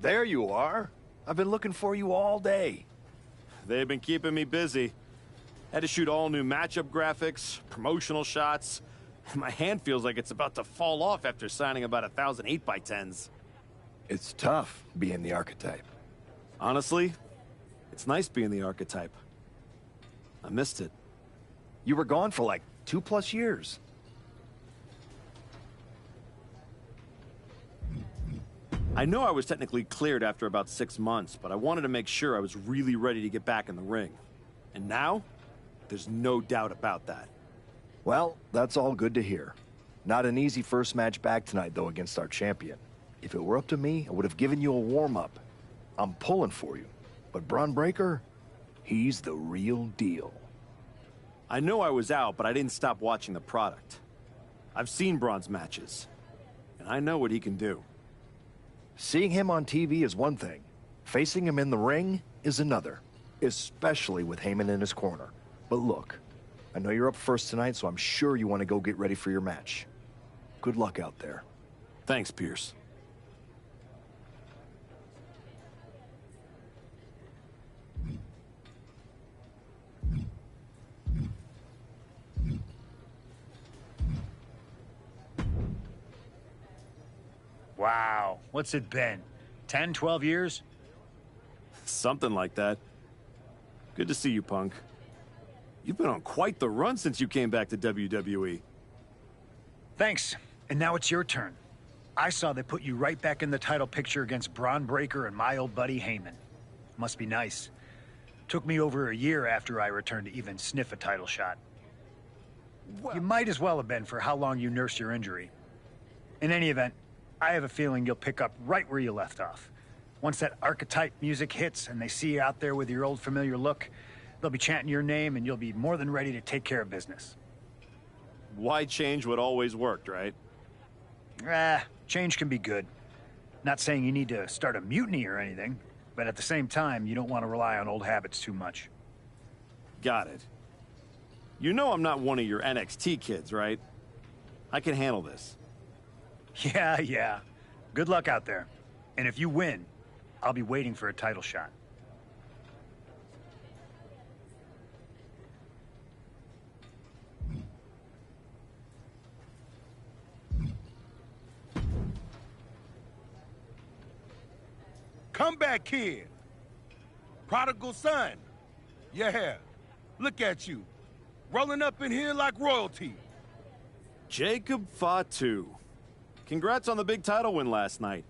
There you are. I've been looking for you all day. They've been keeping me busy. Had to shoot all new matchup graphics, promotional shots. My hand feels like it's about to fall off after signing about 1,000 8x10s. It's tough being the archetype. Honestly, it's nice being the archetype. I missed it. You were gone for like 2+ years. I know I was technically cleared after about 6 months, but I wanted to make sure I was really ready to get back in the ring. And now, there's no doubt about that. Well, that's all good to hear. Not an easy first match back tonight, though, against our champion. If it were up to me, I would have given you a warm-up. I'm pulling for you. But Braun Breaker, he's the real deal. I know I was out, but I didn't stop watching the product. I've seen Braun's matches, and I know what he can do. Seeing him on TV is one thing. Facing him in the ring is another. Especially with Heyman in his corner. But look, I know you're up first tonight, so I'm sure you want to go get ready for your match. Good luck out there. Thanks, Pierce. Wow, what's it been? 10, 12 years? Something like that. Good to see you, Punk. You've been on quite the run since you came back to WWE. Thanks, and now it's your turn. I saw they put you right back in the title picture against Braun Breaker and my old buddy Heyman. Must be nice. Took me over a year after I returned to even sniff a title shot. Well, you might as well have been for how long you nursed your injury. In any event, I have a feeling you'll pick up right where you left off. Once that archetype music hits and they see you out there with your old familiar look, they'll be chanting your name and you'll be more than ready to take care of business. Why change what always worked, right? Change can be good. Not saying you need to start a mutiny or anything, but at the same time, you don't want to rely on old habits too much. Got it. You know I'm not one of your NXT kids, right? I can handle this. Yeah. Good luck out there. And if you win, I'll be waiting for a title shot. Comeback kid. Prodigal son. Yeah. Look at you. Rolling up in here like royalty. Jacob Fatu. Congrats on the big title win last night.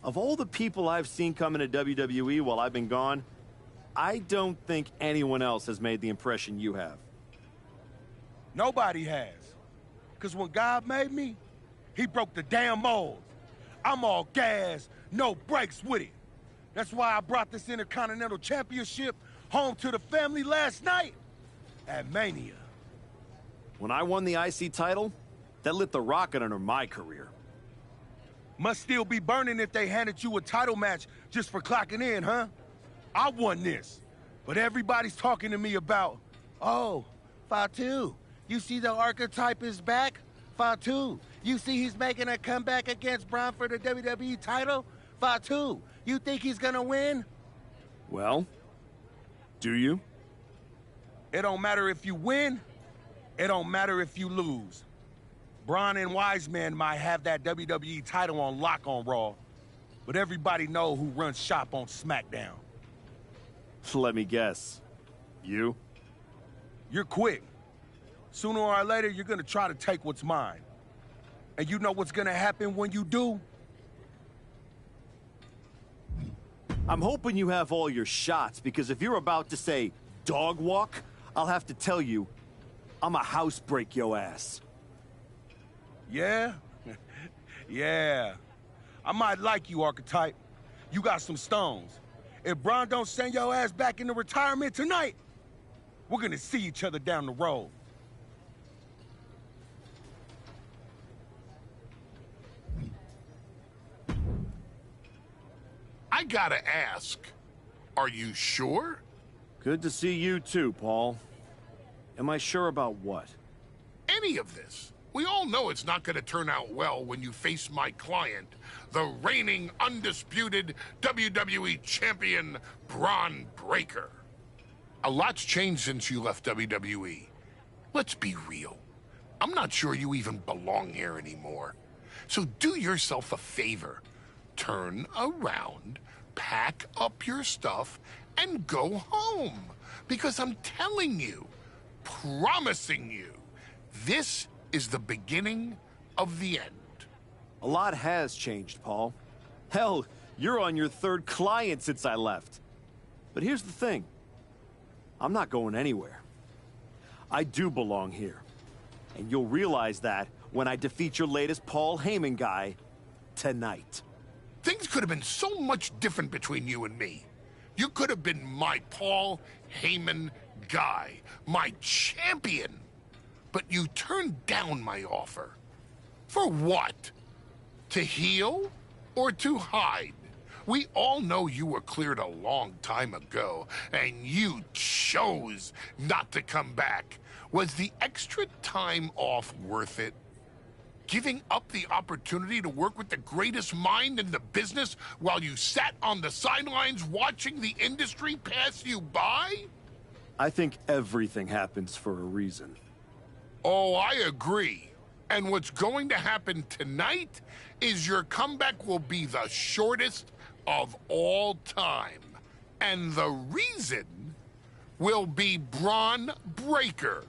Of all the people I've seen come into WWE while I've been gone, I don't think anyone else has made the impression you have. Nobody has. Because when God made me, he broke the damn mold. I'm all gas, no brakes with it. That's why I brought this Intercontinental Championship home to the family last night at Mania. When I won the IC title, that lit the rocket under my career. Must still be burning if they handed you a title match just for clocking in, huh? I won this, but everybody's talking to me about, oh, Fatu, you see the archetype is back? Fatu, you see he's making a comeback against Braun for the WWE title? Fatu, you think he's gonna win? Well, do you? It don't matter if you win, it don't matter if you lose. Braun and Wiseman might have that WWE title on lock on Raw, but everybody know who runs shop on SmackDown. Let me guess. You? You're quick. Sooner or later, you're gonna try to take what's mine. And you know what's gonna happen when you do? I'm hoping you have all your shots, because if you're about to say dog walk, I'll have to tell you, I'm a house break yo ass. Yeah? Yeah. I might like you, Archetype. You got some stones. If Braun don't send your ass back into retirement tonight, we're gonna see each other down the road. I gotta ask, are you sure? Good to see you too, Paul. Am I sure about what? Any of this. We all know it's not going to turn out well when you face my client, the reigning, undisputed WWE Champion, Braun Breaker. A lot's changed since you left WWE. Let's be real. I'm not sure you even belong here anymore. So do yourself a favor. Turn around, pack up your stuff, and go home. Because I'm telling you, promising you, this is the beginning of the end. A lot has changed, Paul. Hell, you're on your third client since I left. But here's the thing. I'm not going anywhere. I do belong here. And you'll realize that when I defeat your latest Paul Heyman guy tonight. Things could have been so much different between you and me. You could have been my Paul Heyman guy, my champion. But you turned down my offer. For what? To heal or to hide? We all know you were cleared a long time ago, and you chose not to come back. Was the extra time off worth it? Giving up the opportunity to work with the greatest mind in the business while you sat on the sidelines watching the industry pass you by? I think everything happens for a reason. Oh, I agree. And what's going to happen tonight is your comeback will be the shortest of all time. And the reason will be Braun Breaker.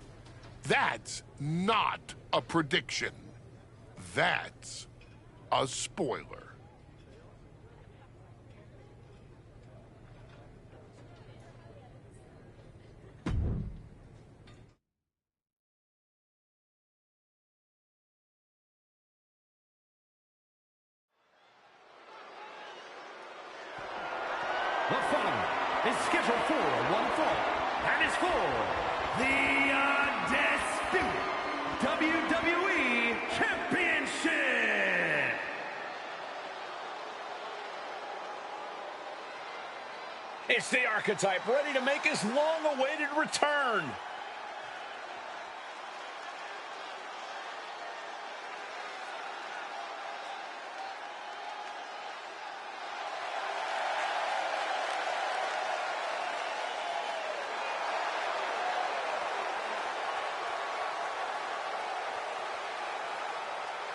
That's not a prediction. That's a spoiler. The following is scheduled for one fall, and is for the undisputed WWE Championship. It's the Archetype ready to make his long-awaited return.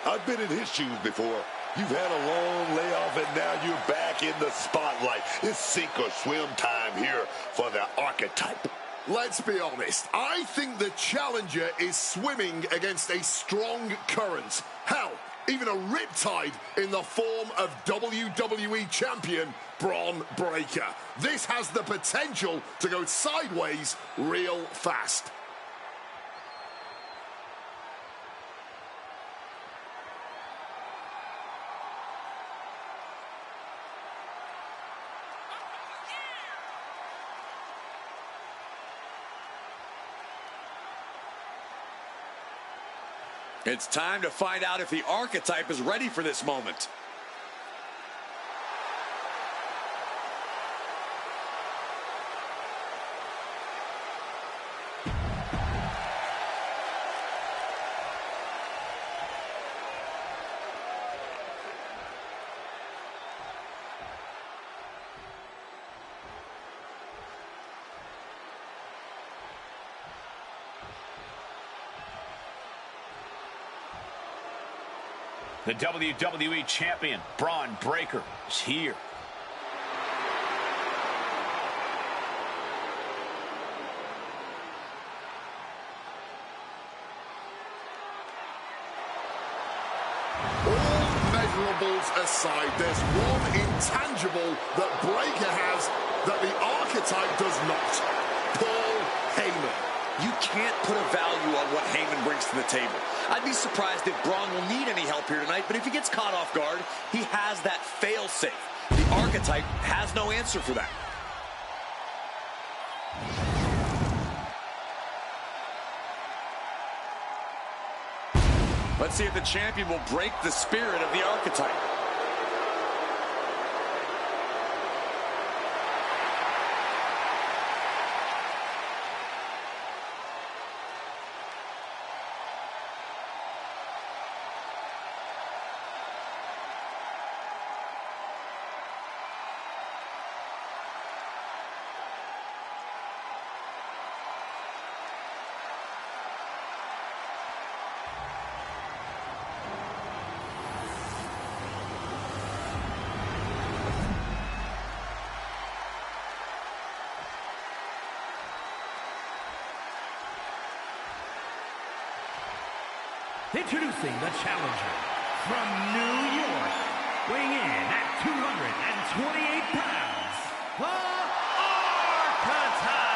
I've been in his shoes before. You've had a long layoff, and now you're back in the spotlight. It's sink or swim time here for the Archetype. Let's be honest. I think the challenger is swimming against a strong current. Hell, even a riptide in the form of WWE Champion Braun Breaker. This has the potential to go sideways real fast. It's time to find out if the Archetype is ready for this moment. The WWE Champion, Braun Breaker, is here. All measurables aside, there's one intangible that Breaker has that the Archetype does not. Paul Heyman. You can't put a value on what Heyman brings to the table. I'd be surprised if Braun will need any help here tonight, but if he gets caught off guard, he has that fail-safe. The Archetype has no answer for that. Let's see if the champion will break the spirit of the Archetype. Introducing the challenger from New York, weighing in at 228 pounds, the Archetype.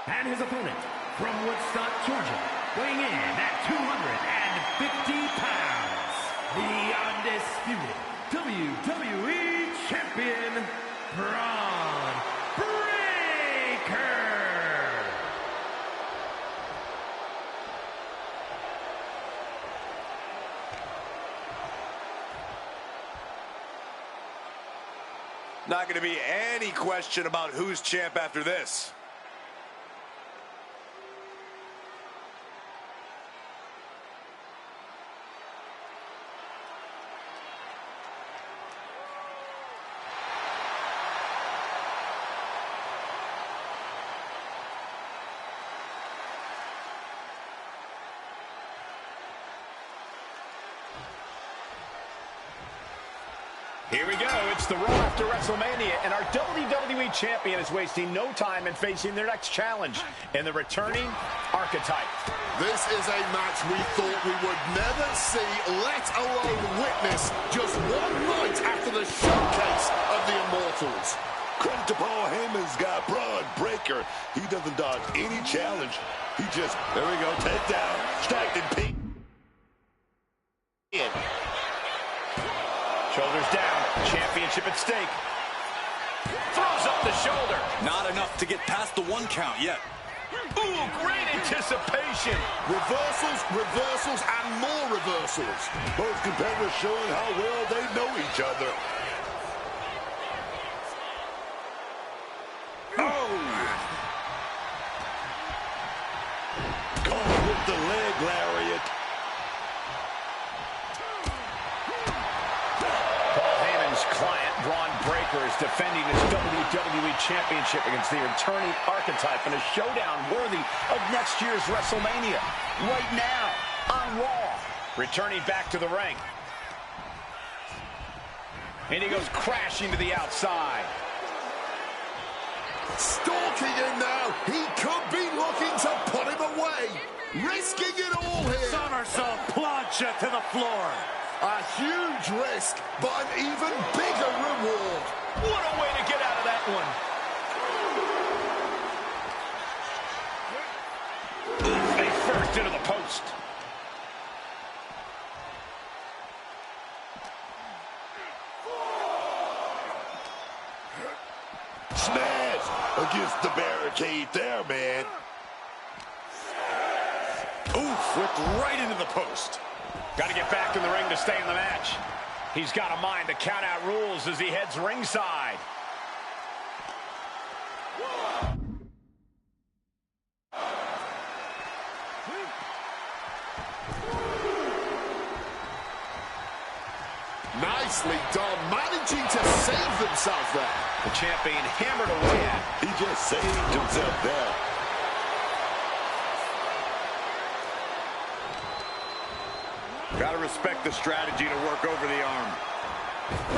And his opponent from Woodstock, Georgia, weighing in at 250 pounds, the undisputed WWE Champion, Braun Breaker. Not going to be any question about who's champ after this. Here we go. It's the Raw after WrestleMania, and our WWE Champion is wasting no time in facing their next challenge in the returning Archetype. This is a match we thought we would never see, let alone witness, just one night after the showcase of the Immortals. Credit to Paul Heyman's guy, Braun Breaker. He doesn't dodge any challenge. He just, there we go, takedown, stacked and peak. Shoulders down, championship at stake. Throws up the shoulder. Not enough to get past the 1 count yet. Ooh, great anticipation. Reversals, reversals, and more reversals. Both competitors showing how well they know each other. Oh! Caught with the leg lariat. Client, Braun Breaker, is defending his WWE Championship against the returning Archetype in a showdown worthy of next year's WrestleMania. Right now, on Raw. Returning back to the ring. And he goes crashing to the outside. Stalking him now. He could be looking to put him away. Risking it all here. Somersault plancha to the floor. A huge risk, but an even bigger reward. What a way to get out of that one. Face first into the post. Smash against the barricade there, man. Oof, whipped right into the post. Got to get back in the ring to stay in the match. He's got a mind to count out rules as he heads ringside. Nicely done, managing to save themselves there. The champion hammered away at. He just saved himself there. Gotta respect the strategy to work over the arm.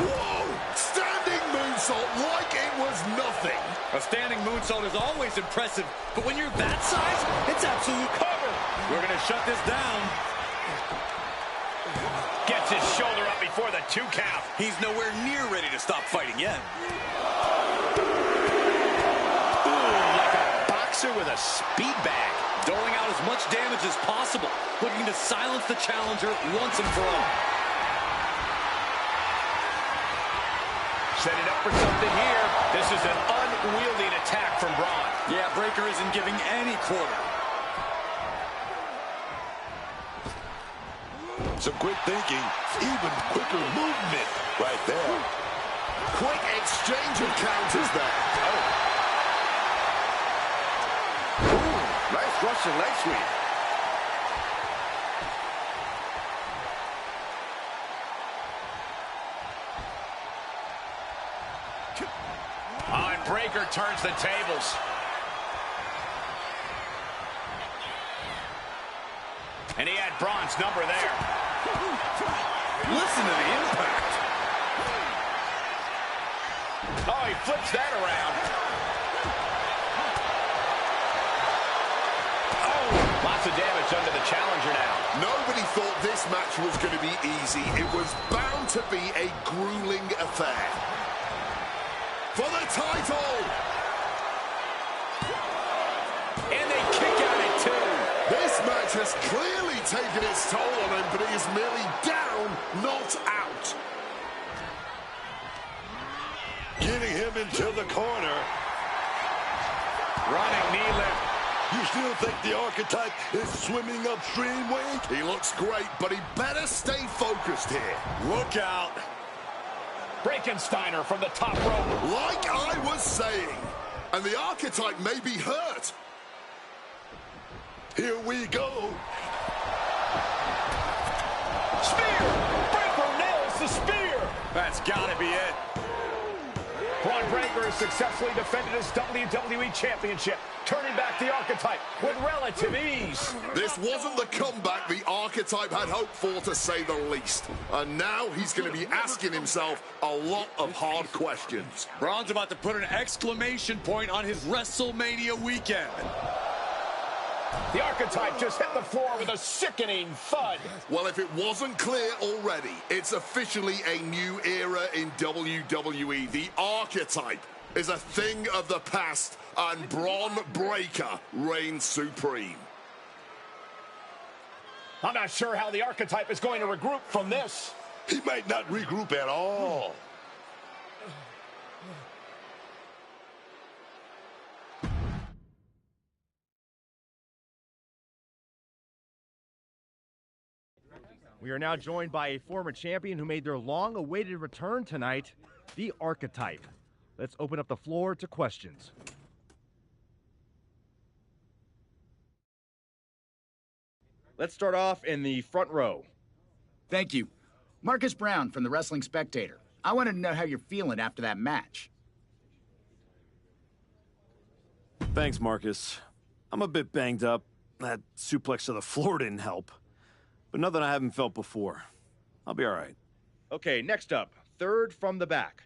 Whoa! Standing moonsault like it was nothing. A standing moonsault is always impressive, but when you're that size, it's absolute cover. We're gonna shut this down. Gets his shoulder up before the 2 count. He's nowhere near ready to stop fighting yet. Ooh, like a boxer with a speed bag. Doling out as much damage as possible, looking to silence the challenger once and for all. Setting up for something here. This is an unwieldy attack from Braun. Yeah, Breaker isn't giving any quarter. Some quick thinking, even quicker movement right there. Quick exchange of counters there. Nice Russian leg sweep. And Breaker turns the tables. And he had Braun's number there. Listen to the impact. Oh, he flips that around. Lots of damage under the challenger now. Nobody thought this match was going to be easy. It was bound to be a grueling affair. For the title! And they kick out at 2. This match has clearly taken its toll on him, but he is merely down, not out. Getting him into the corner. Running knee lift. You still think the Archetype is swimming upstream, Wade? He looks great, but he better stay focused here. Look out. Frankensteiner from the top rope. Like I was saying, and the Archetype may be hurt. Here we go. Spear! Breaker nails the spear! That's gotta be it. Braun Breaker has successfully defended his WWE Championship, turning back the Archetype with relative ease. This wasn't the comeback the Archetype had hoped for, to say the least. And now he's going to be asking himself a lot of hard questions. Braun's about to put an exclamation point on his WrestleMania weekend. The Archetype just hit the floor with a sickening thud. Well, if it wasn't clear already, it's officially a new era in WWE. The Archetype is a thing of the past, and Braun Breaker reigns supreme. I'm not sure how the Archetype is going to regroup from this. He might not regroup at all. We are now joined by a former champion who made their long-awaited return tonight, the Archetype. Let's open up the floor to questions. Let's start off in the front row. Thank you. Marcus Brown from the Wrestling Spectator. I wanted to know how you're feeling after that match. Thanks, Marcus. I'm a bit banged up. That suplex to the floor didn't help. But nothing I haven't felt before. I'll be all right. Okay, next up, third from the back.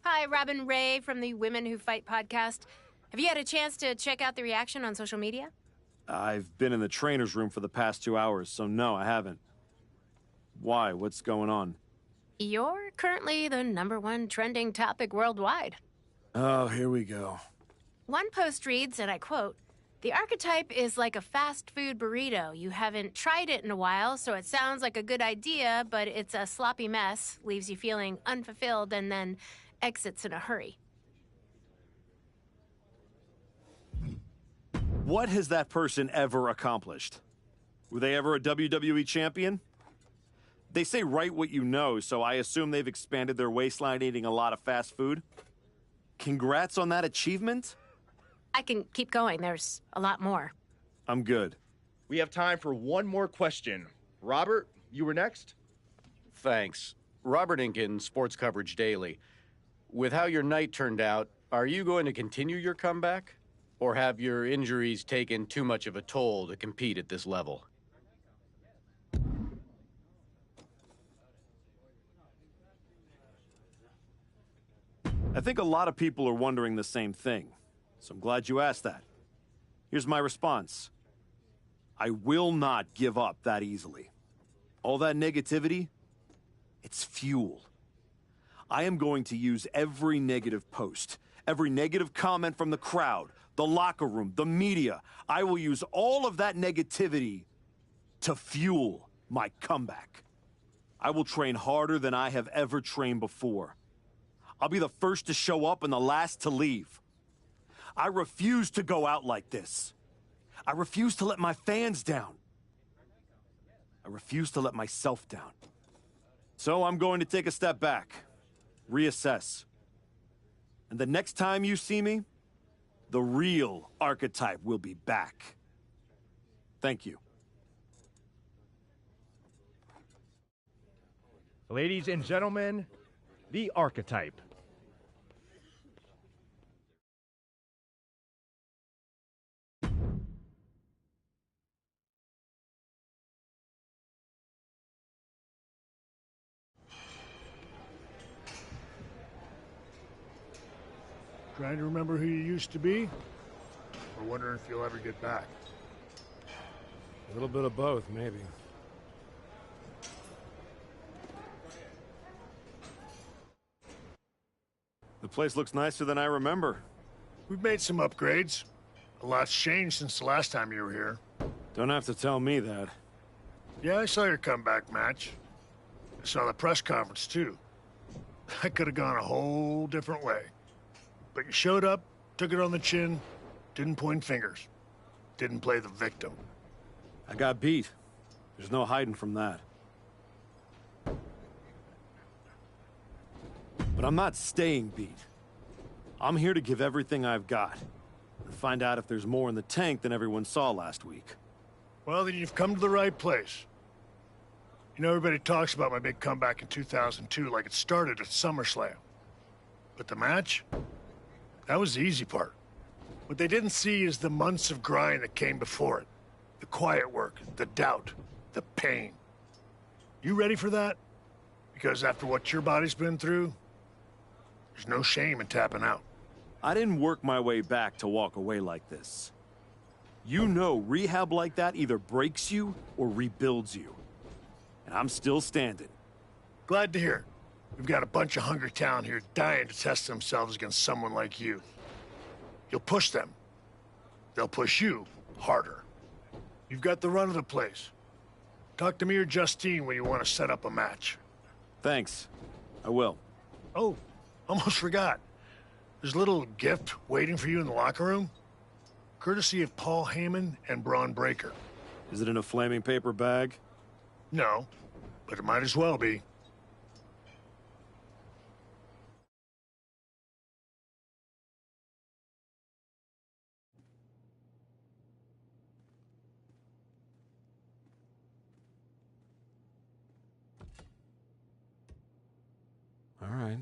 Hi, Robin Ray from the Women Who Fight podcast. Have you had a chance to check out the reaction on social media? I've been in the trainer's room for the past 2 hours, so no, I haven't. Why? What's going on? You're currently the #1 trending topic worldwide. Oh, here we go. One post reads, and I quote, "The Archetype is like a fast food burrito. You haven't tried it in a while, so it sounds like a good idea, but it's a sloppy mess, leaves you feeling unfulfilled, and then exits in a hurry." What has that person ever accomplished? Were they ever a WWE champion? They say write what you know, so I assume they've expanded their waistline eating a lot of fast food. Congrats on that achievement. I can keep going. There's a lot more. I'm good. We have time for one more question. Robert, you were next. Thanks. Robert Inkin, Sports Coverage Daily. With how your night turned out, are you going to continue your comeback? Or have your injuries taken too much of a toll to compete at this level? I think a lot of people are wondering the same thing, so I'm glad you asked that. Here's my response. I will not give up that easily. All that negativity, it's fuel. I am going to use every negative post, every negative comment from the crowd, the locker room, the media. I will use all of that negativity to fuel my comeback. I will train harder than I have ever trained before. I'll be the first to show up and the last to leave. I refuse to go out like this. I refuse to let my fans down. I refuse to let myself down. So I'm going to take a step back, reassess. And the next time you see me, the real Archetype will be back. Thank you. Ladies and gentlemen, the Archetype. Trying to remember who you used to be? Or wondering if you'll ever get back? A little bit of both, maybe. The place looks nicer than I remember. We've made some upgrades. A lot's changed since the last time you were here. Don't have to tell me that. Yeah, I saw your comeback match. I saw the press conference, too. That could have gone a whole different way. But you showed up, took it on the chin, didn't point fingers. Didn't play the victim. I got beat. There's no hiding from that. But I'm not staying beat. I'm here to give everything I've got. And find out if there's more in the tank than everyone saw last week. Well, then you've come to the right place. You know, everybody talks about my big comeback in 2002 like it started at SummerSlam. But the match? That was the easy part. What they didn't see is the months of grind that came before it. The quiet work, the doubt, the pain. You ready for that? Because after what your body's been through, there's no shame in tapping out. I didn't work my way back to walk away like this. You know rehab like that either breaks you or rebuilds you. And I'm still standing. Glad to hear. We've got a bunch of hungry talent here dying to test themselves against someone like you. You'll push them. They'll push you harder. You've got the run of the place. Talk to me or Justine when you want to set up a match. Thanks. I will. Oh, almost forgot. There's a little gift waiting for you in the locker room. Courtesy of Paul Heyman and Braun Breaker. Is it in a flaming paper bag? No, but it might as well be. All right.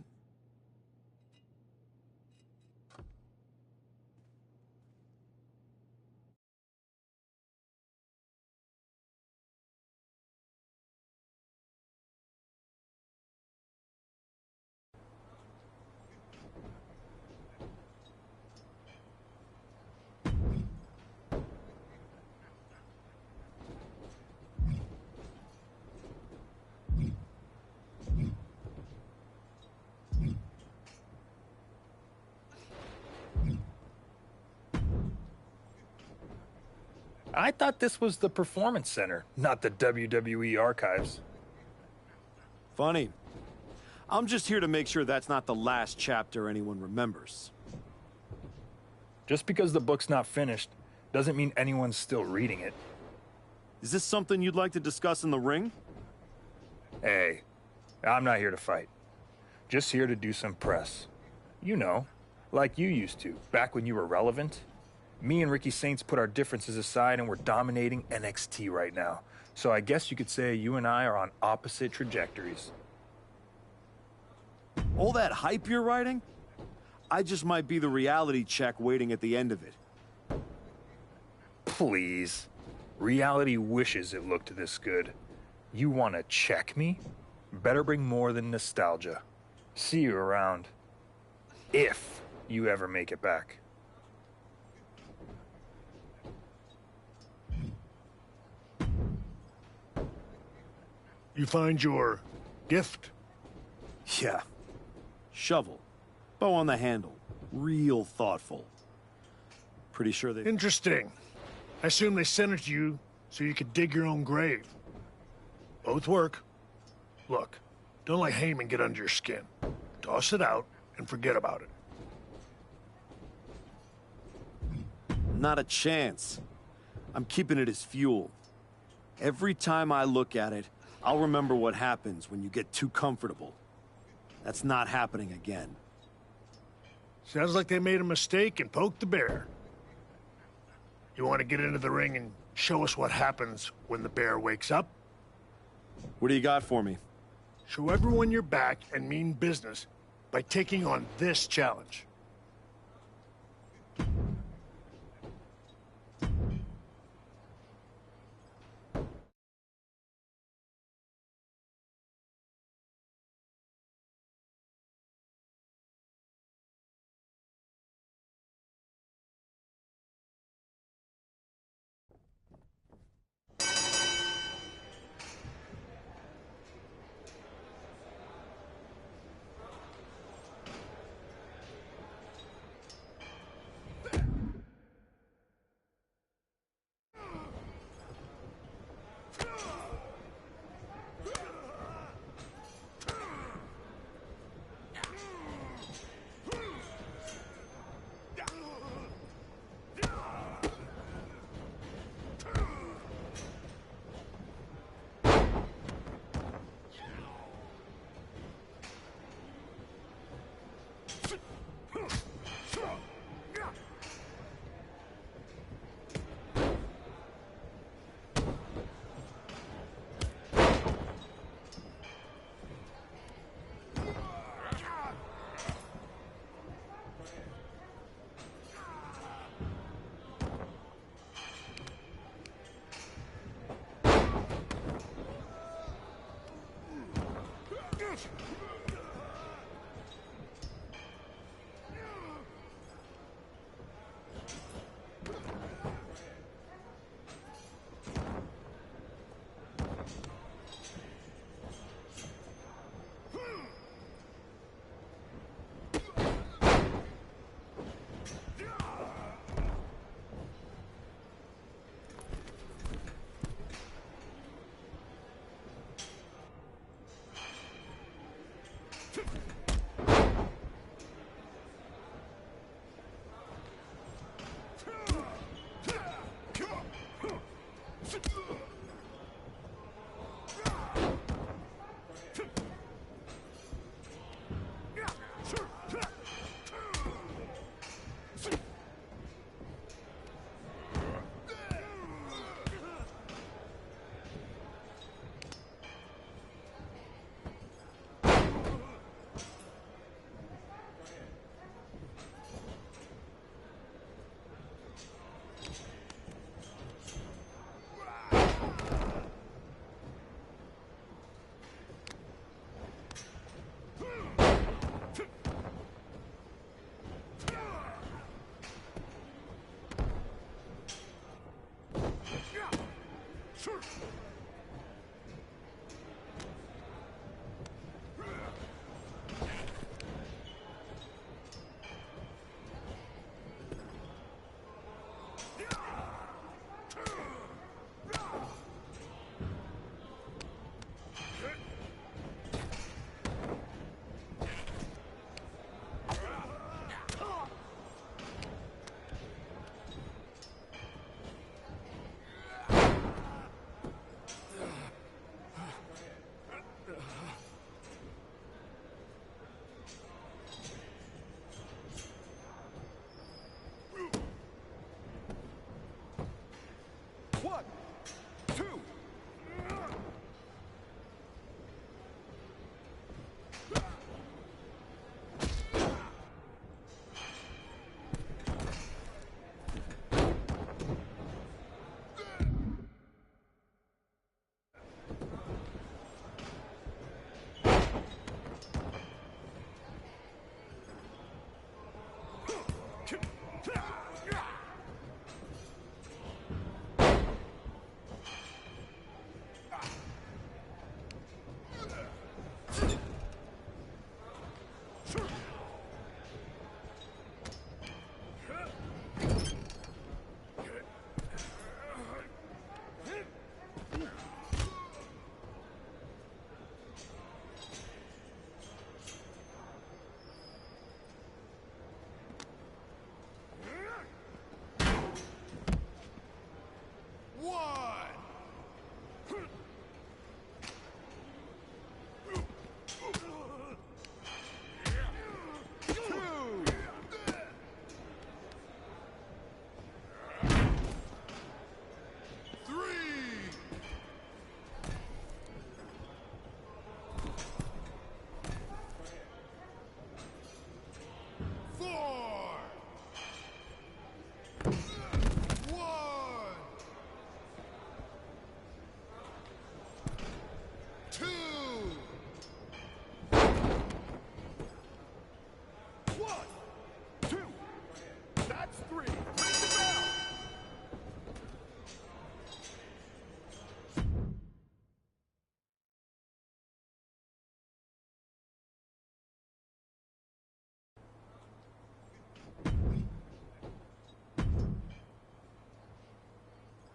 I thought this was the Performance Center, not the WWE Archives. Funny. I'm just here to make sure that's not the last chapter anyone remembers. Just because the book's not finished doesn't mean anyone's still reading it. Is this something you'd like to discuss in the ring? Hey, I'm not here to fight. Just here to do some press. You know, like you used to, back when you were relevant. Me and Ricky Saints put our differences aside and we're dominating NXT right now. So I guess you could say you and I are on opposite trajectories. All that hype you're writing? I just might be the reality check waiting at the end of it. Please. Reality wishes it looked this good. You want to check me? Better bring more than nostalgia. See you around. If you ever make it back. You find your gift? Yeah. Shovel. Bow on the handle. Real thoughtful. Pretty sure they... Interesting. I assume they sent it to you so you could dig your own grave. Both work. Look, don't let Heyman get under your skin. Toss it out and forget about it. Not a chance. I'm keeping it as fuel. Every time I look at it, I'll remember what happens when you get too comfortable. That's not happening again. Sounds like they made a mistake and poked the bear. You want to get into the ring and show us what happens when the bear wakes up? What do you got for me? Show everyone you're back and mean business by taking on this challenge.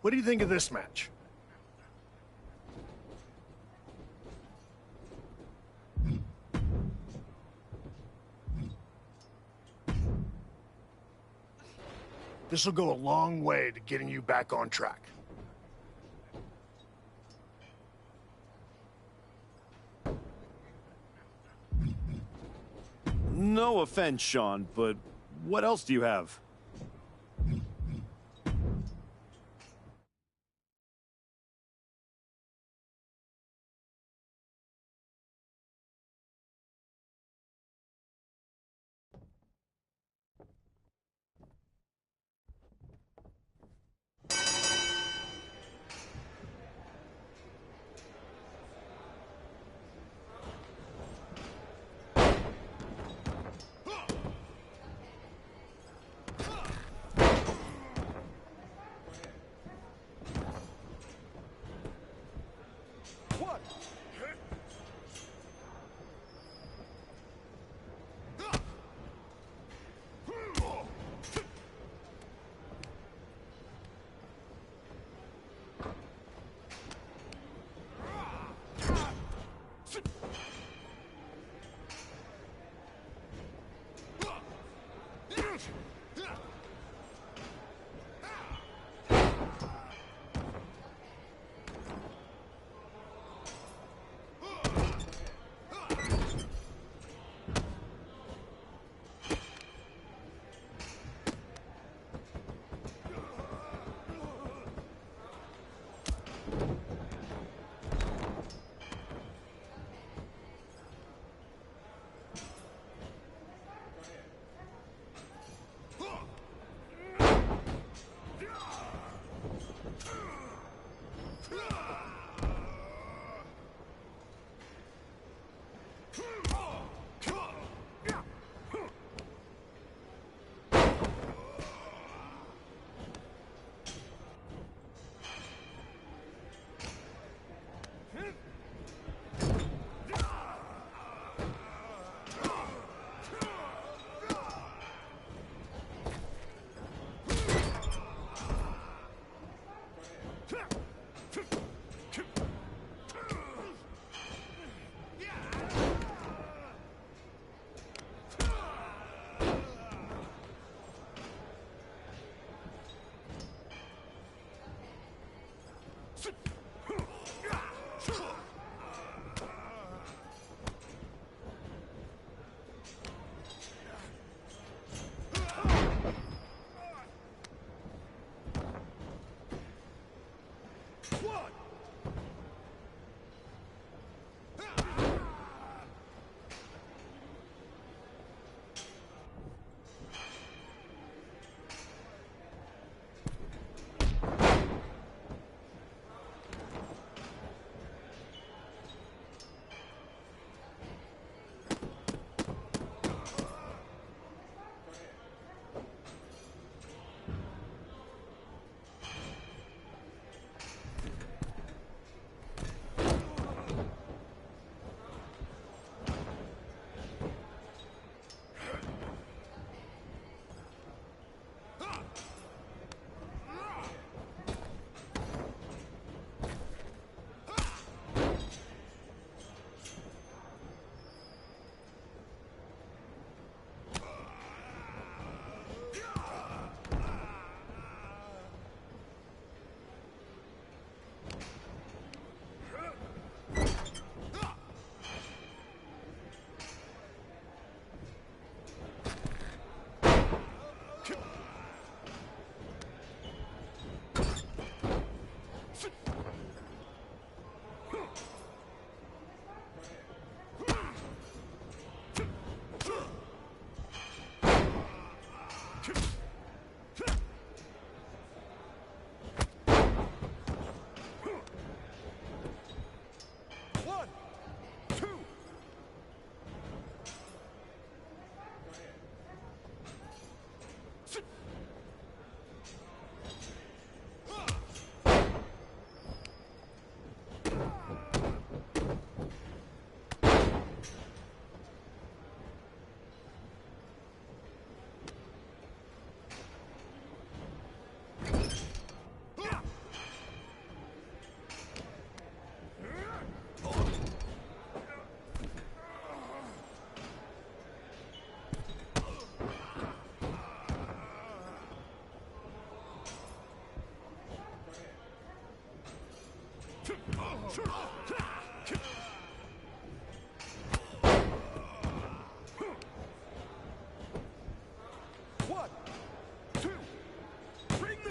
What do you think of this match? This will go a long way to getting you back on track. No offense, Sean, but what else do you have?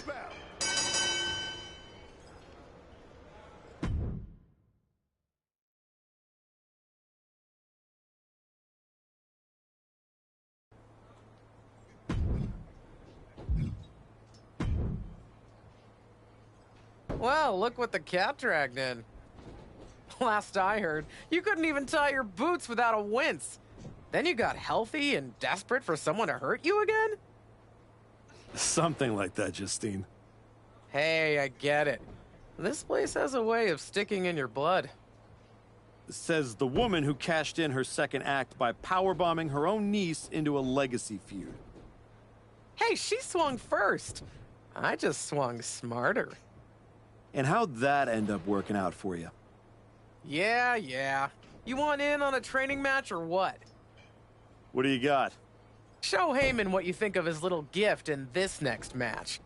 bound. Well, look what the cat dragged in. Last I heard, you couldn't even tie your boots without a wince. Then you got healthy and desperate for someone to hurt you again? Something like that, Justine. Hey, I get it. This place has a way of sticking in your blood. Says the woman who cashed in her second act by powerbombing her own niece into a legacy feud. Hey, she swung first. I just swung smarter. And how'd that end up working out for you? Yeah. You want in on a training match or what? What do you got? Show Heyman what you think of his little gift in this next match.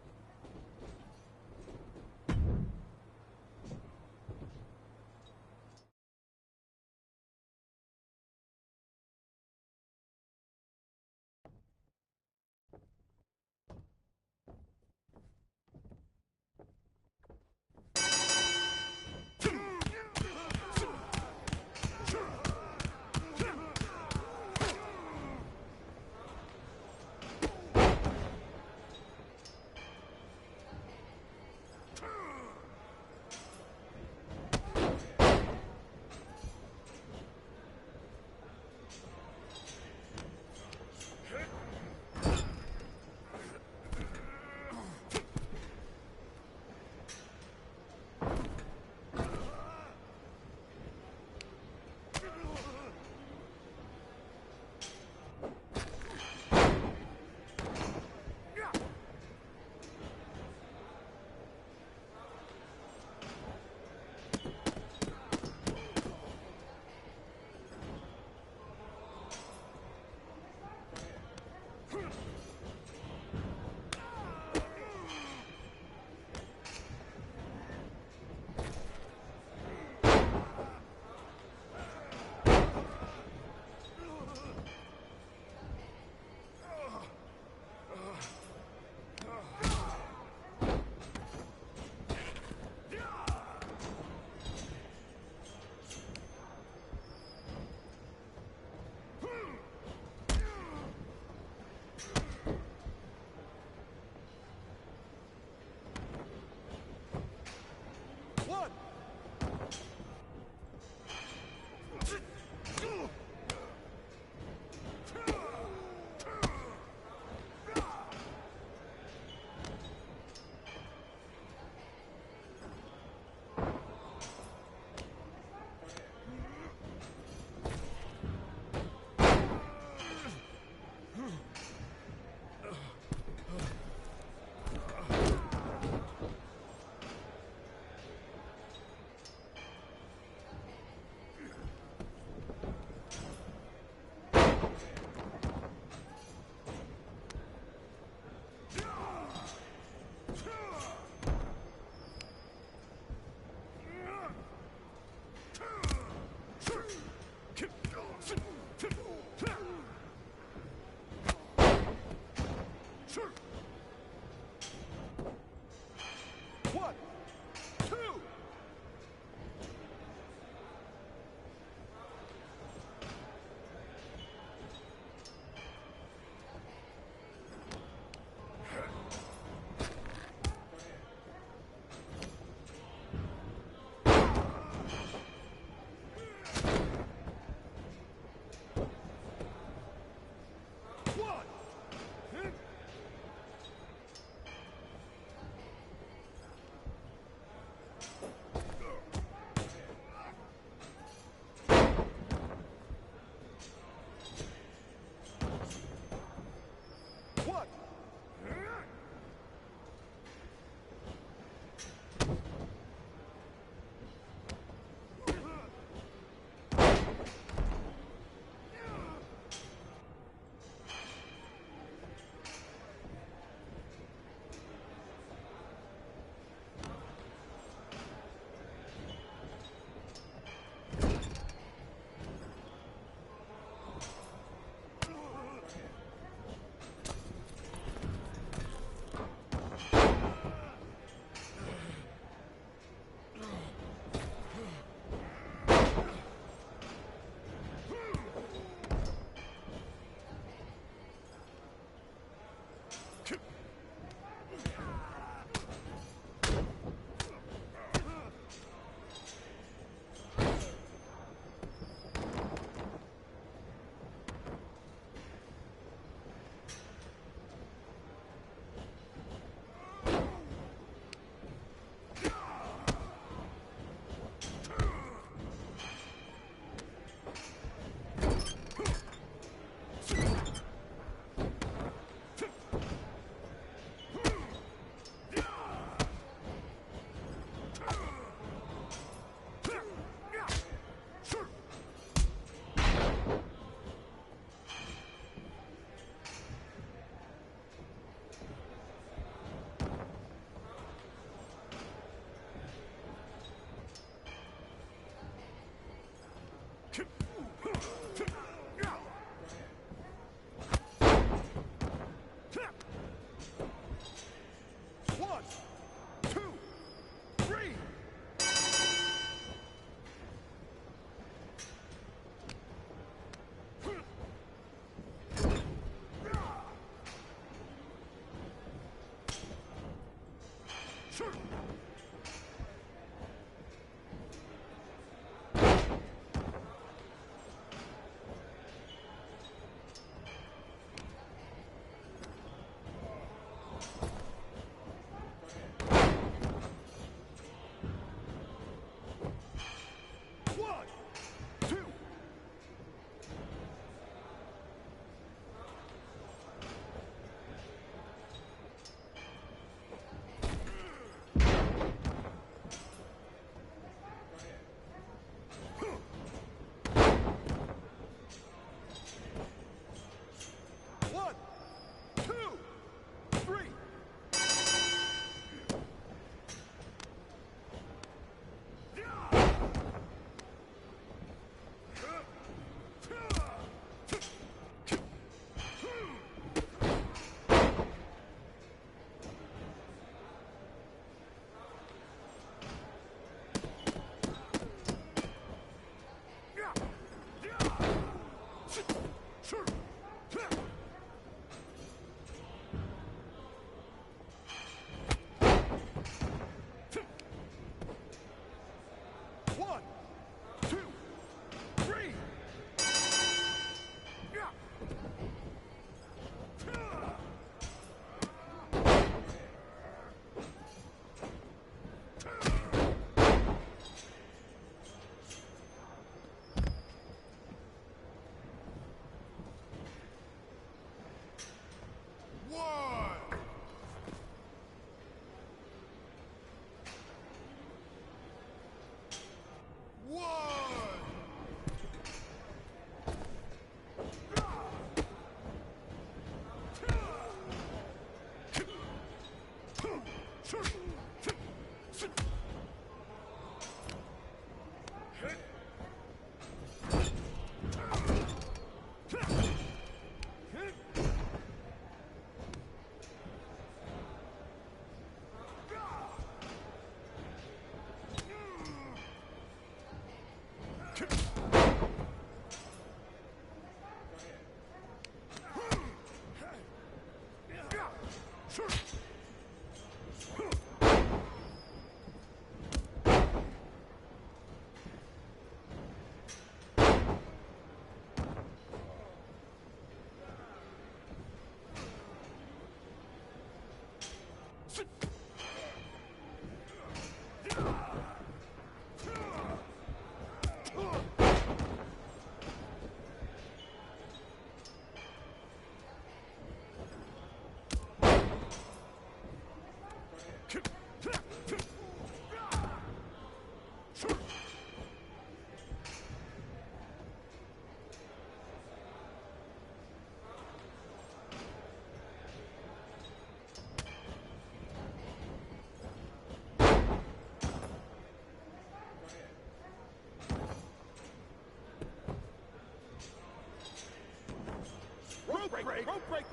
break. Rope break.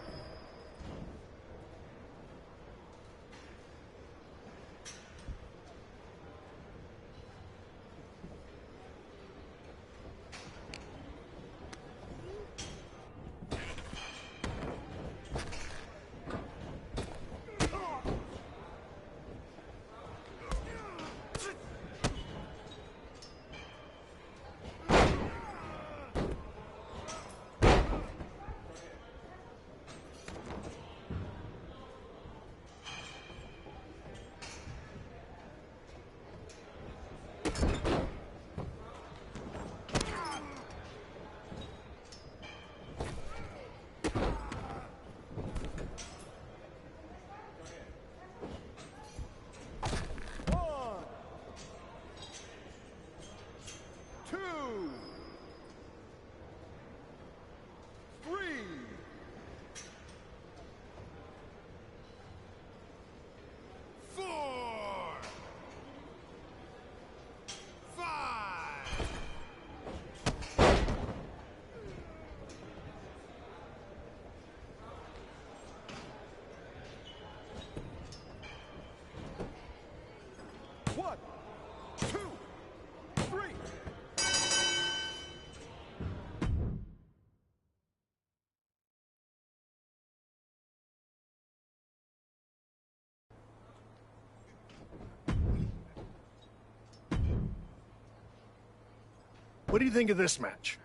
What do you think of this match?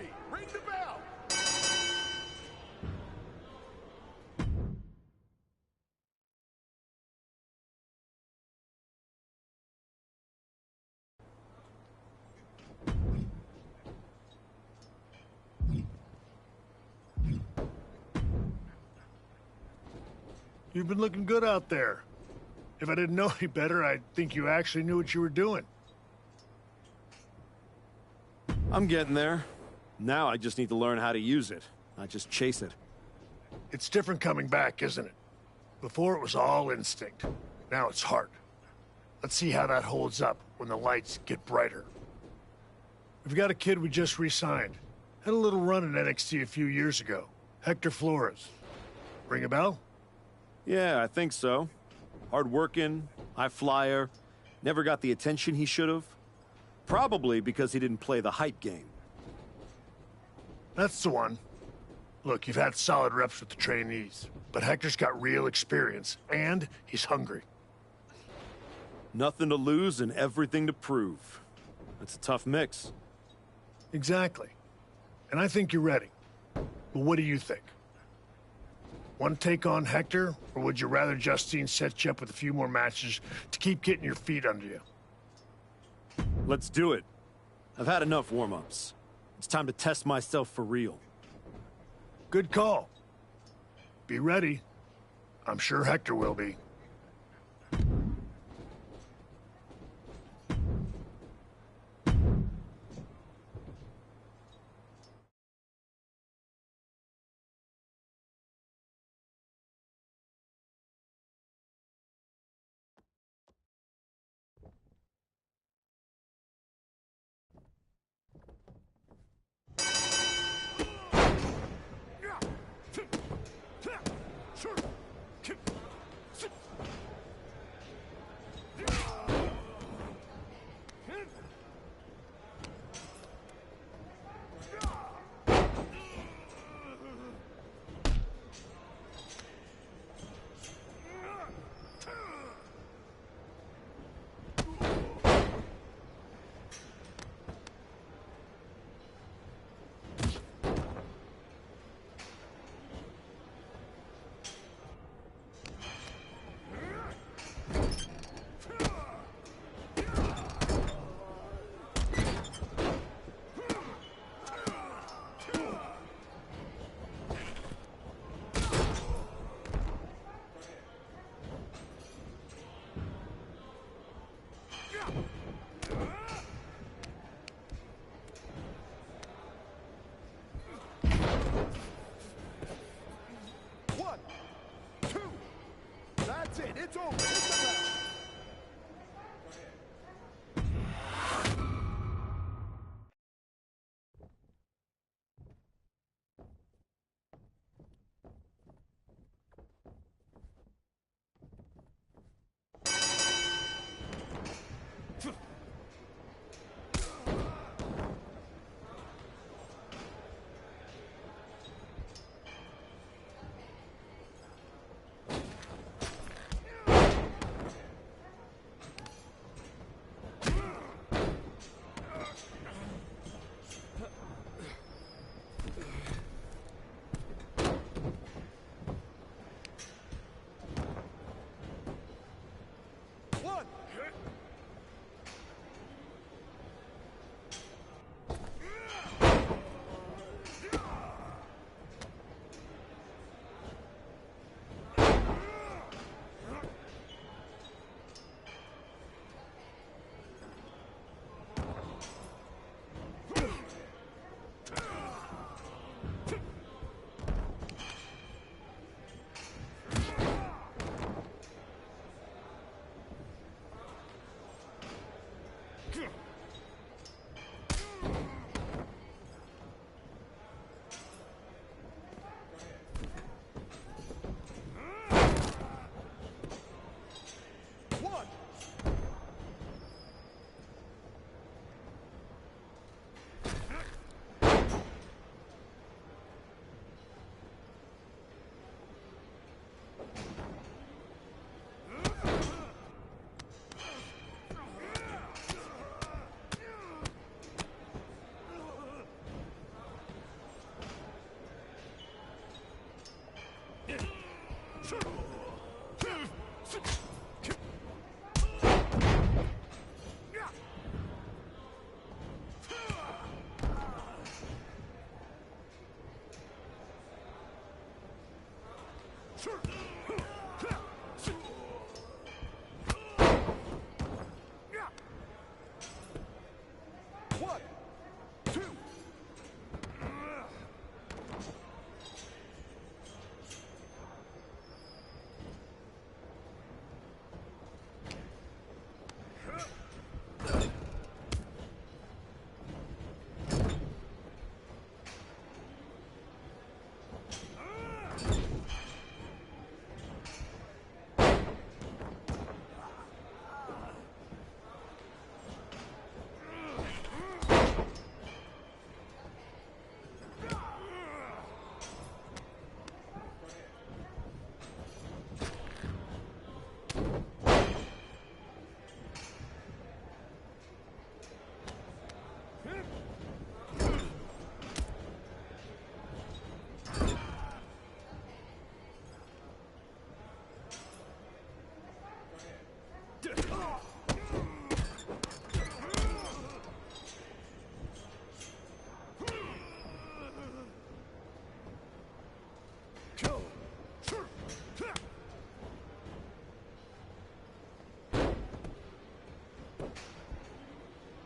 referee. Ring the bell. You've been looking good out there. If I didn't know any better, I'd think you actually knew what you were doing. I'm getting there. Now I just need to learn how to use it, not just chase it. It's different coming back, isn't it? Before it was all instinct. Now it's heart. Let's see how that holds up when the lights get brighter. We've got a kid we just re-signed. Had a little run in NXT a few years ago. Hector Flores. Ring a bell? Yeah, I think so. Hard-working, high flyer, never got the attention he should have. Probably because he didn't play the hype game. That's the one. Look, you've had solid reps with the trainees, but Hector's got real experience, and he's hungry. Nothing to lose and everything to prove. That's a tough mix. Exactly. And I think you're ready. But what do you think? Want to take on Hector, or would you rather Justine set you up with a few more matches to keep getting your feet under you? Let's do it. I've had enough warm-ups. It's time to test myself for real. Good call. Be ready. I'm sure Hector will be. That's it. It's over. It's the bell.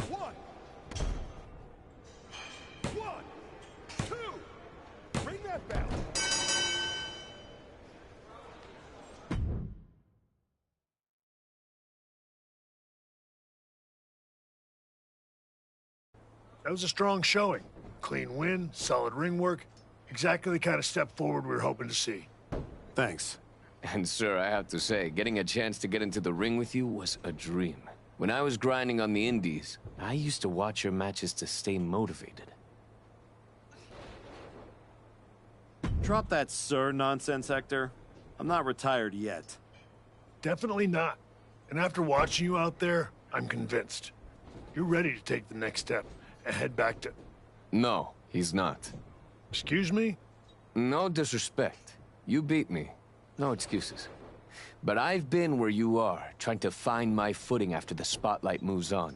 One, two. One, two. Ring that bell. That was a strong showing. Clean win, solid ring work. Exactly the kind of step forward we were hoping to see. Thanks. And sir, I have to say, getting a chance to get into the ring with you was a dream. When I was grinding on the indies, I used to watch your matches to stay motivated. Drop that sir nonsense, Hector. I'm not retired yet. Definitely not. And after watching you out there, I'm convinced. You're ready to take the next step and head back to... No, he's not. Excuse me? No disrespect. You beat me. No excuses. But I've been where you are, trying to find my footing after the spotlight moves on.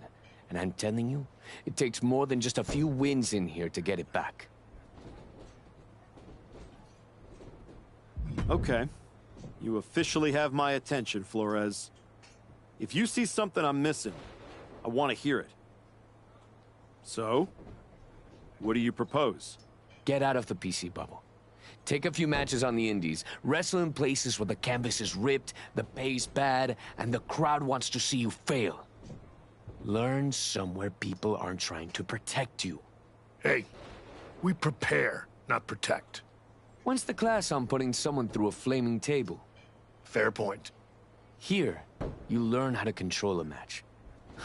And I'm telling you, it takes more than just a few wins in here to get it back. Okay. You officially have my attention, Flores. If you see something I'm missing, I want to hear it. So, what do you propose? Get out of the PC bubble. Take a few matches on the indies, wrestle in places where the canvas is ripped, the pay's bad, and the crowd wants to see you fail. Learn somewhere people aren't trying to protect you. Hey, we prepare, not protect. When's the class on putting someone through a flaming table? Fair point. Here, you learn how to control a match.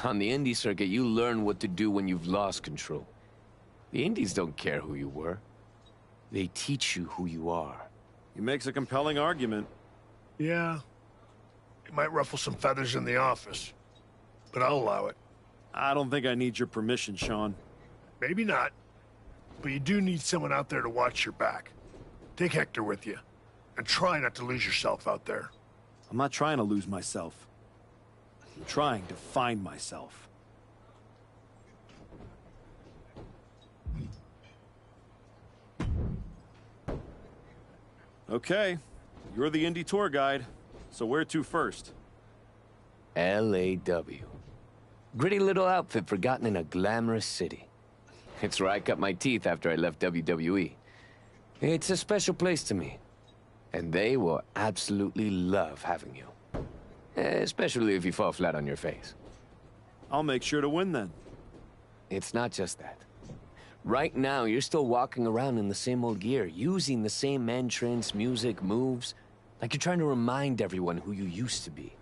On the indie circuit, you learn what to do when you've lost control. The indies don't care who you were. They teach you who you are. He makes a compelling argument. Yeah. It might ruffle some feathers in the office, but I'll allow it. I don't think I need your permission, Sean. Maybe not, but you do need someone out there to watch your back. Take Hector with you, and try not to lose yourself out there. I'm not trying to lose myself. I'm trying to find myself. Okay, you're the indie tour guide, so where to first? LAW. Gritty little outfit forgotten in a glamorous city. It's where I cut my teeth after I left WWE. It's a special place to me. And they will absolutely love having you. Especially if you fall flat on your face. I'll make sure to win then. It's not just that. Right now, you're still walking around in the same old gear, using the same entrance, music, moves, like you're trying to remind everyone who you used to be.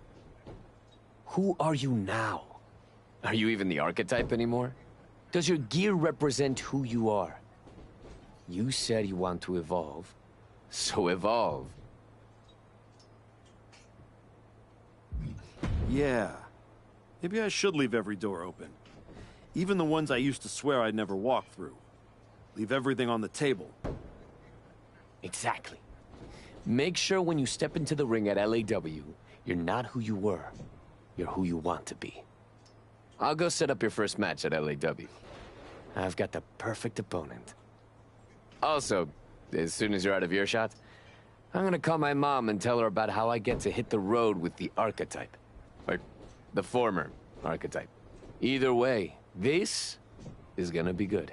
Who are you now? Are you even the archetype anymore? Does your gear represent who you are? You said you want to evolve, so evolve. Yeah. Maybe I should leave every door open. Even the ones I used to swear I'd never walk through. Leave everything on the table. Exactly. Make sure when you step into the ring at LAW, you're not who you were. You're who you want to be. I'll go set up your first match at LAW. I've got the perfect opponent. Also, as soon as you're out of earshot, I'm gonna call my mom and tell her about how I get to hit the road with the archetype. Or the former archetype. Either way, this is gonna be good.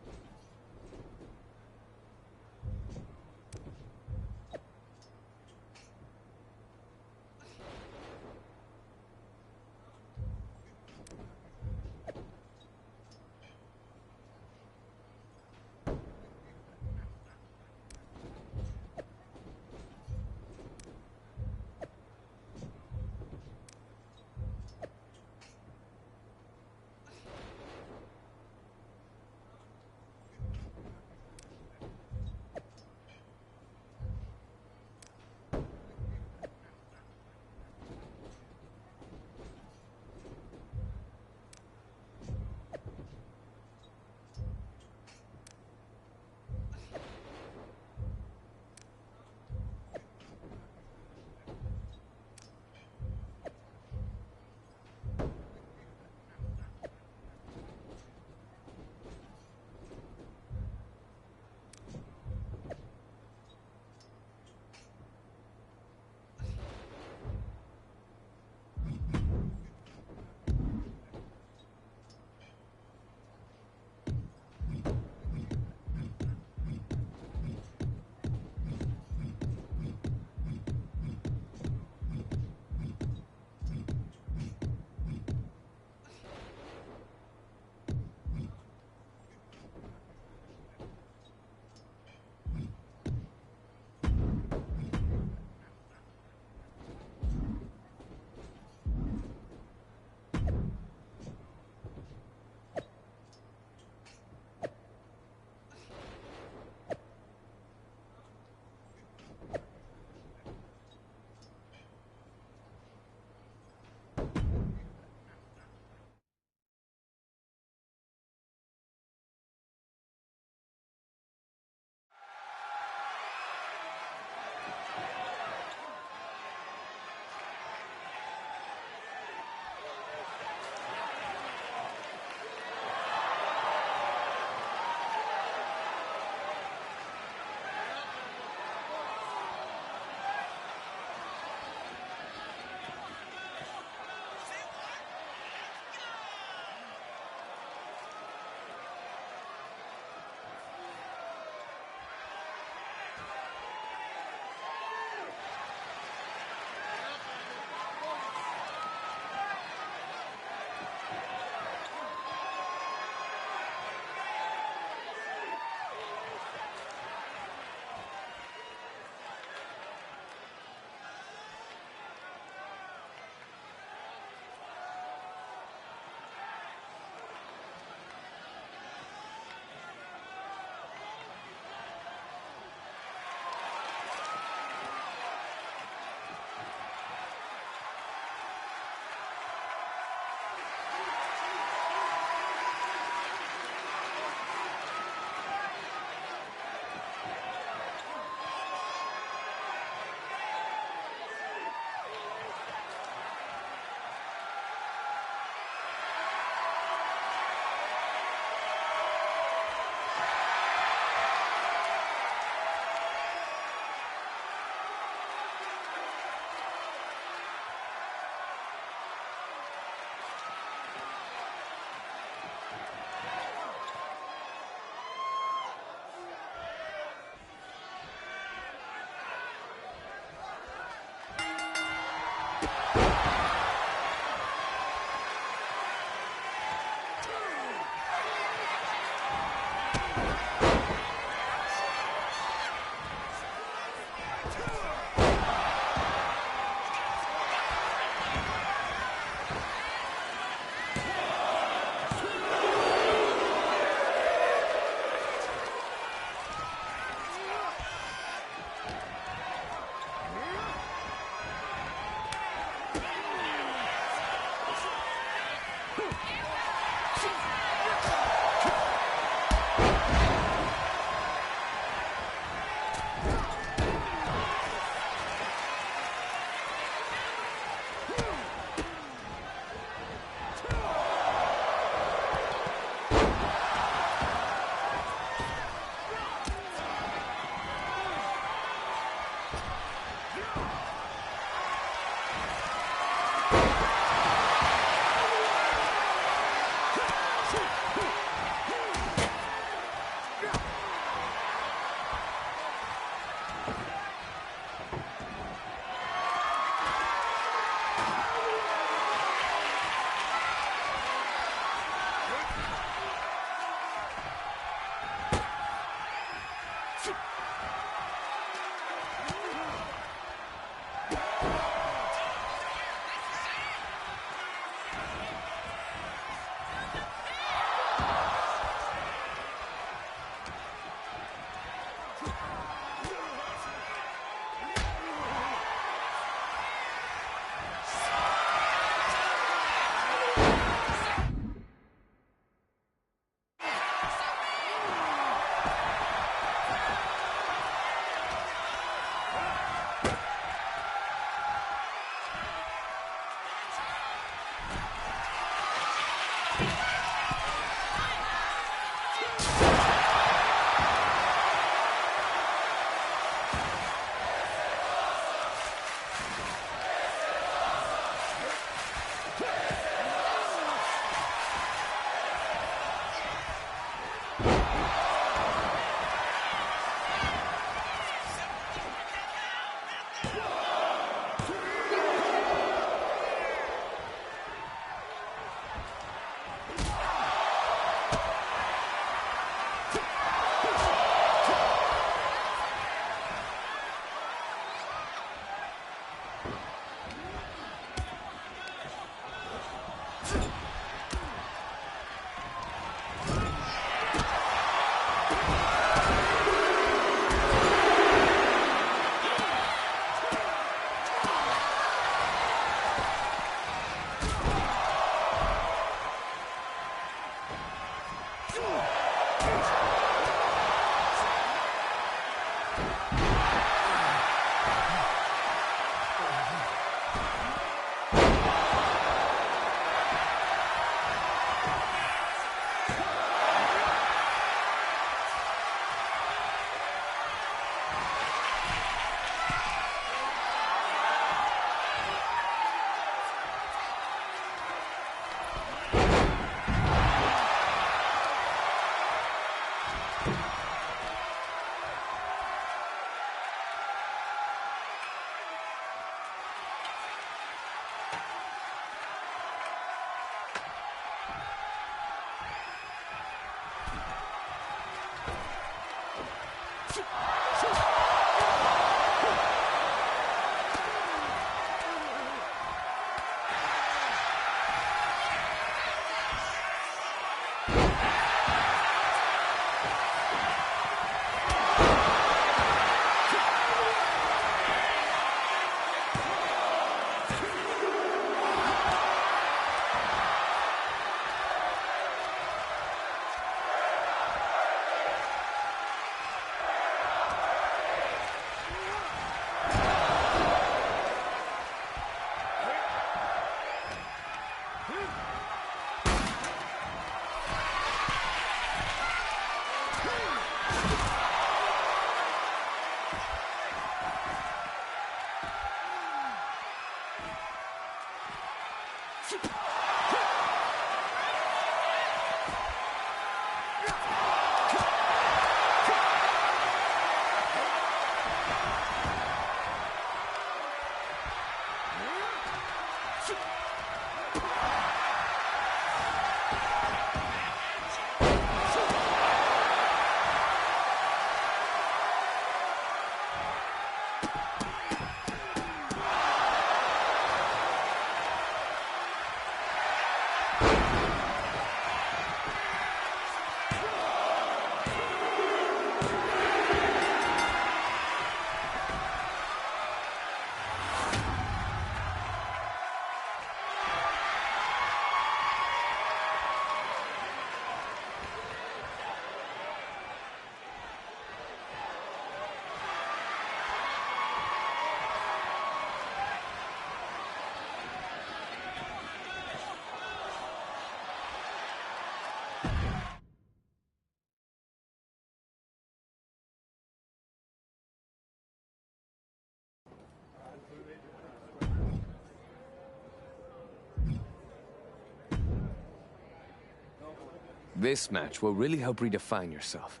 This match will really help redefine yourself.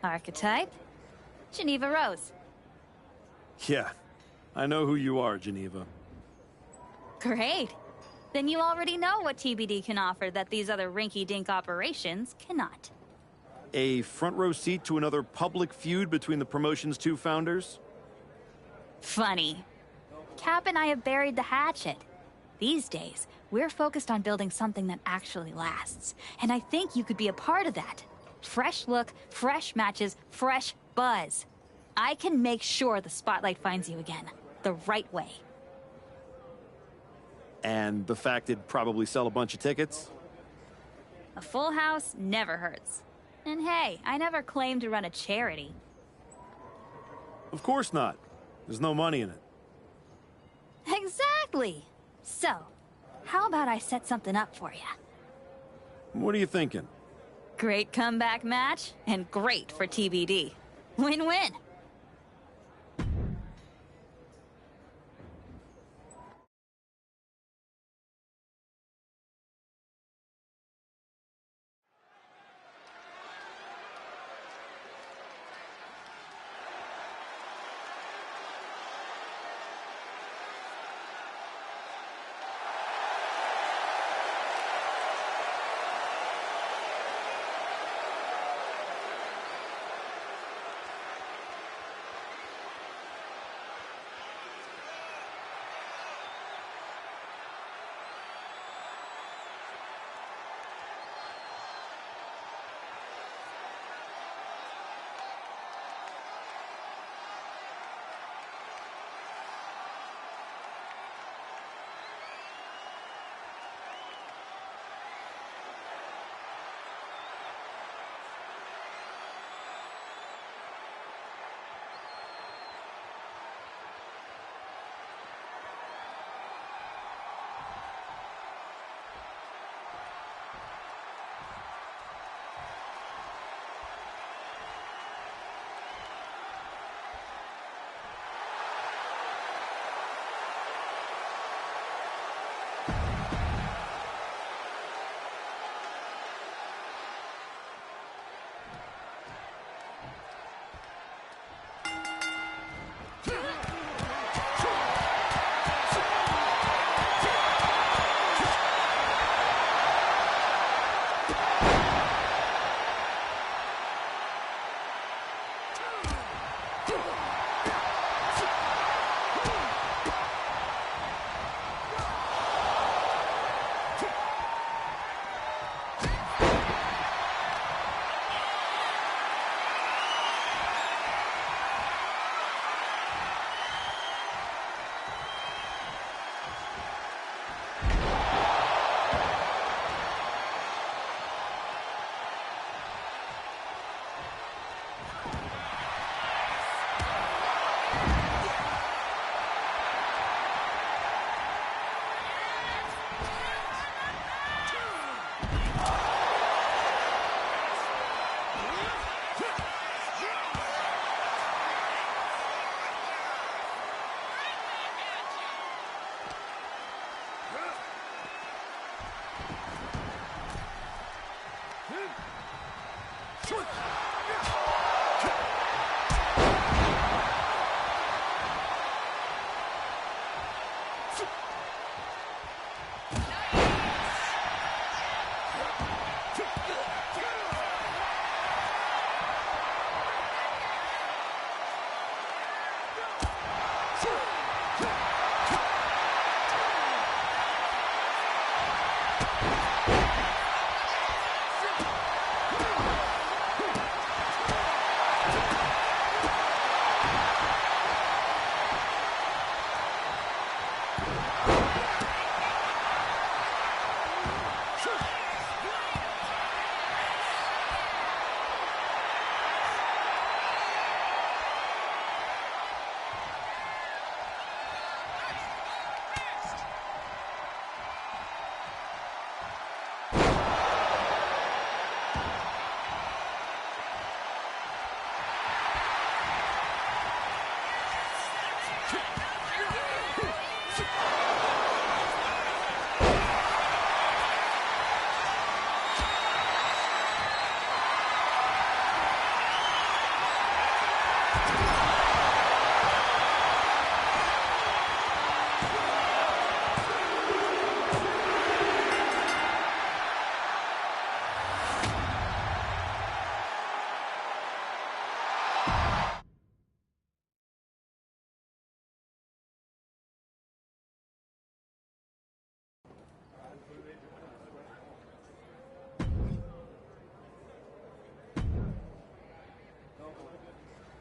Archetype? Geneva Rose. Yeah, I know who you are, Geneva. Great. Then you already know what TBD can offer that these other rinky-dink operations cannot. A front row seat to another public feud between the promotion's two founders? Funny. Cap and I have buried the hatchet. These days, we're focused on building something that actually lasts. And I think you could be a part of that. Fresh look, fresh matches, fresh buzz. I can make sure the spotlight finds you again. The right way. And the fact it'd probably sell a bunch of tickets? A full house never hurts. And hey, I never claimed to run a charity. Of course not. There's no money in it. Exactly. So, how about I set something up for you? What are you thinking? Great comeback match, and great for TBD. Win-win.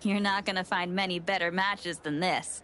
You're not gonna find many better matches than this.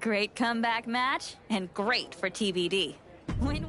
Great comeback match, and great for TBD. Win.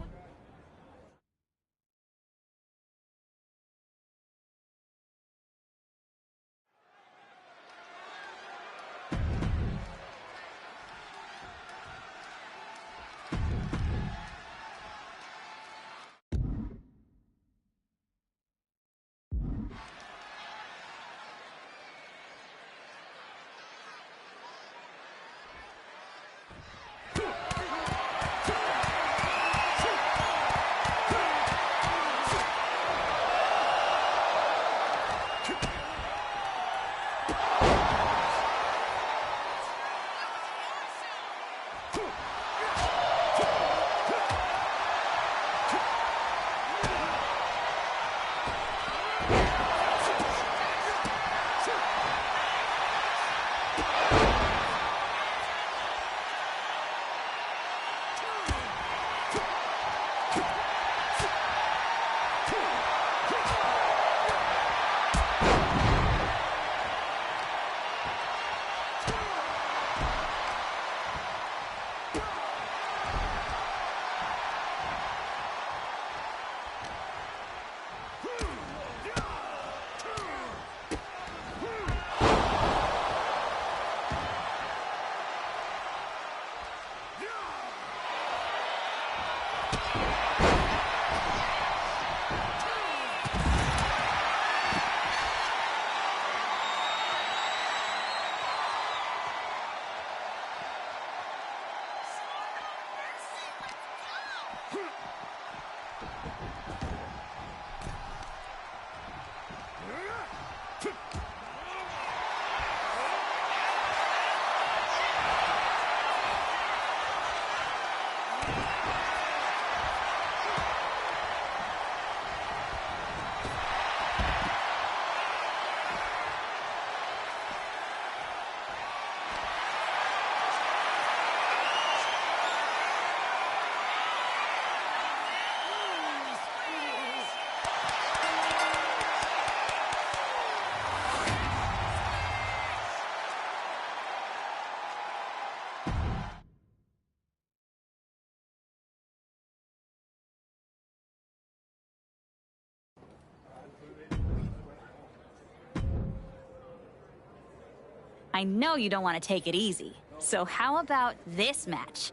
I know you don't want to take it easy. So how about this match?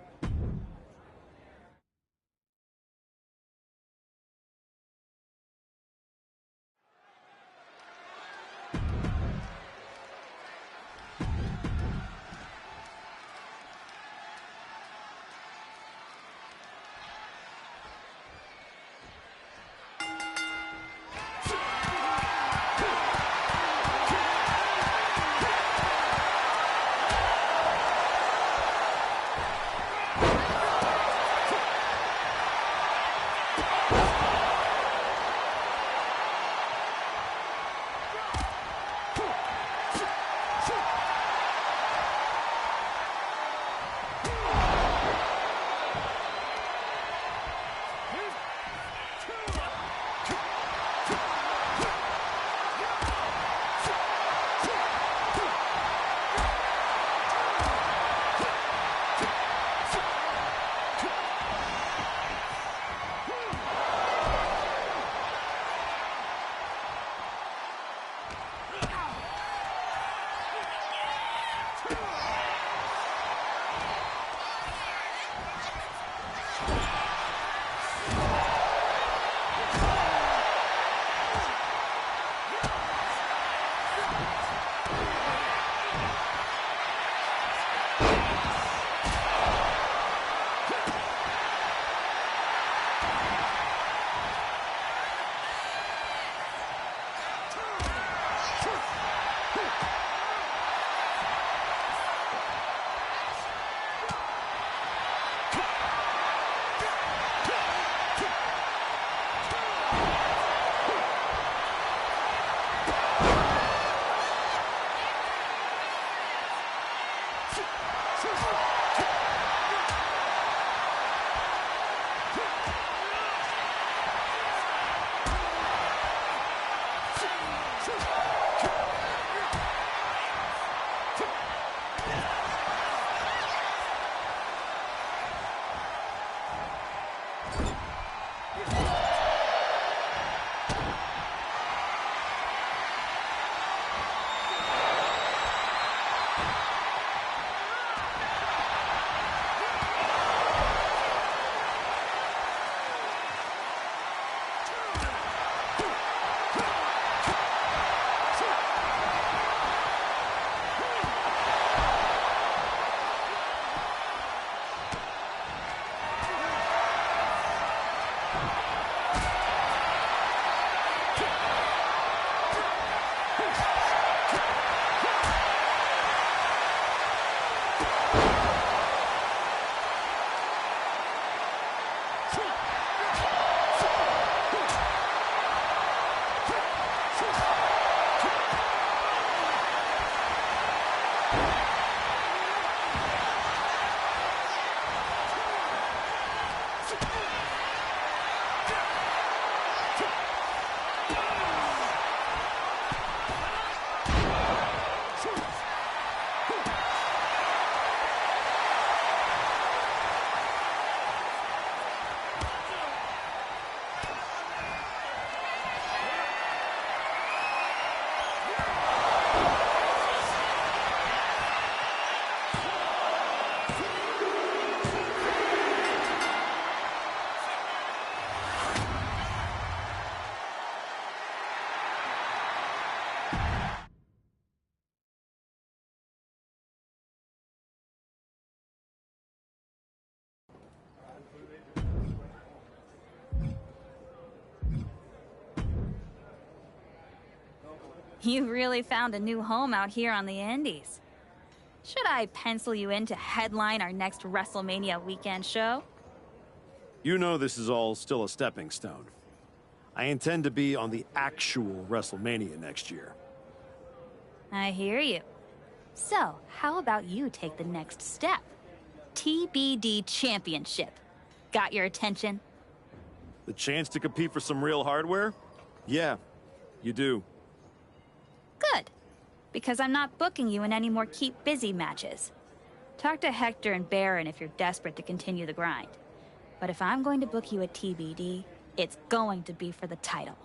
You really found a new home out here on the Indies. Should I pencil you in to headline our next WrestleMania weekend show? You know this is all still a stepping stone. I intend to be on the actual WrestleMania next year. I hear you. So, how about you take the next step? TBD Championship. Got your attention? The chance to compete for some real hardware? Yeah, you do. Good. Because I'm not booking you in any more keep busy matches. Talk to Hector and Baron if you're desperate to continue the grind. But if I'm going to book you at TBD, it's going to be for the title.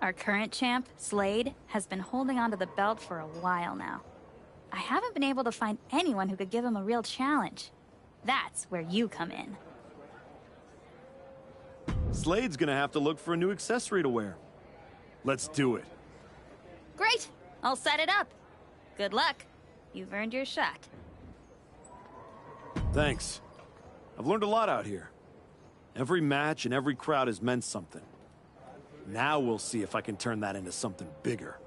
Our current champ, Slade, has been holding onto the belt for a while now. I haven't been able to find anyone who could give him a real challenge. That's where you come in. Slade's gonna have to look for a new accessory to wear. Let's do it. Great! I'll set it up. Good luck. You've earned your shot. Thanks. I've learned a lot out here. Every match and every crowd has meant something. Now we'll see if I can turn that into something bigger.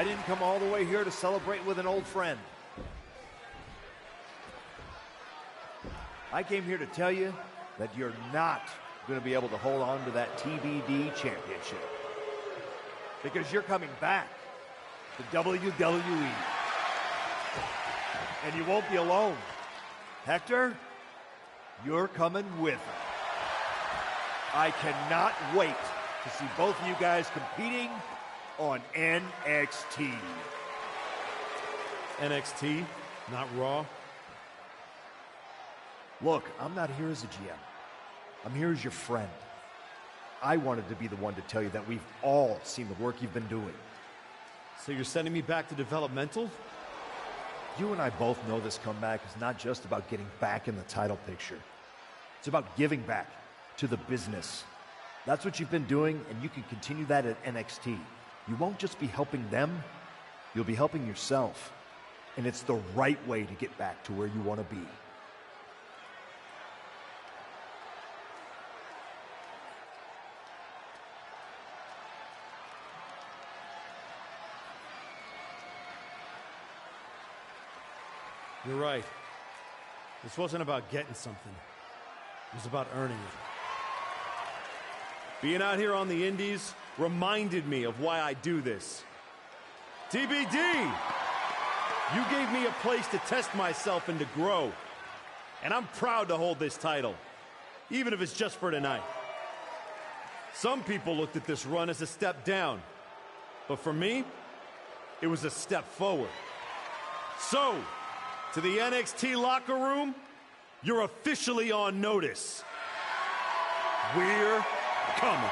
I didn't come all the way here to celebrate with an old friend. I came here to tell you that you're not going to be able to hold on to that TBD championship. Because you're coming back to WWE. And you won't be alone. Hector, you're coming with him. I cannot wait to see both of you guys competing on NXT. NXT, not Raw? Look, I'm not here as a GM. I'm here as your friend. I wanted to be the one to tell you that we've all seen the work you've been doing. So you're sending me back to developmental? You and I both know this comeback is not just about getting back in the title picture. It's about giving back to the business. That's what you've been doing, and you can continue that at NXT. You won't just be helping them, you'll be helping yourself. And it's the right way to get back to where you want to be. You're right. This wasn't about getting something. It was about earning it. Being out here on the Indies reminded me of why I do this. TBD! You gave me a place to test myself and to grow. And I'm proud to hold this title, even if it's just for tonight. Some people looked at this run as a step down. But for me, it was a step forward. So, to the NXT locker room, you're officially on notice. We're coming.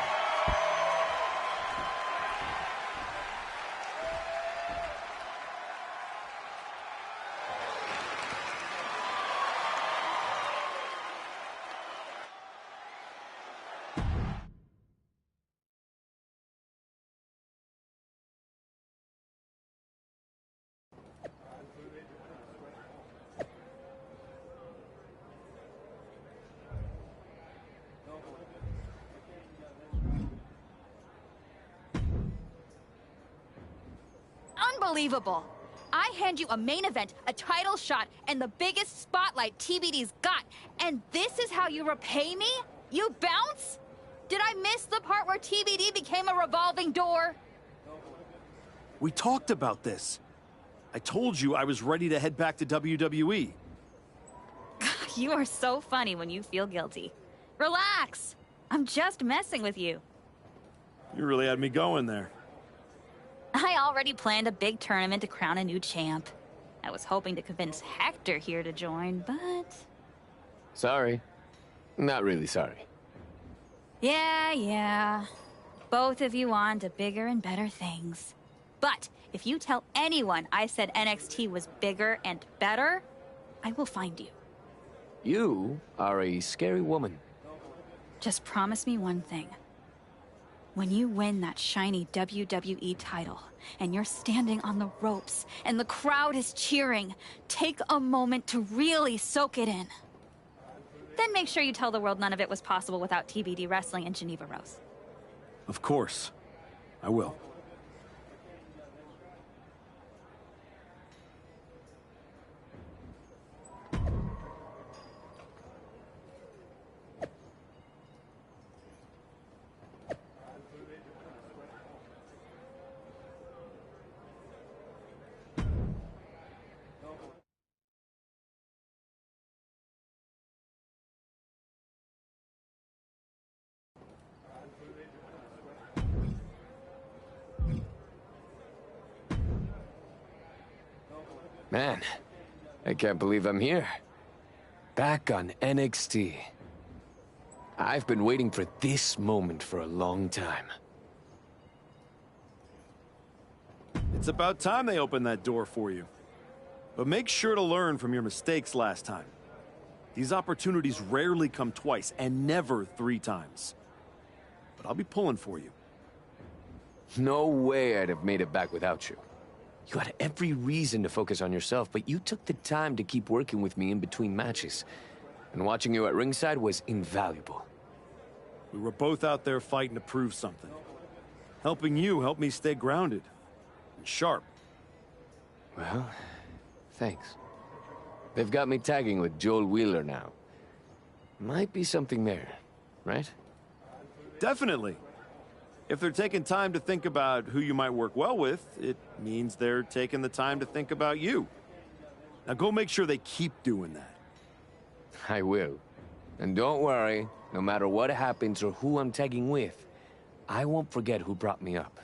Unbelievable. I hand you a main event, a title shot, and the biggest spotlight TBD's got, and this is how you repay me? You bounce? Did I miss the part where TBD became a revolving door? We talked about this. I told you I was ready to head back to WWE. You are so funny when you feel guilty. Relax. I'm just messing with you. You really had me going there. I already planned a big tournament to crown a new champ. I was hoping to convince Hector here to join, but... Sorry. Not really sorry. Yeah. Both of you on to bigger and better things. But if you tell anyone I said NXT was bigger and better, I will find you. You are a scary woman. Just promise me one thing. When you win that shiny WWE title, and you're standing on the ropes, and the crowd is cheering, take a moment to really soak it in. Then make sure you tell the world none of it was possible without TBD wrestling in Geneva Rose. Of course. I will. Man, I can't believe I'm here. Back on NXT. I've been waiting for this moment for a long time. It's about time they opened that door for you. But make sure to learn from your mistakes last time. These opportunities rarely come twice, and never 3 times. But I'll be pulling for you. No way I'd have made it back without you. You had every reason to focus on yourself, but you took the time to keep working with me in between matches. And watching you at ringside was invaluable. We were both out there fighting to prove something. Helping you helped me stay grounded and sharp. Well, thanks. They've got me tagging with Joel Wheeler now. Might be something there, right? Definitely. If they're taking time to think about who you might work well with, it means they're taking the time to think about you. Now go make sure they keep doing that. I will. And don't worry, no matter what happens or who I'm tagging with, I won't forget who brought me up.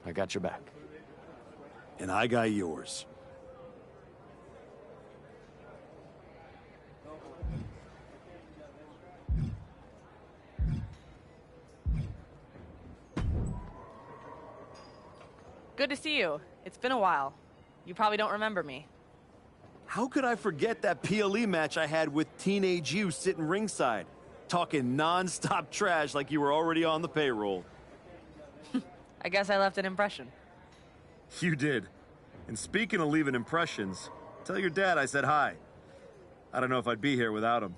I got your back. And I got yours. Good to see you. It's been a while. You probably don't remember me. How could I forget that PLE match I had with Teenage You sitting ringside, talking non-stop trash like you were already on the payroll? I guess I left an impression. You did. And speaking of leaving impressions, tell your dad I said hi. I don't know if I'd be here without him.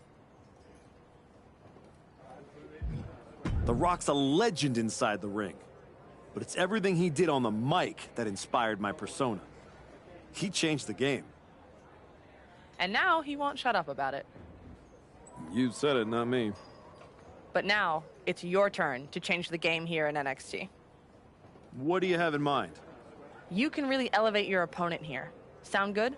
The Rock's a legend inside the ring. But it's everything he did on the mic that inspired my persona. He changed the game. And now he won't shut up about it. You said it, not me. But now it's your turn to change the game here in NXT. What do you have in mind? You can really elevate your opponent here. Sound good?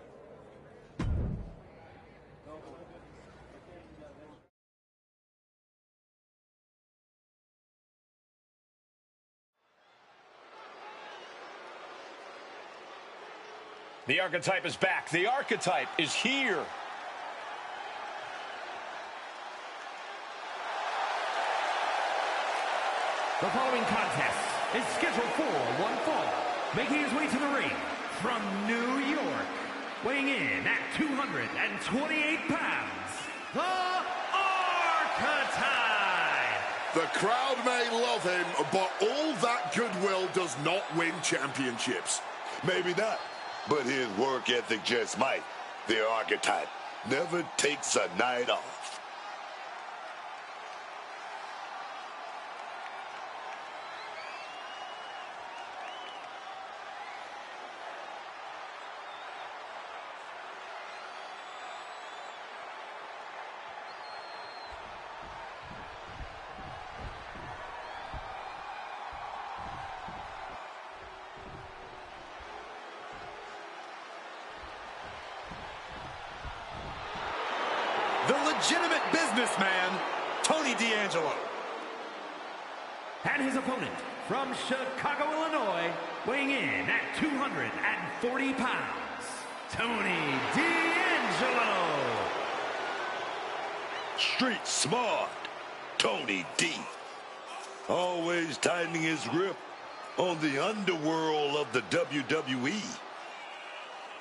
The Archetype is back. The Archetype is here. The following contest is scheduled for one fall. Making his way to the ring from New York, weighing in at 228 pounds, the Archetype! The crowd may love him, but all that goodwill does not win championships. Maybe not, but his work ethic just might. The Archetype never takes a night off. The legitimate businessman, Tony D'Angelo. And his opponent from Chicago, Illinois, weighing in at 240 pounds, Tony D'Angelo. Street smart, Tony D. Always tightening his grip on the underworld of the WWE.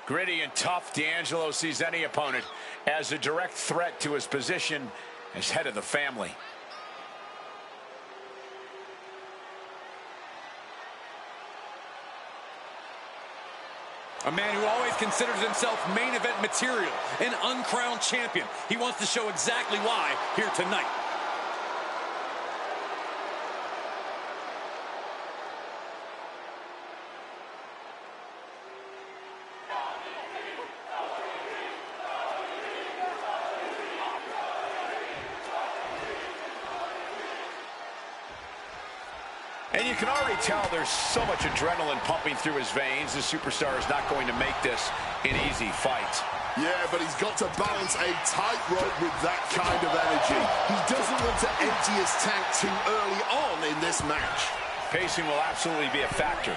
Gritty and tough, D'Angelo sees any opponent as a direct threat to his position as head of the family. A man who always considers himself main event material, an uncrowned champion. He wants to show exactly why here tonight. And you can already tell there's so much adrenaline pumping through his veins. The superstar is not going to make this an easy fight. Yeah, but he's got to balance a tightrope with that kind of energy. He doesn't want to empty his tank too early on in this match. Pacing will absolutely be a factor.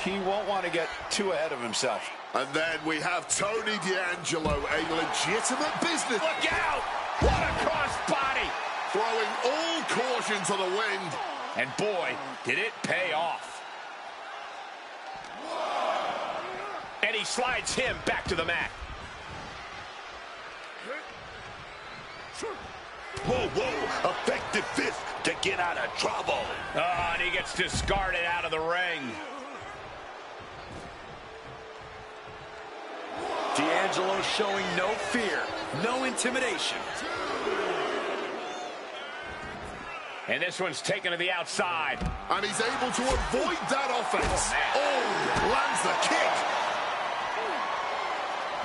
He won't want to get too ahead of himself. And then we have Tony D'Angelo, a legitimate business. Look out! What a crossbody! Throwing all caution to the wind. And boy, did it pay off. And he slides him back to the mat. Whoa, whoa, effective fist to get out of trouble. Oh, and he gets discarded out of the ring. D'Angelo showing no fear, no intimidation. And this one's taken to the outside. And he's able to avoid that offense. Oh, lands the kick.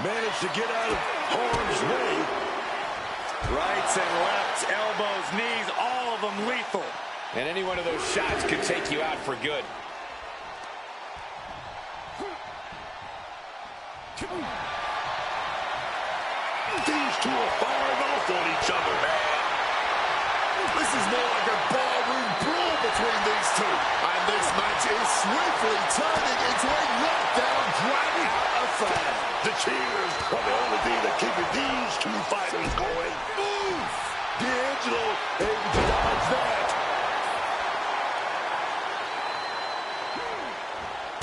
Managed to get out of harm's way. Rights and lefts, elbows, knees, all of them lethal. And any one of those shots could take you out for good. These two are firing off on each other, man. This is more like a barroom brawl between these two. And this match is swiftly turning into a knockdown, drag-out affair. The cheers are the only thing that keeping these two fighters going. Oof! D'Angelo able to dodge that.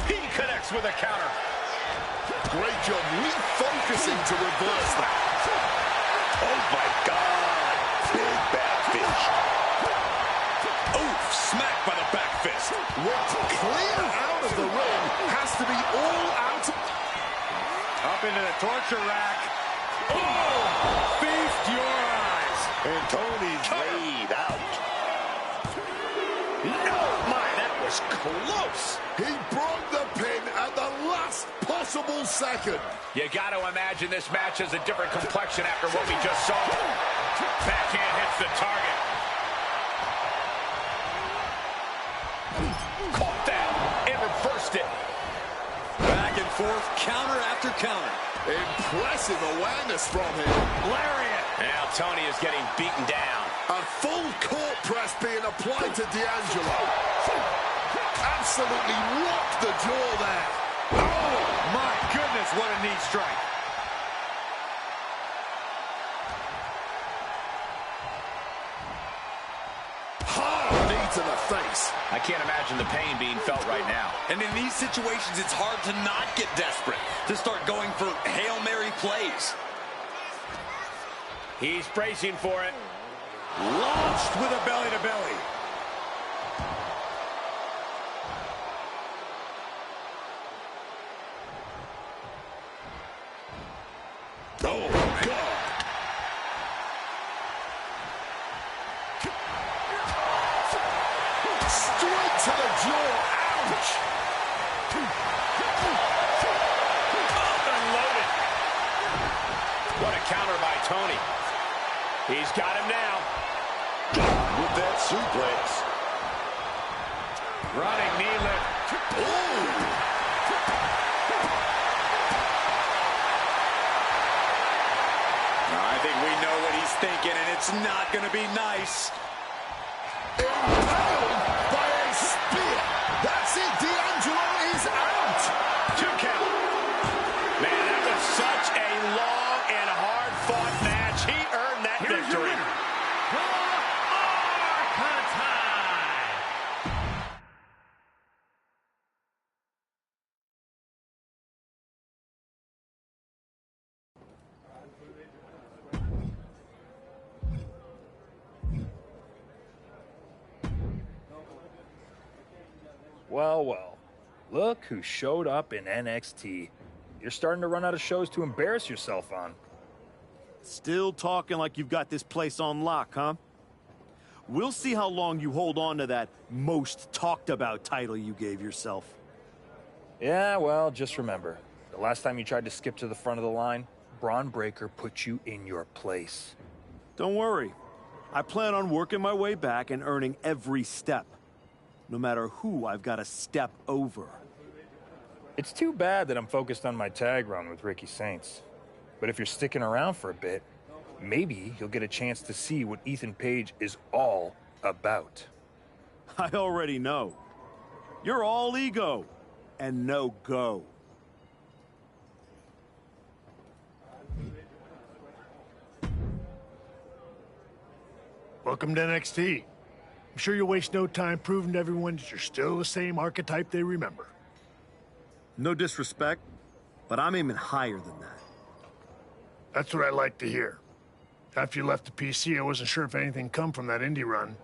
He connects with a counter. Great job refocusing to reverse that. Oh, my God. Big bad fish. Oof, smacked by the back fist. Whipped clear out of the ring. Has to be all out. Up into the torture rack. Oh, feast your eyes. And Tony's laid out. No, my, that was close. He broke the pin at the last possible second. You got to imagine this match has a different complexion after what we just saw. Backhand hits the target. Caught that and reversed it. Back and forth, counter after counter. Impressive awareness from him. Lariat. Now Tony is getting beaten down. A full court press being applied to D'Angelo. Absolutely rocked the jaw there. Oh, my goodness, what a knee strike. Hard knee to the face. I can't imagine the pain being felt right now. And in these situations, it's hard to not get desperate, to start going for Hail Mary plays. He's bracing for it. Launched with a belly-to-belly. Oh, God. Straight to the jaw. Ouch. Up and loaded. What a counter by Tony. He's got him now. With that suplex. Running knee lift. Ooh. I think we know what he's thinking, and it's not going to be nice. Impaled by a spear. That's it. D'Angelo is out. 2 count. Man, that was such a long and hard-fought match. He earned that victory. Well, well. Look who showed up in NXT. You're starting to run out of shows to embarrass yourself on. Still talking like you've got this place on lock, huh? We'll see how long you hold on to that most talked about title you gave yourself. Yeah, well, just remember, the last time you tried to skip to the front of the line, Braun Breaker put you in your place. Don't worry. I plan on working my way back and earning every step, no matter who I've got to step over. It's too bad that I'm focused on my tag run with Ricky Saints. But if you're sticking around for a bit, maybe you'll get a chance to see what Ethan Page is all about. I already know. You're all ego and no go. Welcome to NXT. I'm sure you'll waste no time proving to everyone that you're still the same archetype they remember. No disrespect, but I'm aiming higher than that. That's what I like to hear. After you left the PC, I wasn't sure if anything come from that indie run.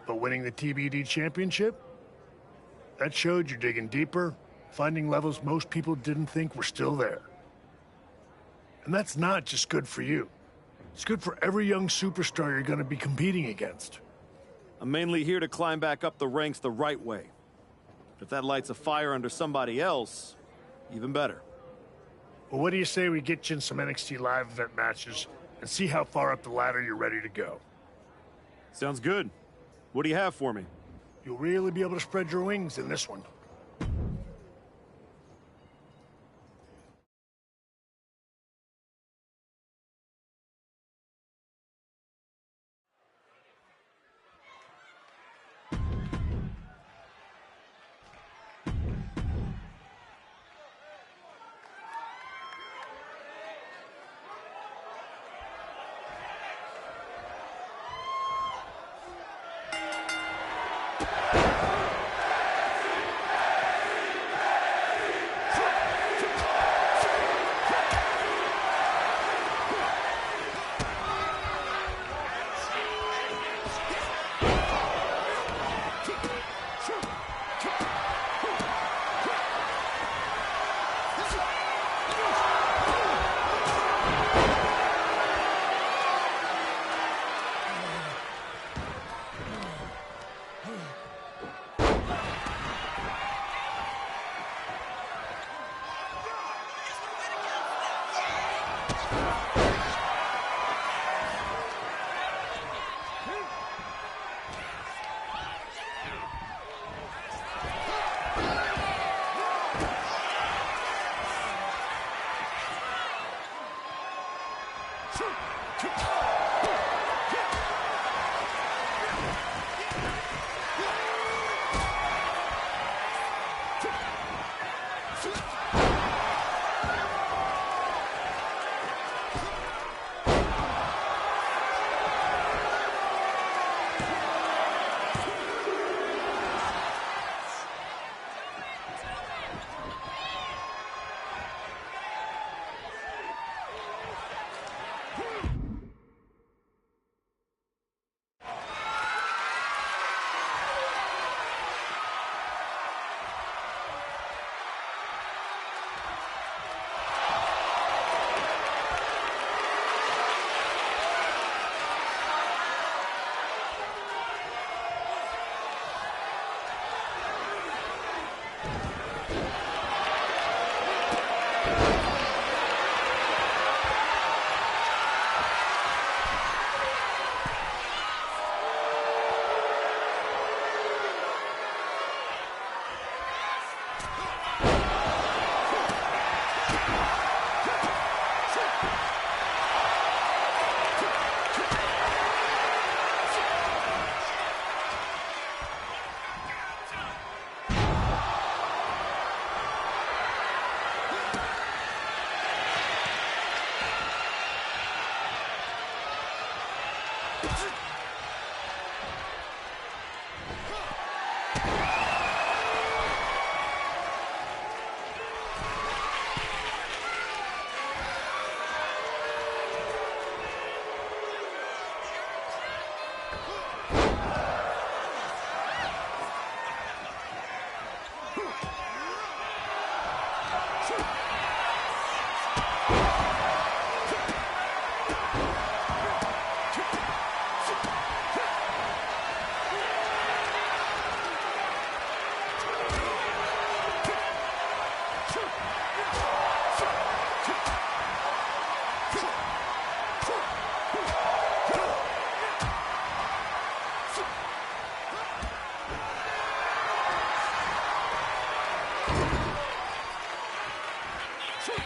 But winning the TBD championship? That showed you're digging deeper, finding levels most people didn't think were still there. And that's not just good for you. It's good for every young superstar you're going to be competing against. I'm mainly here to climb back up the ranks the right way. If that lights a fire under somebody else, even better. Well, what do you say we get you in some NXT live event matches and see how far up the ladder you're ready to go? Sounds good. What do you have for me? You'll really be able to spread your wings in this one. Here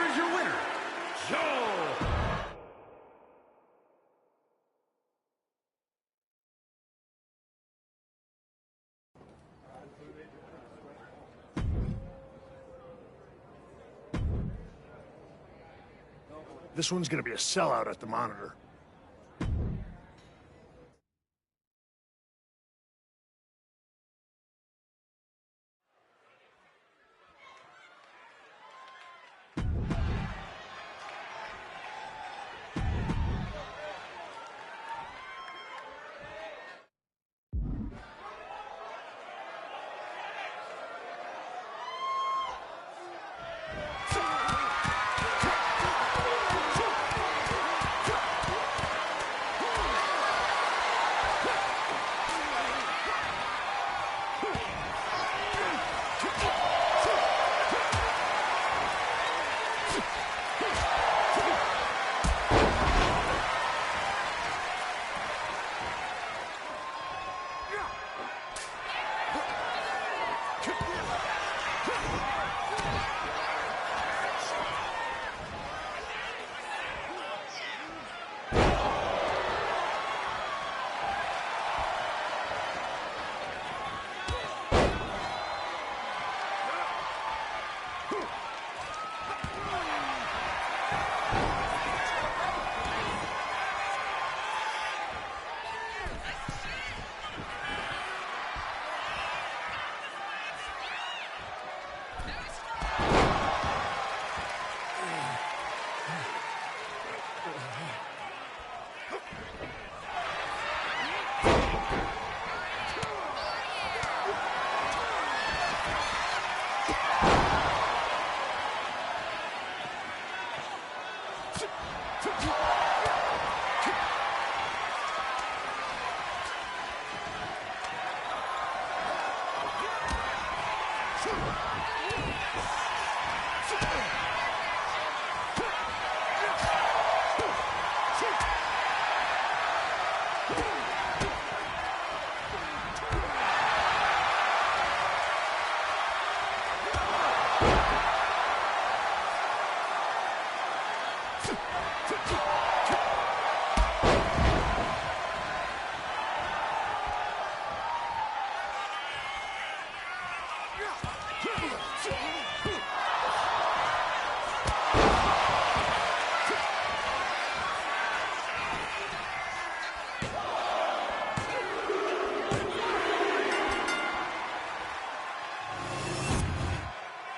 is your winner, Joe. This one's gonna be a sellout at the monitor.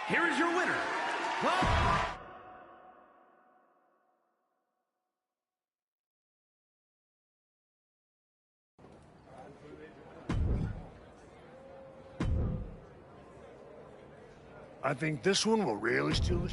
Here is your winner, Bob. I think this one will really steal the...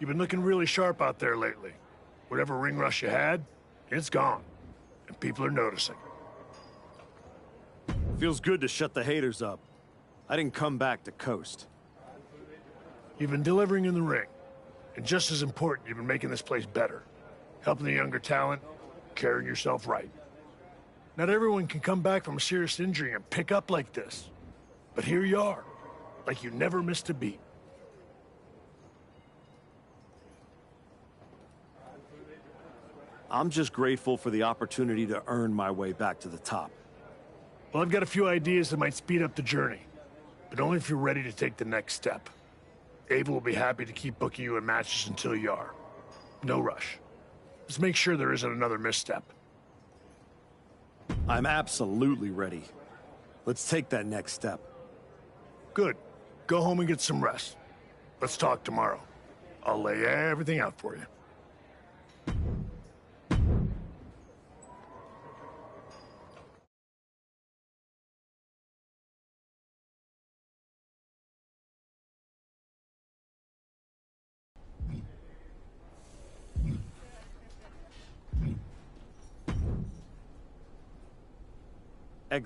You've been looking really sharp out there lately. Whatever ring rush you had, it's gone. And people are noticing. Feels good to shut the haters up. I didn't come back to coast. You've been delivering in the ring. And just as important, you've been making this place better. Helping the younger talent, carrying yourself right. Not everyone can come back from a serious injury and pick up like this. But here you are, like you never missed a beat. I'm just grateful for the opportunity to earn my way back to the top. Well, I've got a few ideas that might speed up the journey, but only if you're ready to take the next step. Ava will be happy to keep booking you in matches until you are. No rush. Just make sure there isn't another misstep. I'm absolutely ready. Let's take that next step. Good. Go home and get some rest. Let's talk tomorrow. I'll lay everything out for you.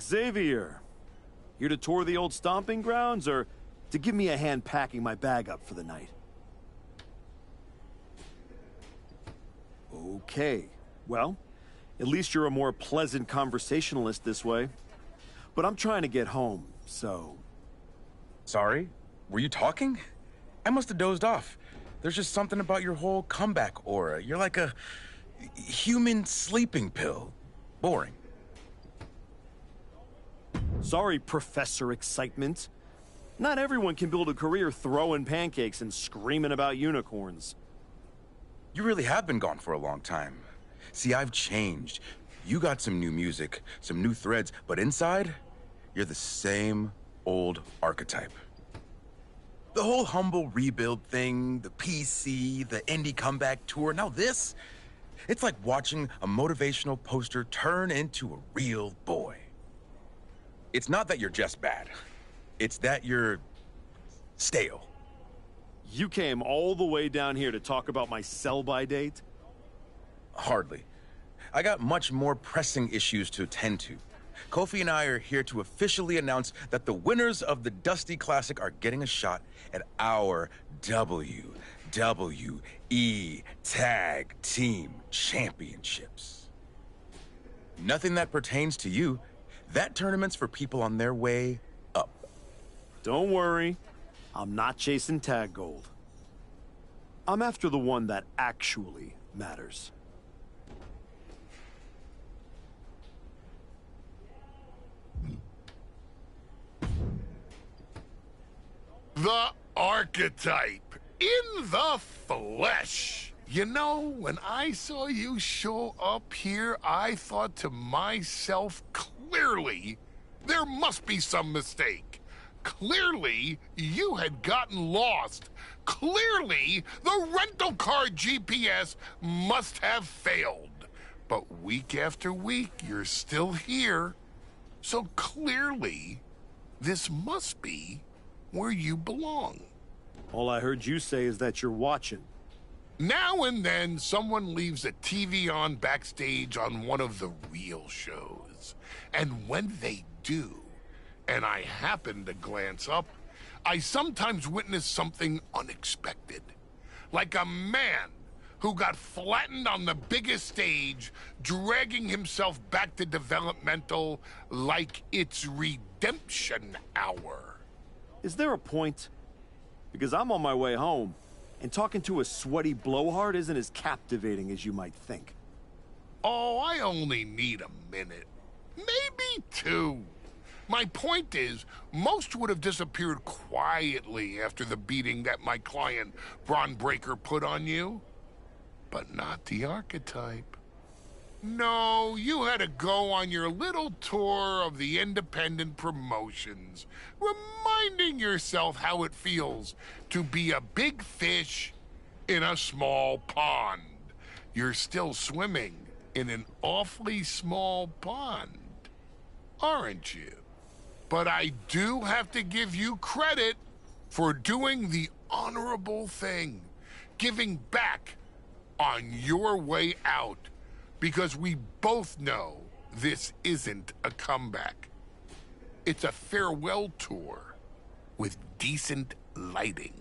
Xavier, here to tour the old stomping grounds or to give me a hand packing my bag up for the night? Okay, well, at least you're a more pleasant conversationalist this way. But I'm trying to get home, so... Sorry? Were you talking? I must have dozed off. There's just something about your whole comeback aura. You're like a human sleeping pill. Boring. Sorry, Professor Excitement. Not everyone can build a career throwing pancakes and screaming about unicorns. You really have been gone for a long time. See, I've changed. You got some new music, some new threads, but inside, you're the same old archetype. The whole humble rebuild thing, the PC, the indie comeback tour, now this, it's like watching a motivational poster turn into a real boy. It's not that you're just bad. It's that you're stale. You came all the way down here to talk about my sell-by date? Hardly. I got much more pressing issues to attend to. Kofi and I are here to officially announce that the winners of the Dusty Classic are getting a shot at our WWE Tag Team Championships. Nothing that pertains to you. That tournament's for people on their way up. Don't worry, I'm not chasing tag gold. I'm after the one that actually matters. The archetype in the flesh. You know, when I saw you show up here, I thought to myself, clearly, there must be some mistake. Clearly, you had gotten lost. Clearly, the rental car GPS must have failed. But week after week, you're still here. So clearly, this must be where you belong. All I heard you say is that you're watching. Now and then, someone leaves a TV on backstage on one of the real shows. And when they do, and I happen to glance up, I sometimes witness something unexpected. Like a man who got flattened on the biggest stage, dragging himself back to developmental like it's redemption hour. Is there a point? Because I'm on my way home, and talking to a sweaty blowhard isn't as captivating as you might think. Oh, I only need a minute. Maybe two. My point is, most would have disappeared quietly after the beating that my client, Braun Breaker, put on you. But not the archetype. No, you had to go on your little tour of the independent promotions, reminding yourself how it feels to be a big fish in a small pond. You're still swimming in an awfully small pond, aren't you? But I do have to give you credit for doing the honorable thing, giving back on your way out. Because we both know this isn't a comeback. It's a farewell tour with decent lighting.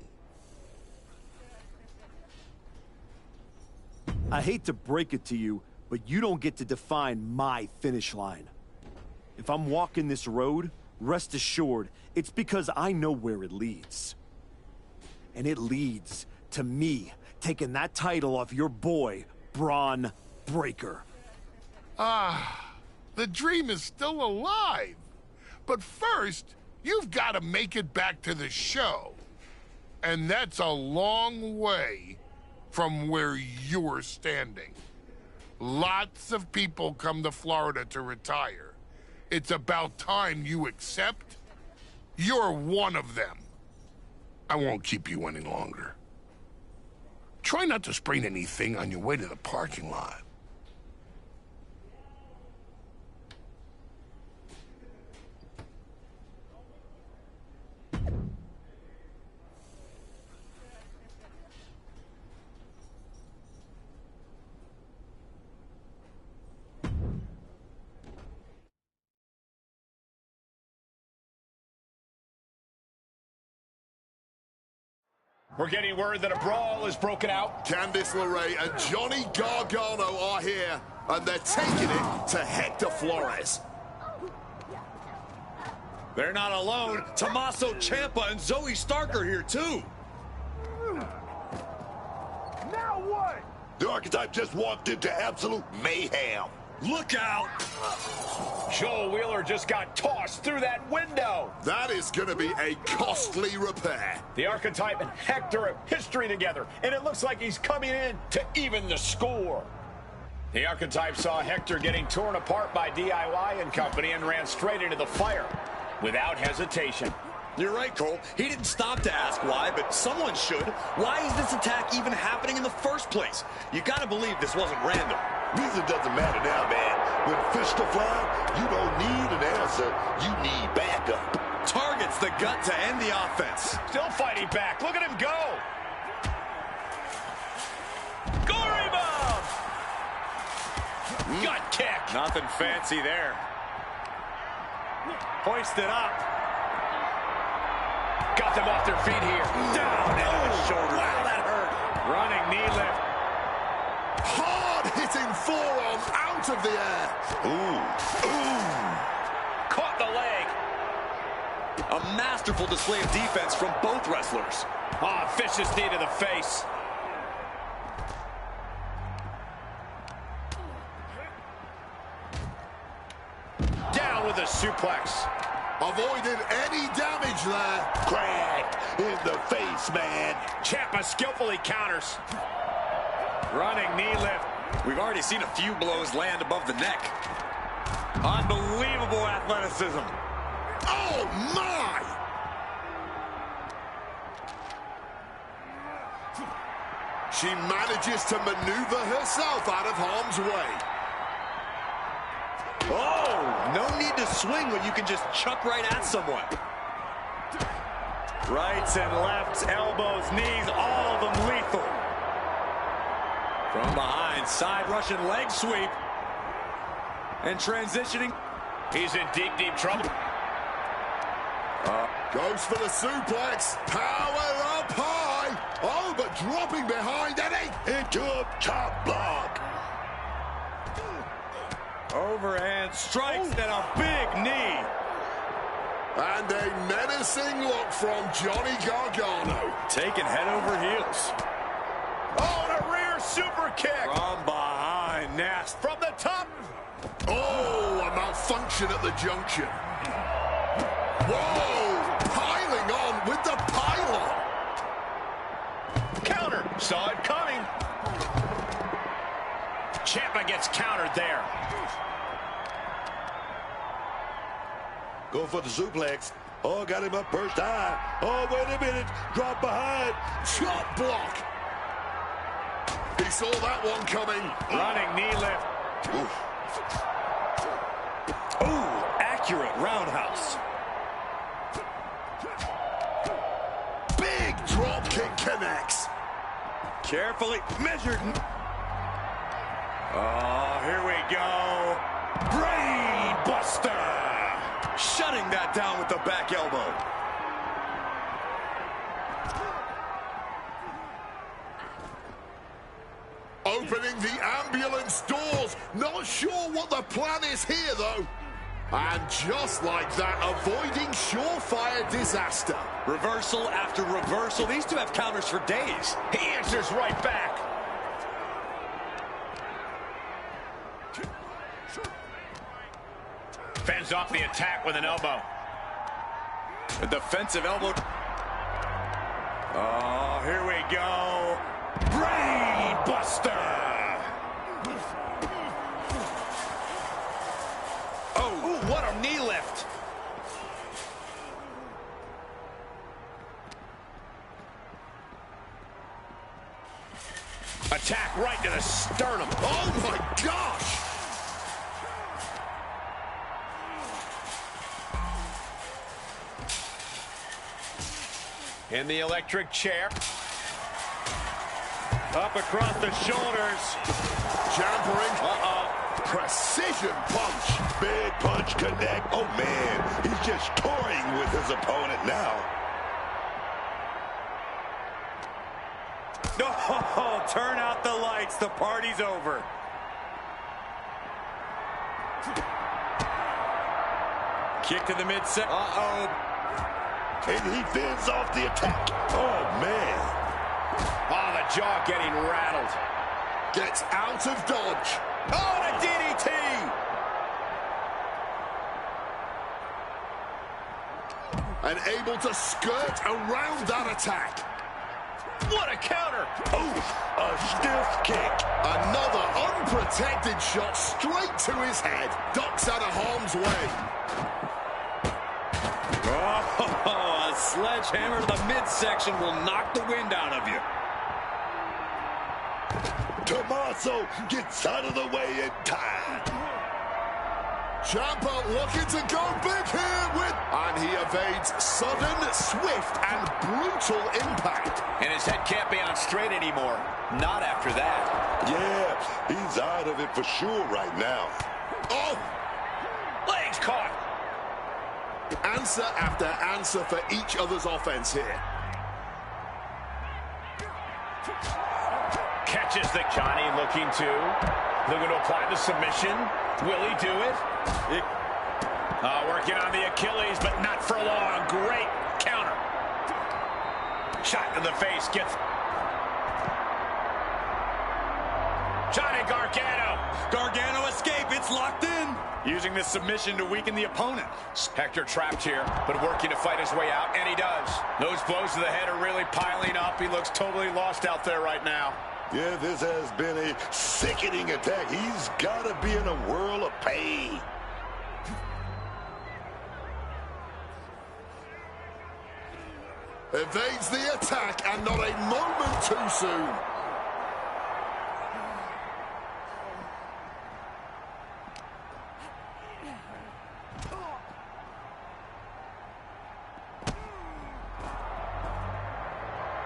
I hate to break it to you, but you don't get to define my finish line. If I'm walking this road, rest assured, it's because I know where it leads. And it leads to me taking that title off your boy, Braun Breaker. Ah, the dream is still alive. But first, you've got to make it back to the show. And that's a long way from where you're standing. Lots of people come to Florida to retire. It's about time you accept you're one of them. I won't keep you any longer. Try not to sprain anything on your way to the parking lot. We're getting word that a brawl is broken out. Candice LeRae and Johnny Gargano are here, and they're taking it to Hector Flores. They're not alone. Tommaso Ciampa and Zoe Stark are here, too. Now what? The Archetype just walked into absolute mayhem. Look out! Joel Wheeler just got tossed through that window. That is going to be a costly repair. The Archetype and Hector have history together, and it looks like he's coming in to even the score. The Archetype saw Hector getting torn apart by DIY and company and ran straight into the fire without hesitation. You're right, Cole. He didn't stop to ask why, but someone should. Why is this attack even happening in the first place? You gotta believe this wasn't random. Reason doesn't matter now, man. When fists are flying, you don't need an answer. You need backup. Targets the gut to end the offense. Still fighting back. Look at him go. Gory bomb! Gut kick. Nothing fancy there. Hoisted up. Got them off their feet here. Down into the shoulder. Wow, that hurt. Running knee lift. Hard-hitting forearm out of the air. Ooh. Caught the leg. A masterful display of defense from both wrestlers. Vicious knee to the face. Down with a suplex. Avoided any damage there. Cracked in the face, man. Ciampa skillfully counters. Running knee lift. We've already seen a few blows land above the neck. Unbelievable athleticism. Oh, my! She manages to maneuver herself out of harm's way. Oh, no need to swing when you can just chuck right at someone. Rights and lefts, elbows, knees, all of them lethal. From behind, side Russian leg sweep. And transitioning. He's in deep, deep trouble. Goes for the suplex. Power up high. Oh, but dropping behind Eddie. Into a top block. Overhand strikes and a big knee. And a menacing look from Johnny Gargano. Taking head over heels. Oh, and a rear super kick. From behind, nasty. From the top. Oh, a malfunction at the junction. Whoa, piling on with the pylon. Counter, saw it coming. Ciampa gets countered there. Go for the suplex. Oh, got him up first high. Oh, wait a minute. Drop behind. Chop block. He saw that one coming. Running knee lift. Ooh, accurate roundhouse. Big drop kick connects. Carefully measured. Oh, here we go. Brain buster. Shutting that down with the back elbow. Opening the ambulance doors. Not sure what the plan is here, though. And just like that, avoiding surefire disaster. Reversal after reversal. These two have counters for days. He answers right back. Fends off the attack with an elbow. A defensive elbow. Oh, here we go. Brain buster. Oh, ooh, what a knee lift. Attack right to the sternum. Oh, my gosh! In the electric chair. Up across the shoulders. Jampering. Precision punch. Big punch connect. Oh, man. He's just toying with his opponent now. No, turn out the lights. The party's over. Kick to the midsection. And he fends off the attack. Oh, man. Oh, the jaw getting rattled. Gets out of dodge. Oh, the DDT! And able to skirt around that attack. What a counter! Oh, a stiff kick. Another unprotected shot straight to his head. Ducks out of harm's way. Oh, a sledgehammer to the midsection will knock the wind out of you. Tommaso gets out of the way in time. Ciampa looking to go big here with... And he evades sudden, swift, and brutal impact. And his head can't be on straight anymore. Not after that. Yeah, he's out of it for sure right now. Oh! Legs caught. Answer after answer for each other's offense here. Catches the Johnny looking to apply the submission. Will he do it? Working on the Achilles, but not for long. Great counter. Shot to the face. Gets Johnny Gargano. Gargano escape. It's locked in. Using this submission to weaken the opponent. Hector trapped here, but working to fight his way out, and he does. Those blows to the head are really piling up. He looks totally lost out there right now. Yeah, this has been a sickening attack. He's got to be in a whirl of pain. Evades the attack, and not a moment too soon.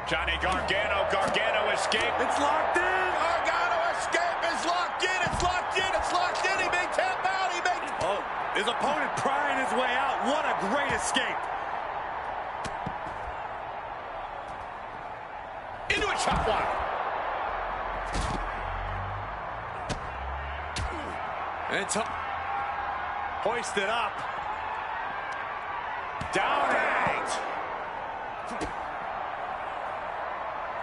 Johnny Gargano. Gargano escape. It's locked in. Gargano escape is locked in. It's locked in. It's locked in. He may tap out. He may... Oh, his opponent prying his way out. What a great escape. Into a chop block. And it's hoisted up. Down eight.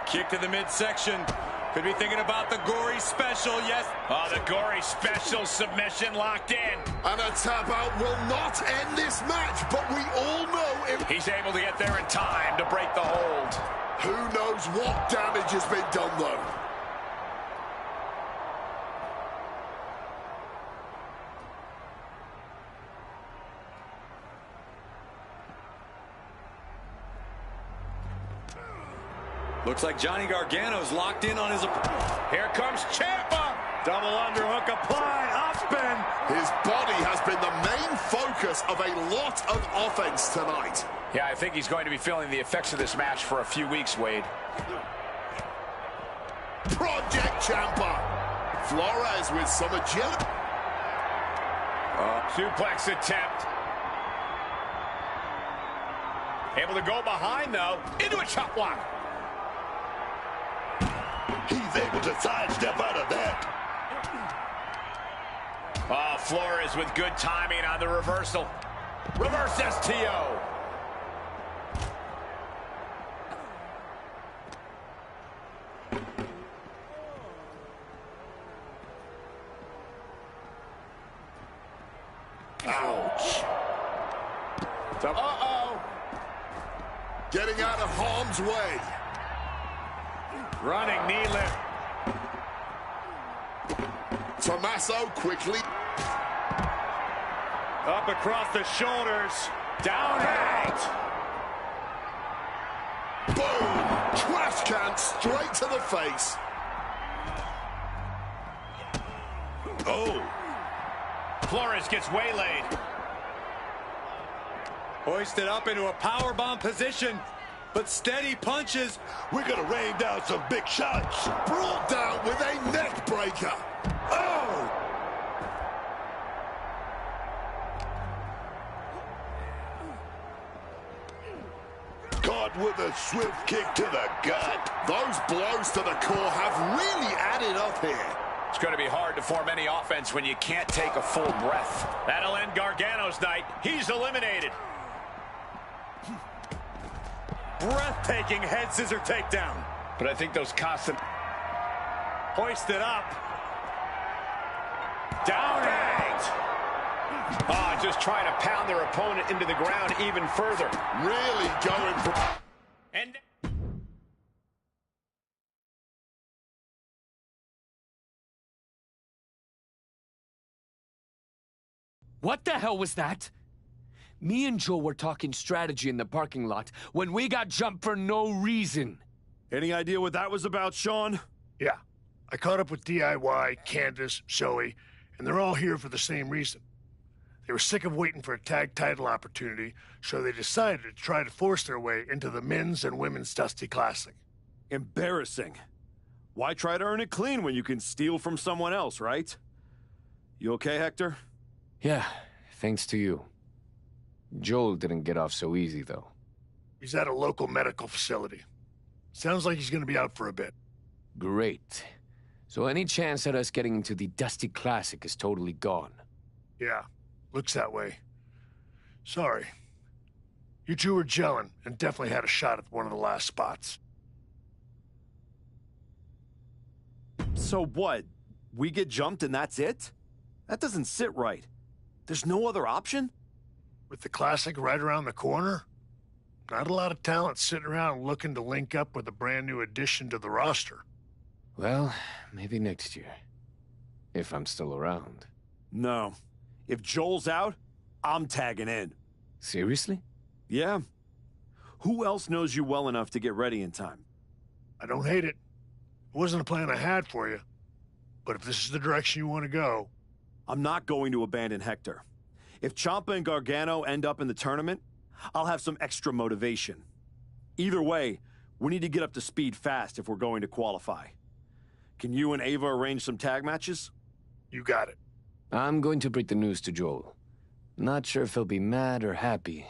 Kick to the midsection. Could be thinking about the gory special, yes. Oh, the gory special submission locked in. And a tap out will not end this match, but we all know if... He's able to get there in time to break the hold. Who knows what damage has been done, though. Looks like Johnny Gargano's locked in on his... Here comes Ciampa. Double underhook applied. Up spin. His body has been the main focus of a lot of offense tonight. Yeah, I think he's going to be feeling the effects of this match for a few weeks, Wade. Project Ciampa. Flores with some agility. Suplex attempt. Able to go behind, though. Into a chop block. He's able to sidestep out of that. Oh, Flores with good timing on the reversal. Reverse STO. Ouch. Uh-oh. Getting out of harm's way. Running knee lift. Tommaso quickly. Up across the shoulders. Down eight. Boom. Trash can straight to the face. Oh. Flores gets waylaid. Hoisted up into a powerbomb position, but steady punches. We're going to rain down some big shots. Brought down with a neck breaker. Oh! Caught with a swift kick to the gut. Those blows to the core have really added up here. It's going to be hard to form any offense when you can't take a full breath. That'll end Gargano's night. He's eliminated. Breathtaking head scissor takedown. But I think those constant... Hoisted up. Down and... Oh, just trying to pound their opponent into the ground even further. Really going for... And... What the hell was that? Me and Joe were talking strategy in the parking lot when we got jumped for no reason. Any idea what that was about, Sean? Yeah. I caught up with DIY, Candace, Zoe, and they're all here for the same reason. They were sick of waiting for a tag title opportunity, so they decided to try to force their way into the men's and women's Dusty Classic. Embarrassing. Why try to earn it clean when you can steal from someone else, right? You okay, Hector? Yeah, thanks to you. Joel didn't get off so easy, though. He's at a local medical facility. Sounds like he's gonna be out for a bit. Great. So any chance at us getting into the Dusty Classic is totally gone? Yeah, looks that way. Sorry. You two were gelling and definitely had a shot at one of the last spots. So what? We get jumped and that's it? That doesn't sit right. There's no other option? With the Classic right around the corner, not a lot of talent sitting around looking to link up with a brand new addition to the roster. Well, maybe next year. If I'm still around. No. If Joel's out, I'm tagging in. Seriously? Yeah. Who else knows you well enough to get ready in time? I don't hate it. It wasn't a plan I had for you. But if this is the direction you want to go... I'm not going to abandon Hector. If Ciampa and Gargano end up in the tournament, I'll have some extra motivation. Either way, we need to get up to speed fast if we're going to qualify. Can you and Ava arrange some tag matches? You got it. I'm going to break the news to Joel. Not sure if he'll be mad or happy,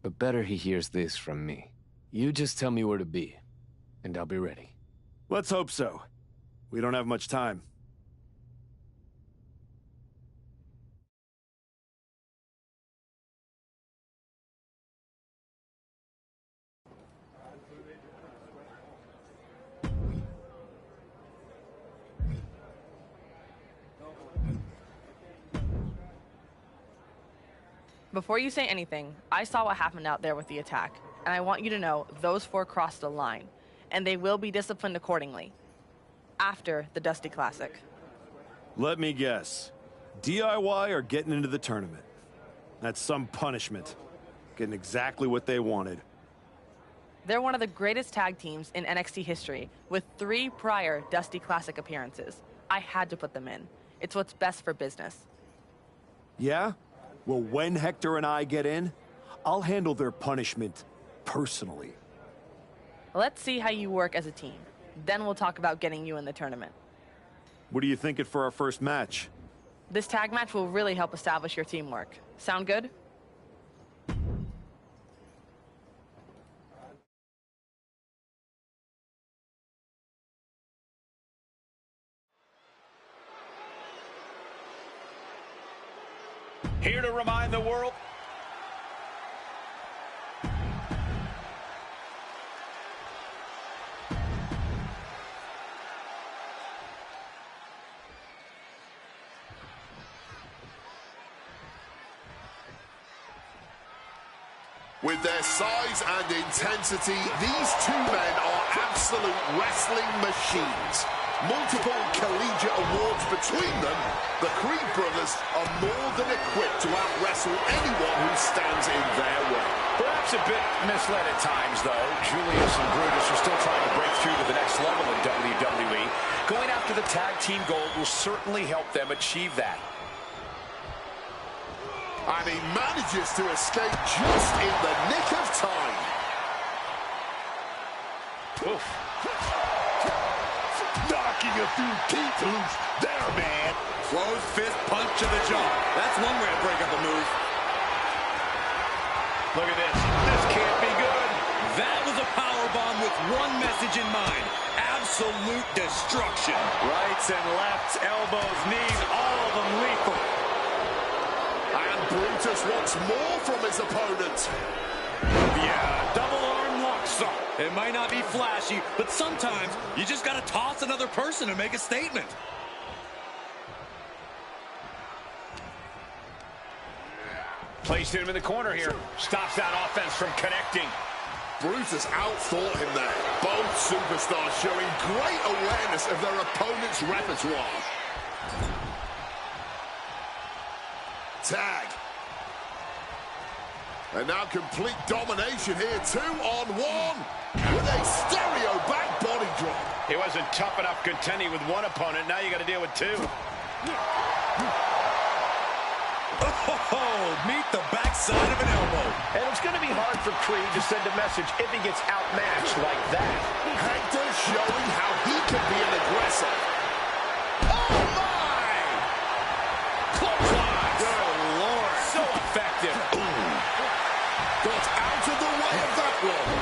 but better he hears this from me. You just tell me where to be, and I'll be ready. Let's hope so. We don't have much time. Before you say anything, I saw what happened out there with the attack, and I want you to know those four crossed the line, and they will be disciplined accordingly after the Dusty Classic. Let me guess. DIY are getting into the tournament. That's some punishment. Getting exactly what they wanted. They're one of the greatest tag teams in NXT history, with 3 prior Dusty Classic appearances. I had to put them in. It's what's best for business. Yeah? Well, when Hector and I get in, I'll handle their punishment personally. Let's see how you work as a team. Then we'll talk about getting you in the tournament. What are you thinking for our first match? This tag match will really help establish your teamwork. Sound good? Here to remind the world. With their size and intensity, these two men are absolute wrestling machines. Multiple collegiate awards between them, the Creed brothers are more than equipped to out-wrestle anyone who stands in their way. Perhaps a bit misled at times, though. Julius and Brutus are still trying to break through to the next level in WWE, going after the tag team gold will certainly help them achieve that. And he manages to escape just in the nick of time. Oof. Knocking a few teeth loose there, man. Closed fist punch to the jaw. That's one way to break up a move. Look at this. This can't be good. That was a powerbomb with one message in mind. Absolute destruction. Rights and lefts, elbows, knees, all of them lethal. And Brutus wants more from his opponent. Yeah, double arm lock stop. It might not be flashy, but sometimes you just got to toss another person to make a statement. Placed him in the corner here. Stops that offense from connecting. Brutus outthought him there. Both superstars showing great awareness of their opponent's repertoire. Tag. And now complete domination here, 2-on-1 with a stereo back body drop. It wasn't tough enough contending with one opponent. Now you got to deal with two. Oh, meet the backside of an elbow. And it's going to be hard for Creed to send a message if he gets outmatched like that. Hector showing how he can be an aggressor. Oh, my! Clothesline. Good Lord. So effective. Got out of the way of that one.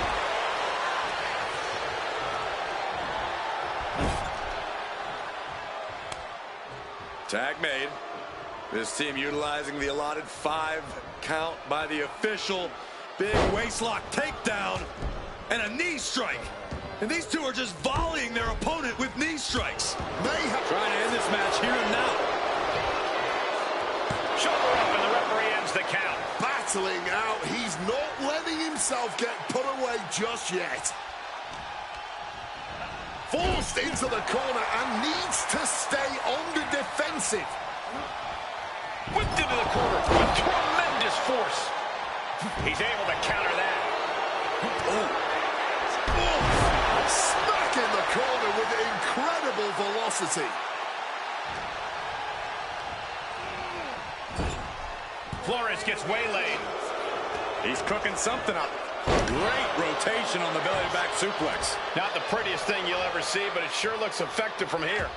Tag made. This team utilizing the allotted 5 count by the official. Big waistlock takedown and a knee strike. And these two are just volleying their opponent with knee strikes. Trying to end this match here and now. Shoulder up and the referee ends the count. Battling out. He's not letting himself get put away just yet. Forced into the corner and needs to stay on the defensive. Whipped into the corner with tremendous force. He's able to counter that. Smack in the corner with incredible velocity. Flores gets waylaid. He's cooking something up. Great rotation on the belly-to-back suplex. Not the prettiest thing you'll ever see, but it sure looks effective from here.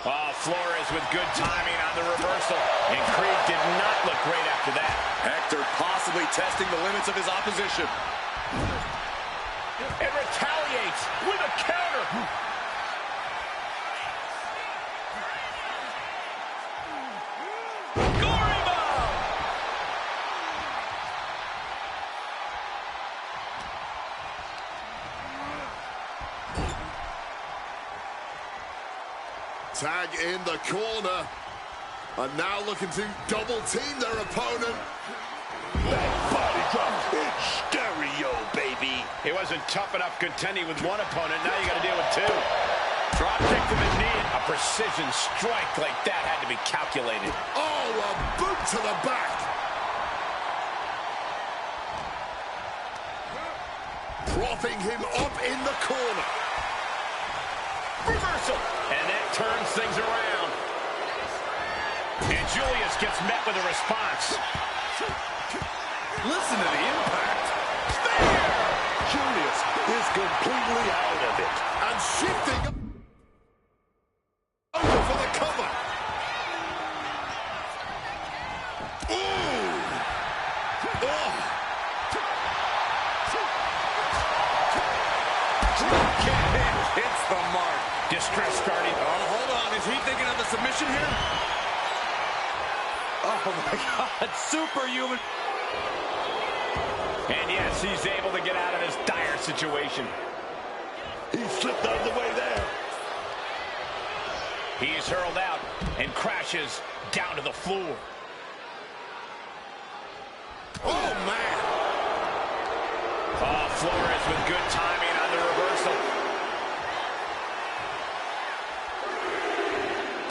Oh, Flores with good timing on the reversal. And Creed did not look great after that. Hector possibly testing the limits of his opposition. And retaliates with a counter. Gory bomb! Tag in the corner. And now looking to double team their opponent. That body drop in stereo, baby. It wasn't tough enough contending with one opponent. Now you got to deal with two. Drop kick to the knee. A precision strike like that had to be calculated. Oh, a boot to the back. Propping him up in the corner. Reversal. And that turns things around. And Julius gets met with a response. Listen to the impact. There! Julius is completely out of it. And shifting over for the cover. Ooh! Oh! Hits the mark. Distress starting. Oh, hold on. Is he thinking of the submission here? Oh, my God. Superhuman. And yes, he's able to get out of this dire situation. He slipped out of the way there. He's hurled out and crashes down to the floor. Oh, man. Oh, Flores with good timing on the reversal.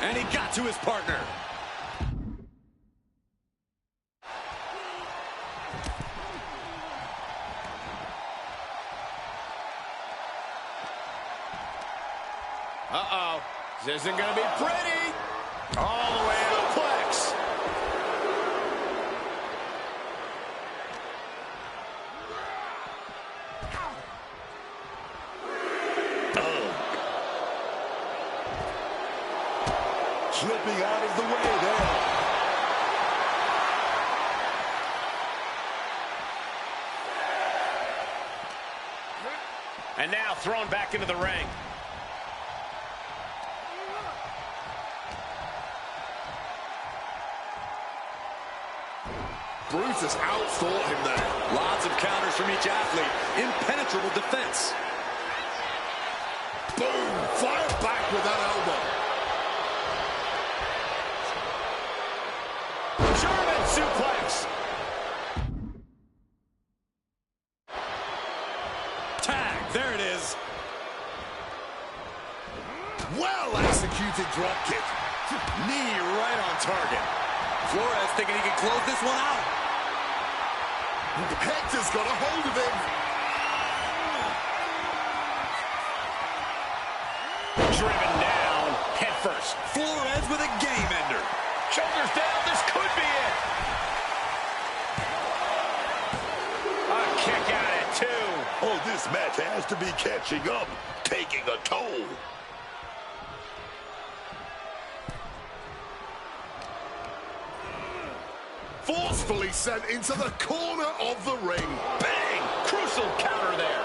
And he got to his partner. Uh-oh. This isn't going to be pretty. All the way out. Suplex. Slipping out of the way there. And now thrown back into the ring. Bruce has outthought him there. Lots of counters from each athlete. Impenetrable defense. Boom! Fire back with that elbow. German suplex. Tag, there it is. Well executed drop kick. Knee right on target. Flores thinking he can close this one out. Hector's got a hold of him. Driven down, head first. Flores with a game ender. Shoulders down, this could be it. A kick out at 2. Oh, this match has to be catching up, taking a toll. Forcefully sent into the corner of the ring. Bang! Crucial counter there.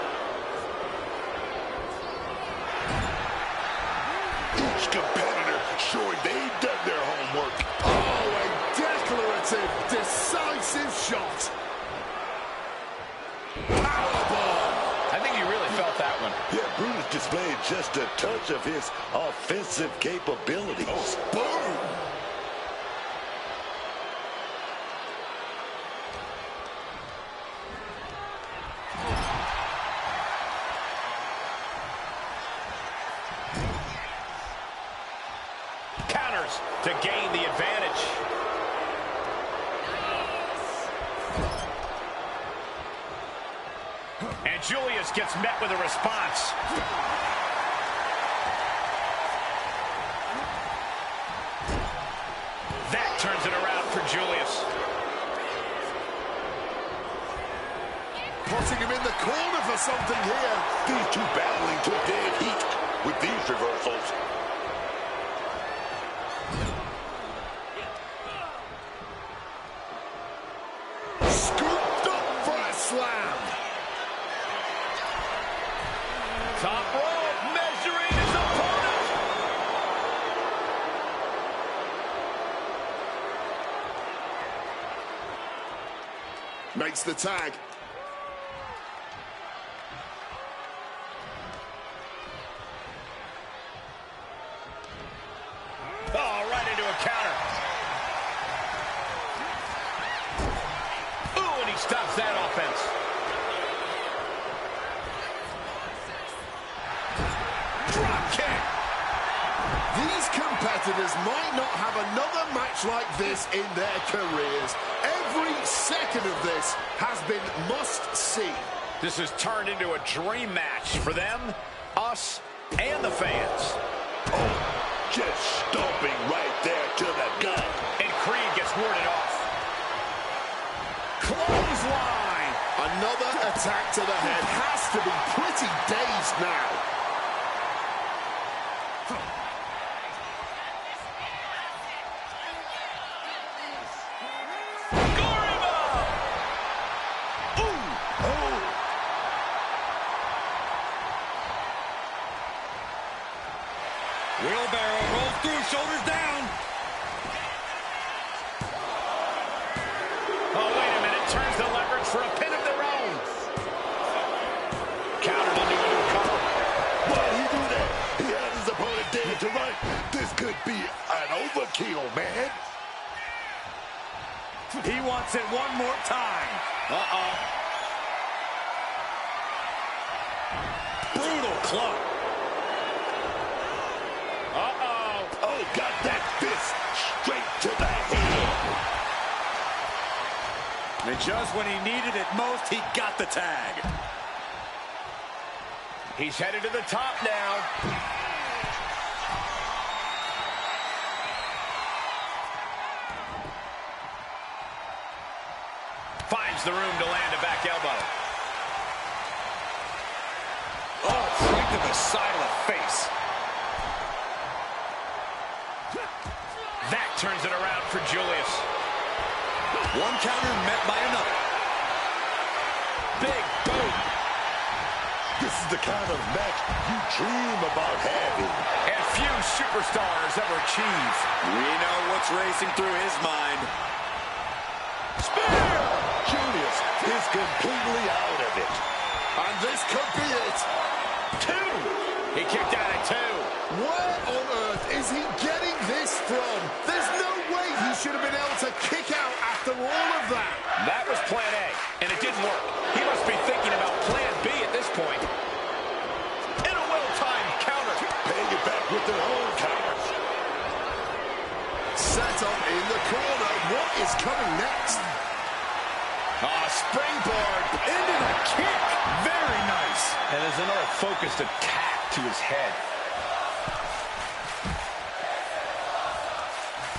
Each competitor showing they've done their homework. Oh, a declarative, decisive shot. Powerbomb. I think he really felt that one. Yeah, Brutus displayed just a touch of his offensive capabilities. Oh, boom! Counters to gain the advantage. And Julius gets met with a response. That turns it around for Julius. Putting him in the corner for something here. These two battling to dead heat with these reversals. Scooped up for a slam. Top rope, measuring his opponent. Makes the tag. Oh, right into a counter. Ooh, and he stops that offense. Drop kick. These competitors might not have another match like this in their careers. Every second of this has been must-see. This has turned into a dream match for them, us, and the fans. Oh, just stomping right there to the gut. And Creed gets warded off. Clothesline. Another attack to the head. Has to be pretty dazed now. Wheelbarrow rolls through, shoulders down. Oh, wait a minute. Turns the leverage for a pin of their own. Countered into a new cover. Why did he do that? He had his opponent dead to right. This could be an overkill, man. He wants it one more time. Uh-oh. Brutal club. Uh-oh. Oh, got that fist straight to the head. And just when he needed it most, he got the tag. He's headed to the top now. Finds the room to land a back elbow. Oh, right to the side of the face. That turns it around for Julius. One counter met by another. Big boot. This is the kind of match you dream about having. And few superstars ever achieve. We know what's racing through his mind. Spear! Julius is completely out of it. And this could be it. 2. He kicked out at 2. Where on earth is he getting this from? There's no way he should have been able to kick out after all of that. That was plan A, and it didn't work. He must be thinking about plan B at this point. And a well-timed counter. Paying it back with their own counters. Set up in the corner. What is coming next? Springboard into the kick. Very nice. And there's another focused attack to his head.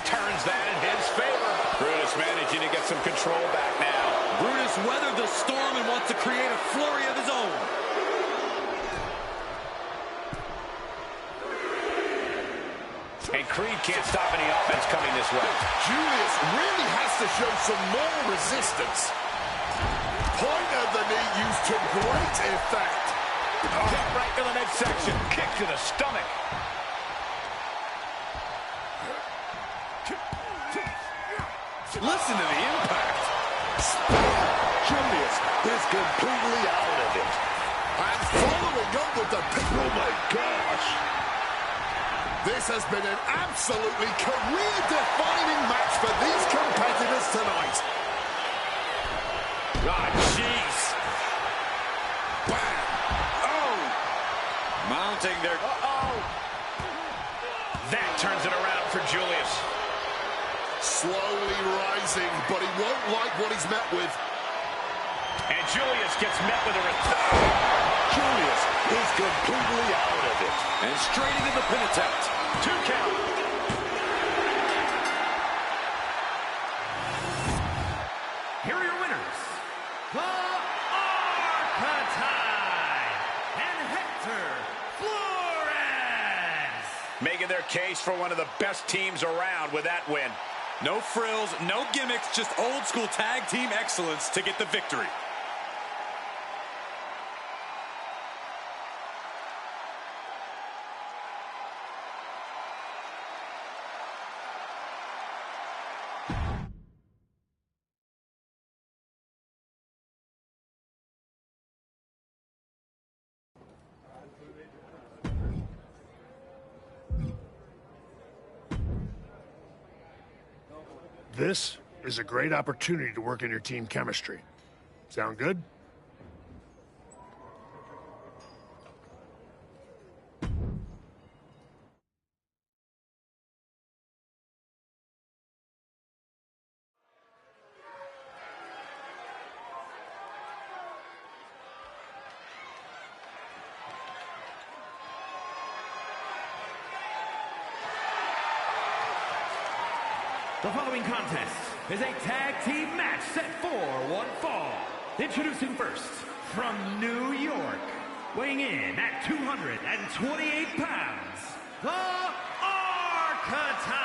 Turns that in his favor. Brutus managing to get some control back now. Brutus weathered the storm and wants to create a flurry of his own. And Creed can't stop any offense coming this way. Julius really has to show some more resistance. Point of the knee used to great effect. Kick right to the midsection. Kick to the stomach. Listen to the impact. Julius is completely out of it. And following up with the pick. Oh my gosh. This has been an absolutely career-defining match for these competitors tonight. Ah, jeez. Bam. Oh. Mounting their... That turns it around for Julius. Slowly rising, but he won't like what he's met with. And Julius gets met with a return. Julius is completely out of it. And straight into the pin attempt. 2 count. Here are your winners, the Archetype and Hector Flores. Making their case for one of the best teams around with that win. No frills, no gimmicks, just old school tag team excellence to get the victory. This is a great opportunity to work on your team chemistry. Sound good? The following contest is a tag team match set for one fall. Introducing first, from New York, weighing in at 228 pounds, the Archetype.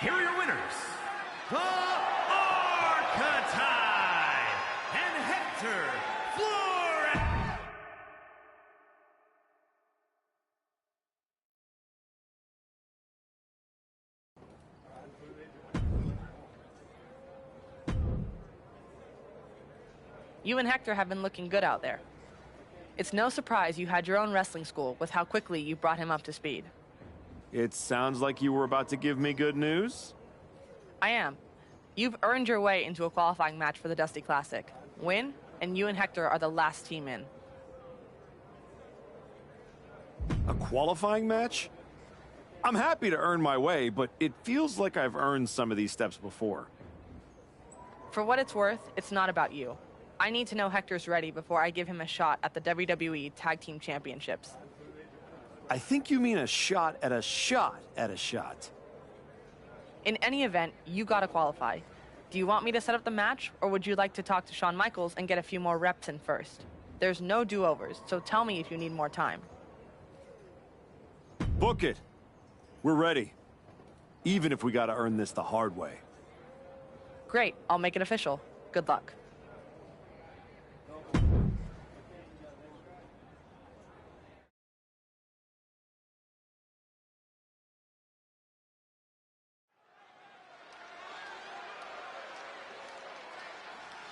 Here are your winners, the Archetype and Hector Flores. You and Hector have been looking good out there. It's no surprise you had your own wrestling school with how quickly you brought him up to speed. It sounds like you were about to give me good news. I am. You've earned your way into a qualifying match for the Dusty Classic. Win, and you and Hector are the last team in. A qualifying match? I'm happy to earn my way, but it feels like I've earned some of these steps before. For what it's worth, it's not about you. I need to know Hector's ready before I give him a shot at the WWE Tag Team Championships. I think you mean a shot at a shot at a shot. In any event, you gotta qualify. Do you want me to set up the match, or would you like to talk to Shawn Michaels and get a few more reps in first? There's no do-overs, so tell me if you need more time. Book it. We're ready. Even if we gotta earn this the hard way. Great, I'll make it official. Good luck.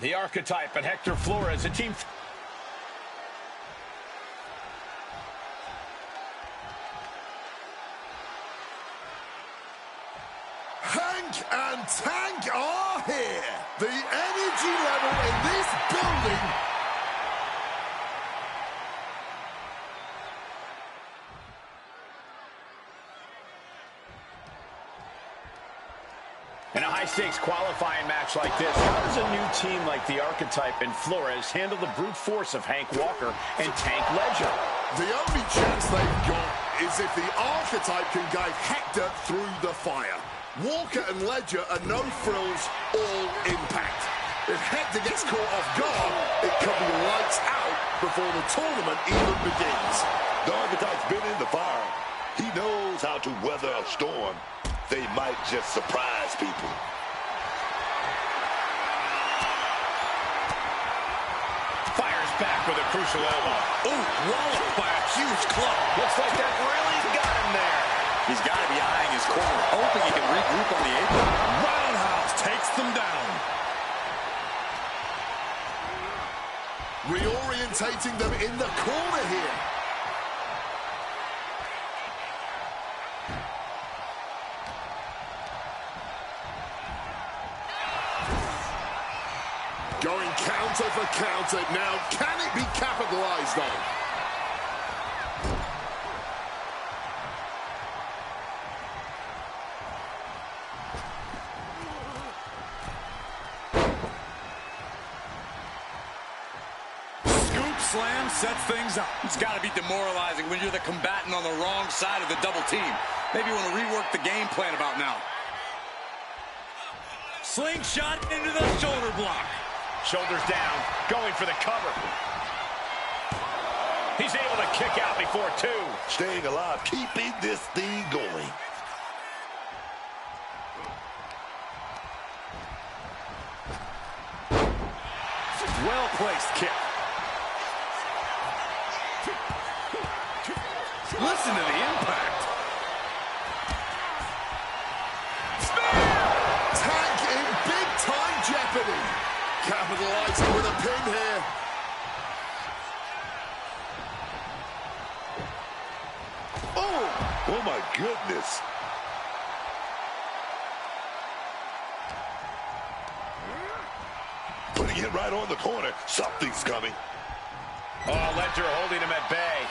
The Archetype and Hector Flores, a team. Hank and Tank are here. The energy level in this building. In a high-stakes qualifying match like this, how does a new team like the Archetype and Flores handle the brute force of Hank Walker and Tank Ledger? The only chance they've got is if the Archetype can guide Hector through the fire. Walker and Ledger are no frills, all impact. If Hector gets caught off guard, it could be lights out before the tournament even begins. The Archetype's been in the fire. He knows how to weather a storm. They might just surprise people. Fires back with a crucial elbow. Ooh, walloped by a huge club. Looks like that really got him there. He's got to be eyeing his corner, hoping he can regroup on the apron. Roundhouse takes them down. Reorientating them in the corner here. Going counter for counter. Now, can it be capitalized on? slam sets things up. It's got to be demoralizing when you're the combatant on the wrong side of the double team. Maybe you want to rework the game plan about now. Slingshot into the shoulder block. Shoulders down, going for the cover. He's able to kick out before two. Staying alive, keeping this thing going. Well-placed kick. Listen to the impact. Tank in big-time jeopardy. Capitalizing with a pin here. Oh my goodness. Putting it right on the corner. Something's coming. Oh, Ledger holding him at bay.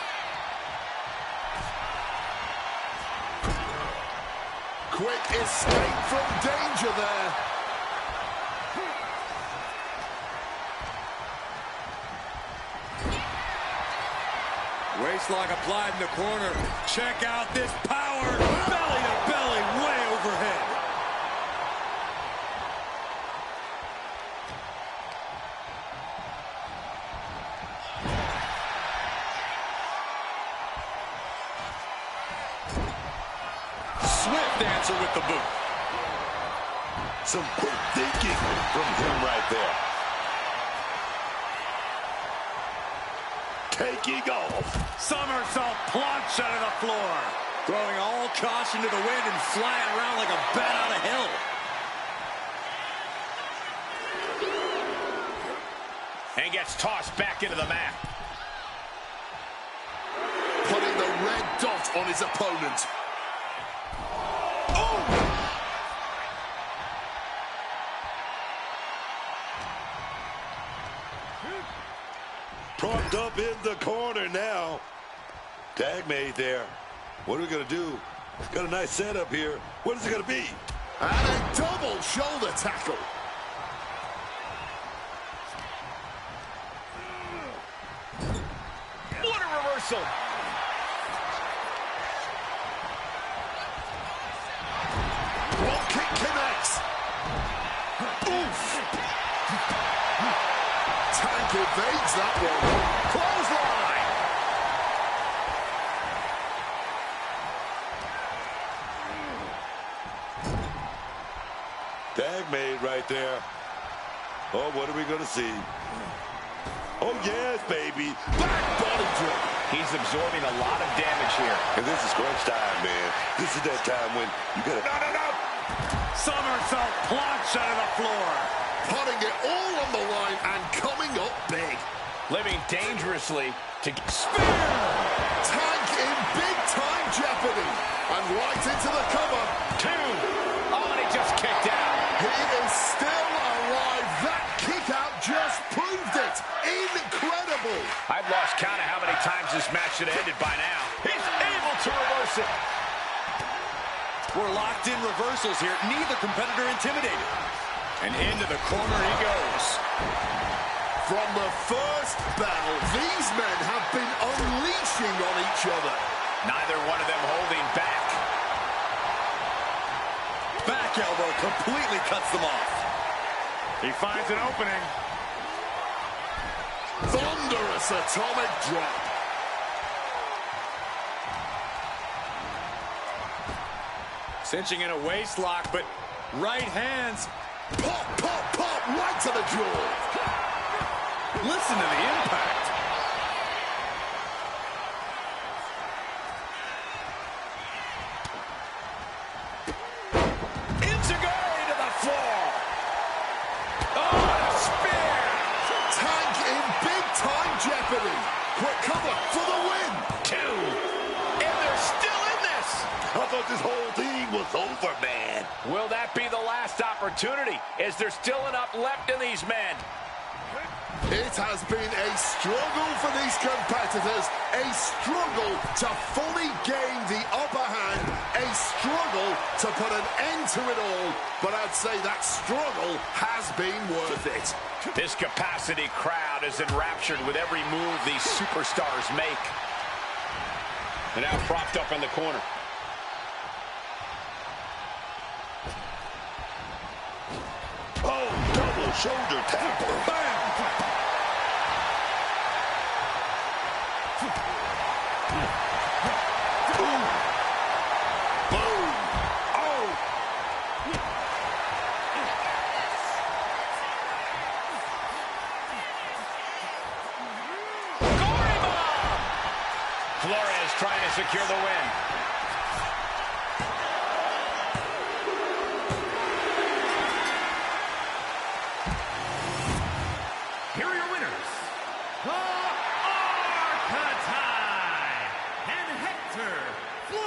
Quick escape from danger there. Waistlock applied in the corner. Check out this power. Belly to belly, way overhead. Swift answer with the boot. Some quick thinking from him right there. Taking off. Somersault plunge out of the floor. Throwing all caution to the wind and flying around like a bat on a hill. And gets tossed back into the mat. Putting the red dot on his opponent. Propped up in the corner now. Tag made there. What are we going to do? Got a nice setup here. What is it going to be? And a double shoulder tackle. What a reversal. One kick connects. Oof. Tank evades that one. Clothesline. Tag made right there. Oh, what are we going to see? Oh, yes, baby. Back body drop. He's absorbing a lot of damage here. And this is crunch time, man. This is that time when you got to... No. Somersault plunge out of the floor. Putting it all on the line and coming up big. Living dangerously to spear. Tank in big time jeopardy. And right into the cover. Two. Oh, and he just kicked out. He is still alive. That kick out just proved it. Incredible. I've lost count of how many times this match should have ended by now. He's able to reverse it. We're locked in reversals here. Neither competitor intimidated. And into the corner he goes. From the first battle, these men have been unleashing on each other. Neither one of them holding back. Back elbow completely cuts them off. He finds an opening. Thunderous atomic drop. Cinching in a waist lock, but right hands. Pop, pop, pop, right to the jaw. Listen to the impact. Enzuigiri to the floor. Oh, a spear. Tank in big time jeopardy. Quick cover for the win. Two. And they're still in this. I thought this whole thing was over, man. Will that be the last opportunity? Is there still enough left in these men? It has been a struggle for these competitors, a struggle to fully gain the upper hand, a struggle to put an end to it all, but I'd say that struggle has been worth it. This capacity crowd is enraptured with every move these superstars make. And now propped up in the corner. Oh, double shoulder tackle. Bam! Boom. Boom. Oh. Flores trying to secure the win. Here are your winners, the Archetype and Hector Flores.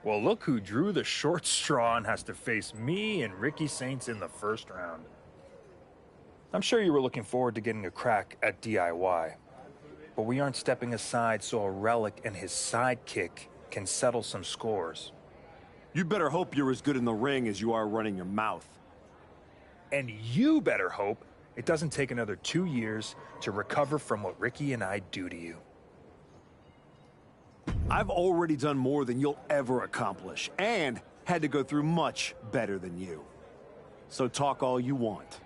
Well, look who drew the short straw and has to face me and Ricky Saints in the first round. I'm sure you were looking forward to getting a crack at DIY, but we aren't stepping aside so a Relic and his sidekick can settle some scores. You better hope you're as good in the ring as you are running your mouth. And you better hope it doesn't take another 2 years to recover from what Ricky and I do to you. I've already done more than you'll ever accomplish, and had to go through much better than you. So talk all you want.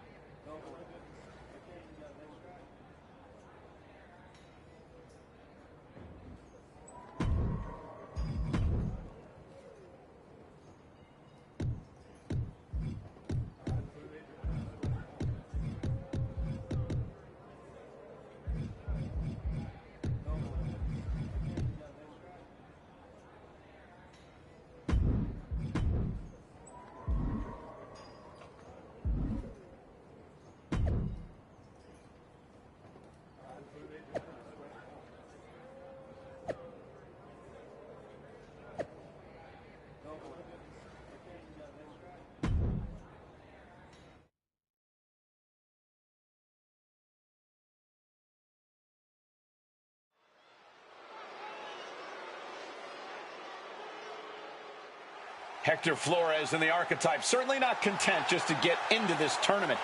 Hector Flores and the Archetype certainly not content just to get into this tournament.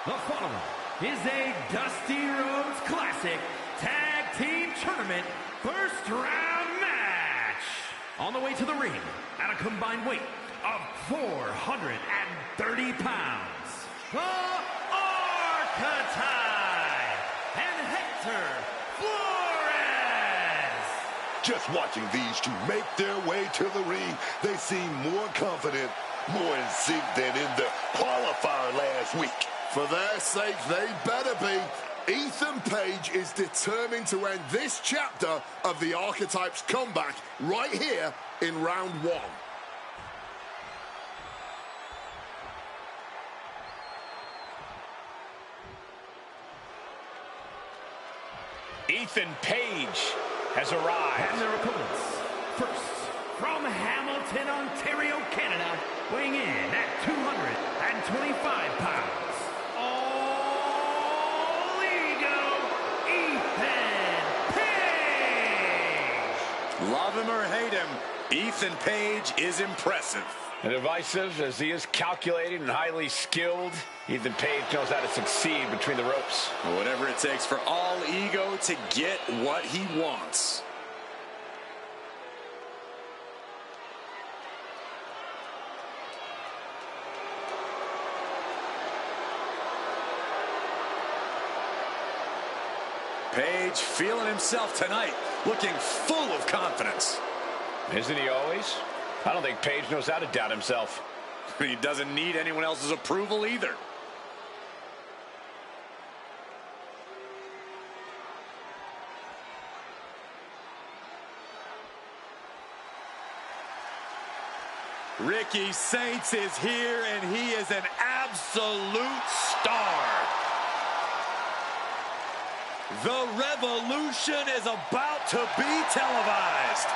The following is a Dusty Rhodes Classic Tag Team Tournament first round match. On the way to the ring at a combined weight of 430 pounds, the Archetype and Hector Flores. Just watching these two make their way to the ring, they seem more confident, more in sync than in the qualifier last week. For their sake, they better be. Ethan Page is determined to end this chapter of the Archetype's comeback right here in round one. Ethan Page has arrived. And their opponents, first, from Hamilton, Ontario, Canada, weighing in at 225 pounds, All Ego, Ethan Page! Love him or hate him, Ethan Page is impressive. And divisive as he is, calculated and highly skilled, Ethan Page knows how to succeed between the ropes. Whatever it takes for All Ego to get what he wants. Page feeling himself tonight, looking full of confidence. Isn't he always? I don't think Page knows how to doubt himself. He doesn't need anyone else's approval either. Ricky Saints is here, and he is an absolute star. The revolution is about to be televised.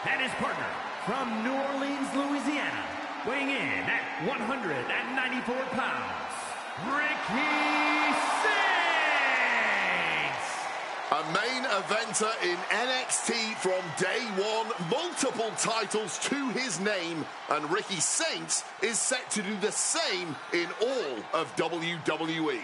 And his partner, from New Orleans, Louisiana, weighing in at 194 pounds, Ricky Saints! A main eventer in NXT from day one, multiple titles to his name, and Ricky Saints is set to do the same in all of WWE.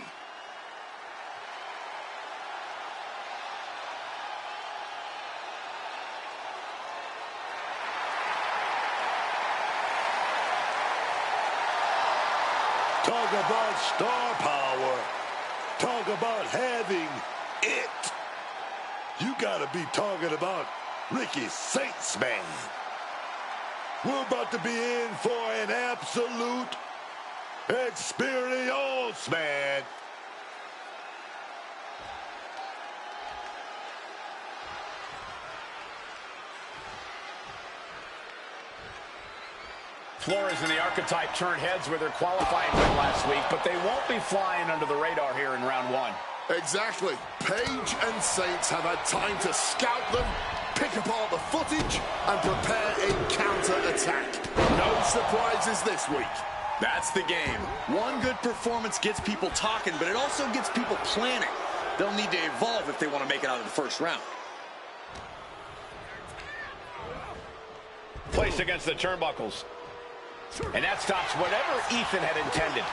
Talk about star power. Talk about having it. You gotta be talking about Ricky Saints, man. We're about to be in for an absolute experience, man. Flores and the Archetype turned heads with their qualifying win last week, but they won't be flying under the radar here in round one. Exactly. Page and Saints have had time to scout them, pick apart the footage, and prepare a counter-attack. No surprises this week. That's the game. One good performance gets people talking, but it also gets people planning. They'll need to evolve if they want to make it out of the first round. Placed against the turnbuckles. And that stops whatever Ethan had intended.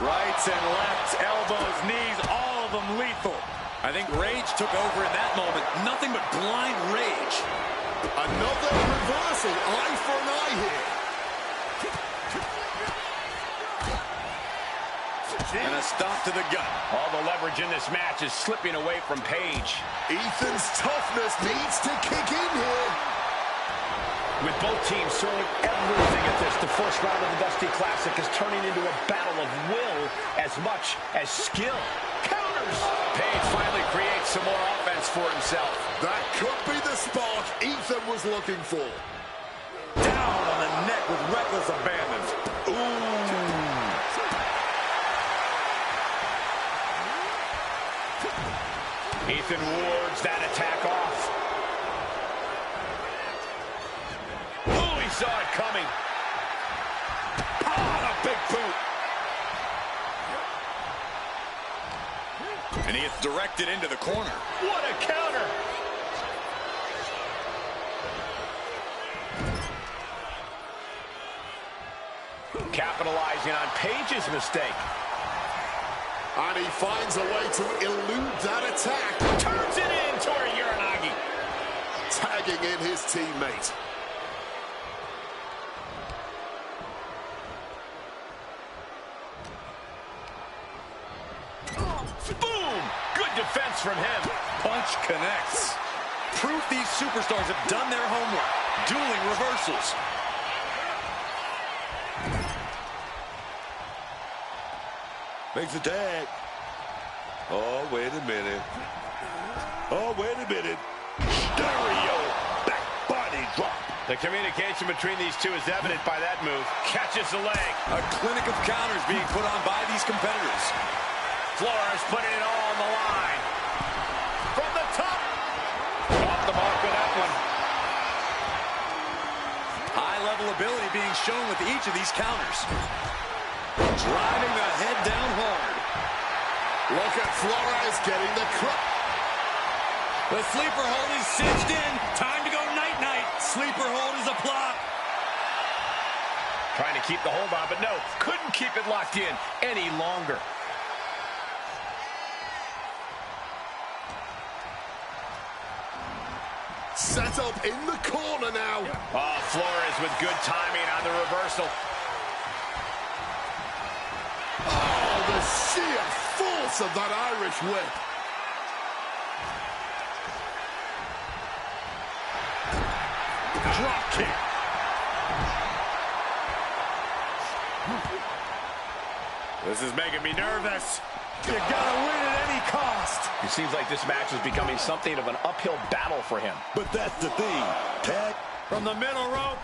Rights and lefts, elbows, knees, all of them lethal. I think rage took over in that moment. Nothing but blind rage. Another reversal, eye for an eye here. And a stop to the gut. All the leverage in this match is slipping away from Page. Ethan's toughness needs to kick in here. With both teams throwing everything at this, the first round of the Dusty Classic is turning into a battle of will as much as skill. Counters! Page finally creates some more offense for himself. That could be the spark Ethan was looking for. Down on the neck with reckless abandon. Ooh. Ethan wards that attack off. Saw it coming. Ah, a big boot. And he gets directed into the corner. What a counter. Capitalizing on Page's mistake. And he finds a way to elude that attack. Turns it into a Uranagi. Tagging in his teammate. Boom! Good defense from him. Punch connects. Proof these superstars have done their homework. Dueling reversals. Makes a tag. Oh, wait a minute. Oh, wait a minute. Stereo back body drop. The communication between these two is evident by that move. Catches the leg. A clinic of counters being put on by these competitors. Flores putting it all on the line. From the top. Off the mark with that one. High-level ability being shown with each of these counters. Driving the head down hard. Look at Flores getting the crop. The sleeper hold is cinched in. Time to go night-night. Sleeper hold is applied. Trying to keep the hold on, but no, couldn't keep it locked in any longer. Set up in the corner now. Oh, Flores with good timing on the reversal. Oh, the sheer force of that Irish whip. Drop kick. This is making me nervous. You gotta win at any cost. It seems like this match is becoming something of an uphill battle for him. But that's the thing. Tag From the middle rope.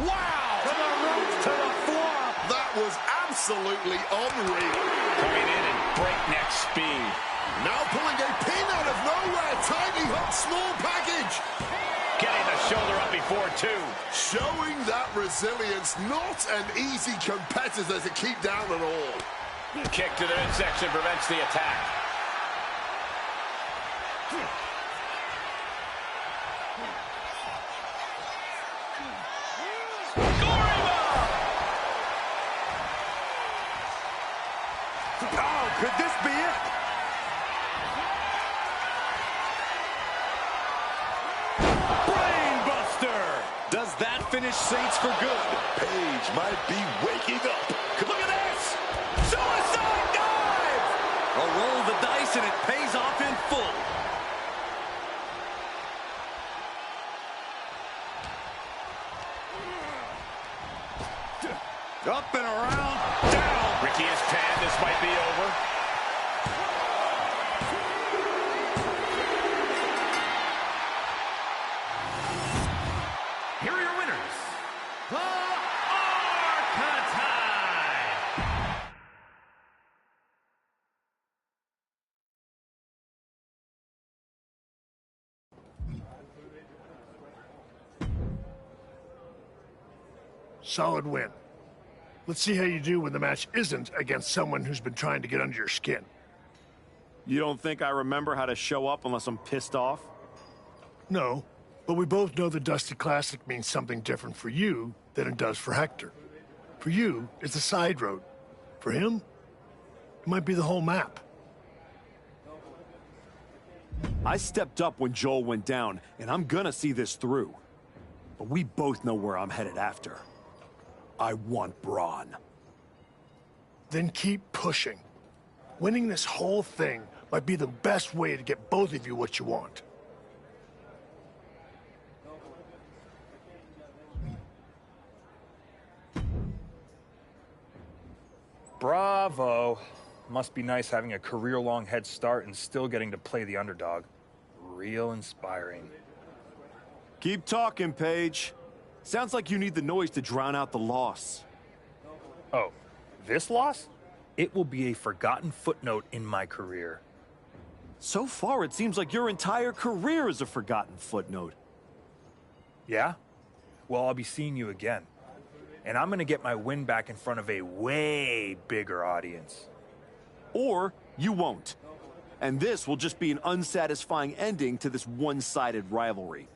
Wow! From the ropes to the floor. That was absolutely unreal. Coming in at breakneck speed. Now pulling a pin out of nowhere. Tiny hook, small package. Getting the shoulder up before two. Showing that resilience. Not an easy competitor to keep down at all. Kick to the midsection prevents the attack. Oh, could this be it? Brainbuster! Does that finish Saints for good? Page might be waking up. Look at this! Suicide dive! A roll of the dice and it pays off in full. Up and around, down. Ricky is pinned. This might be over. Here are your winners, the Archetype. Solid win. Let's see how you do when the match isn't against someone who's been trying to get under your skin. You don't think I remember how to show up unless I'm pissed off? No, but we both know the Dusty Classic means something different for you than it does for Hector. For you, it's a side road. For him, it might be the whole map. I stepped up when Joel went down, and I'm gonna see this through. But we both know where I'm headed after. I want Braun. Then keep pushing. Winning this whole thing might be the best way to get both of you what you want. Bravo. Must be nice having a career-long head start and still getting to play the underdog. Real inspiring. Keep talking, Paige. Sounds like you need the noise to drown out the loss. Oh, this loss? It will be a forgotten footnote in my career. So far, it seems like your entire career is a forgotten footnote. Yeah? Well, I'll be seeing you again. And I'm gonna get my win back in front of a way bigger audience. Or you won't. And this will just be an unsatisfying ending to this one-sided rivalry.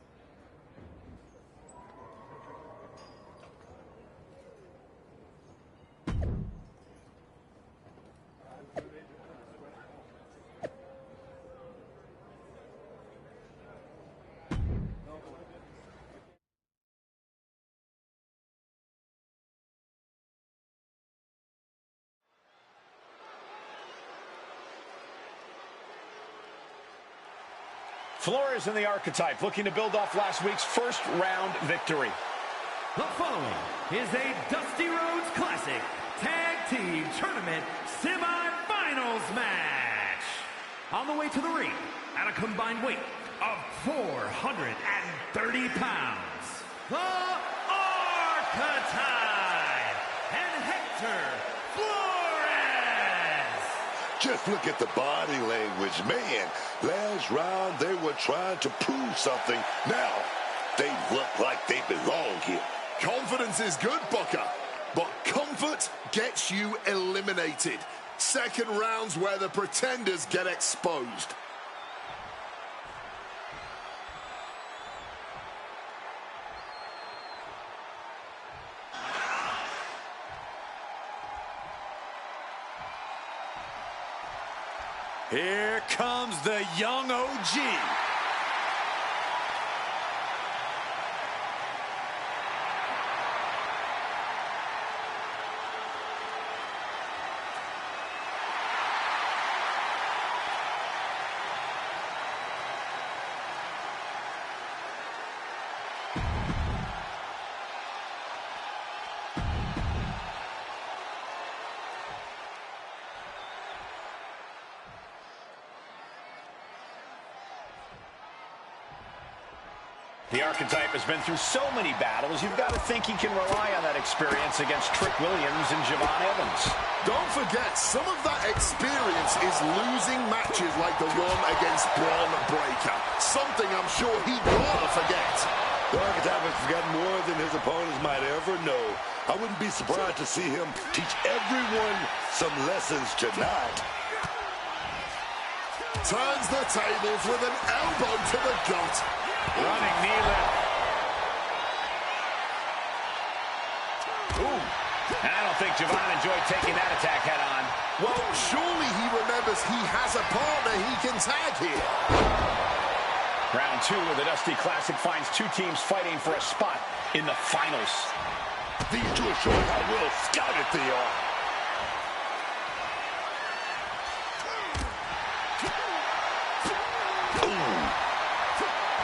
Flores in the Archetype, looking to build off last week's first-round victory. The following is a Dusty Rhodes Classic Tag Team Tournament Semi-Finals match. On the way to the ring, at a combined weight of 430 pounds, the Archetype and Hector Flores. Just look at the body language. Man, last round they were trying to prove something. Now, they look like they belong here. Confidence is good, Booker, but comfort gets you eliminated. Second round's where the pretenders get exposed. Here comes the young OG. The Archetype has been through so many battles, you've got to think he can rely on that experience against Trick Williams and Javon Evans. Don't forget, some of that experience is losing matches like the one against Braun Breaker. Something I'm sure he'd rather forget. The Archetype has forgotten more than his opponents might ever know. I wouldn't be surprised to see him teach everyone some lessons tonight. Turns the tables with an elbow to the gut. Running knee lift. Ooh. And I don't think Javon enjoyed taking that attack head on. Well, surely he remembers he has a partner he can tag here. Round 2 of the Dusty Classic finds two teams fighting for a spot in the finals. These two are showing how well scouted they are.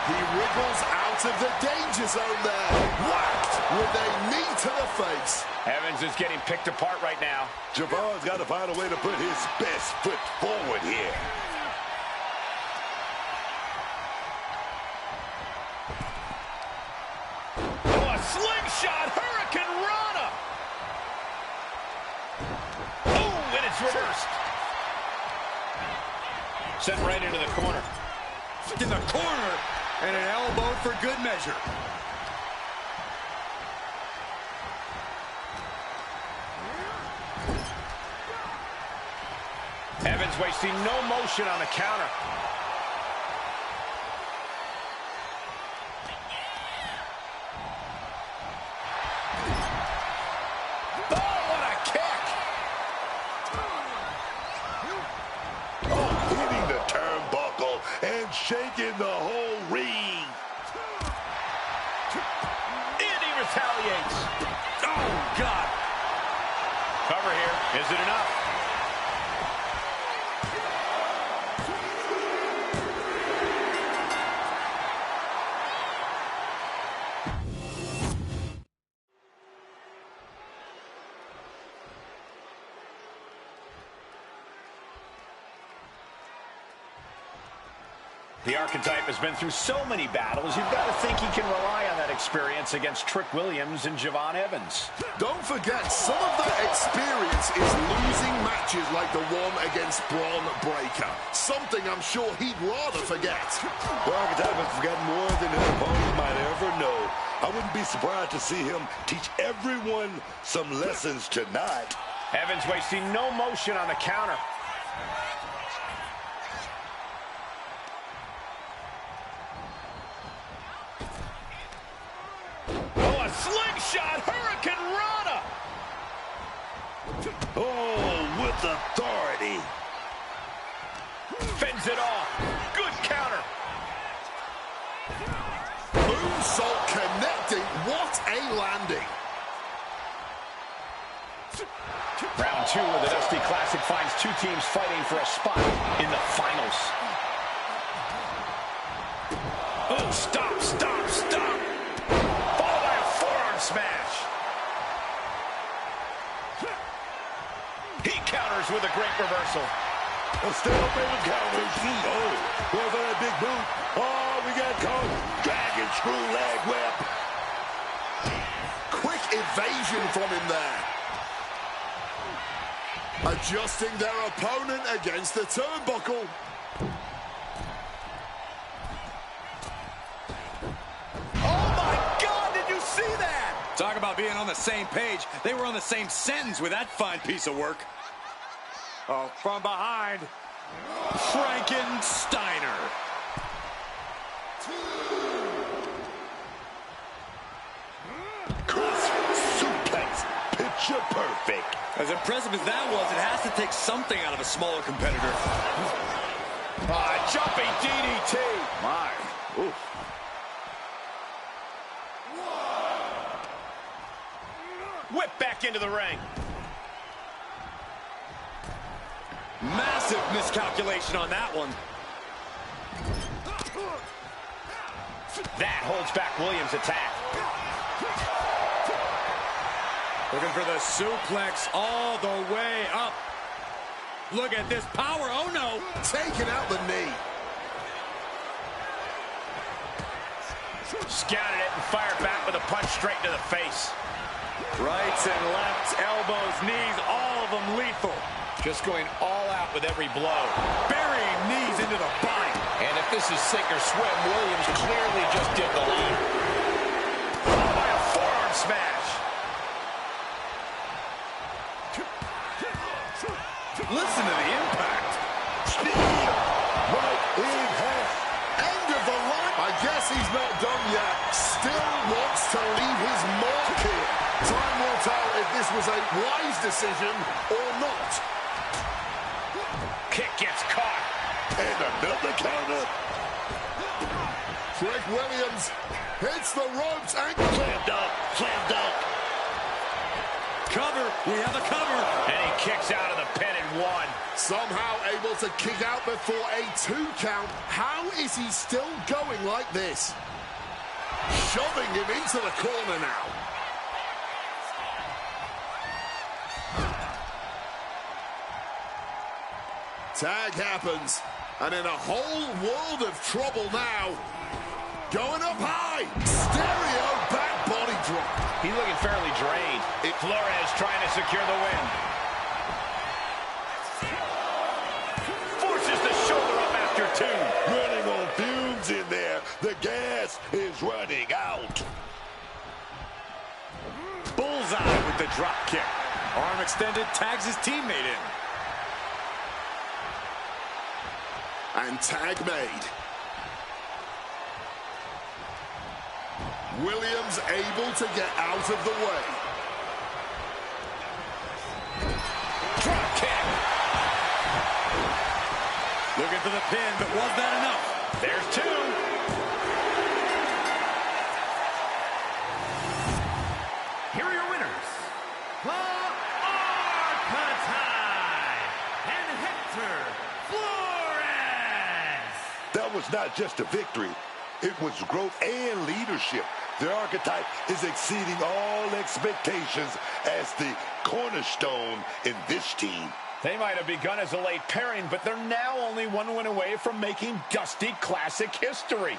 He wriggles out of the danger zone there. Whacked with a knee to the face. Evans is getting picked apart right now. Javon's got to find a way to put his best foot forward here. Oh, a slingshot Hurricane Rana. Oh, and it's reversed. Sent right into the corner. In the corner, and an elbow for good measure. Evans wasting no motion on the counter. Oh, what a kick! Oh, hitting the turnbuckle and shaking the whole ring. And he retaliates. Oh, God. Cover here. Is it enough? The Archetype has been through so many battles, you've got to think he can rely on that experience against Trick Williams and Javon Evans. Don't forget, some of that experience is losing matches like the one against Braun Breaker. Something I'm sure he'd rather forget. The Archetype has forgotten more than his opponents might ever know. I wouldn't be surprised to see him teach everyone some lessons tonight. Evans wasting no motion on the counter. Slingshot Hurricane Rana. Oh, with authority. Fends it off. Good counter. Moonsault connecting. What a landing. Round 2 of the Dusty Classic finds two teams fighting for a spot in the finals. Oh, stop, stop, stop. Smash. He counters with a great reversal. A stalemate counters. Oh, going for that big boot. Oh, we got caught. Dragon screw leg whip. Quick evasion from him there. Adjusting their opponent against the turnbuckle. Oh my God, did you see that? Talk about being on the same page. They were on the same sentence with that fine piece of work. Oh, from behind, Frankensteiner. Cross suplex, picture perfect. As impressive as that was, it has to take something out of a smaller competitor. Jumping DDT. My, oof. Whip back into the ring. Massive miscalculation on that one. That holds back Williams' attack. Looking for the suplex all the way up. Look at this power. Oh, no. Taking out the knee. Scouted it and fired back with a punch straight to the face. Rights and lefts, elbows, knees, all of them lethal. Just going all out with every blow. Burying knees into the body. And if this is sink or swim, Williams clearly just did the latter. Followed by a forearm smash. Listen to the impact. Right in half. End of the line. I guess he's not done yet. Still wants to leave his mark here. Time will tell if this was a wise decision or not. Kick gets caught. And another counter. Trick Williams hits the ropes and Slam dunk, slam dunk. Cover, we have a cover. And he kicks out of the pin and one. somehow able to kick out before a 2 count. How is he still going like this? Shoving him into the corner now. Tag happens, and in a whole world of trouble now. Going up high, stereo back body drop. He's looking fairly drained. Flores trying to secure the win. Forces the shoulder up after 2. Running on fumes in there. The gas is running out. Bullseye with the drop kick. Arm extended, tags his teammate in. And tag made. Williams able to get out of the way. Drop kick. Looking for the pin, but was that enough? There's 2. Here are your winners, the Archetype and Hector Flores. That was not just a victory. It was growth and leadership. The Archetype is exceeding all expectations as the cornerstone in this team. They might have begun as a late pairing, but they're now only 1 win away from making Dusty Classic history.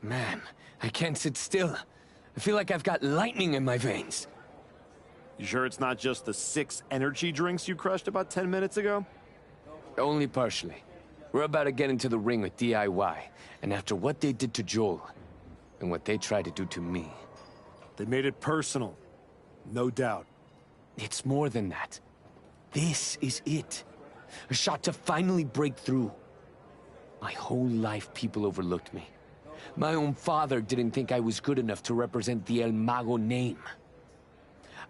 Man, I can't sit still. I feel like I've got lightning in my veins. You sure it's not just the 6 energy drinks you crushed about 10 minutes ago? Only partially. We're about to get into the ring with DIY, and after what they did to Joel, and what they tried to do to me... They made it personal. No doubt. It's more than that. This is it. A shot to finally break through. My whole life, people overlooked me. My own father didn't think I was good enough to represent the El Mago name.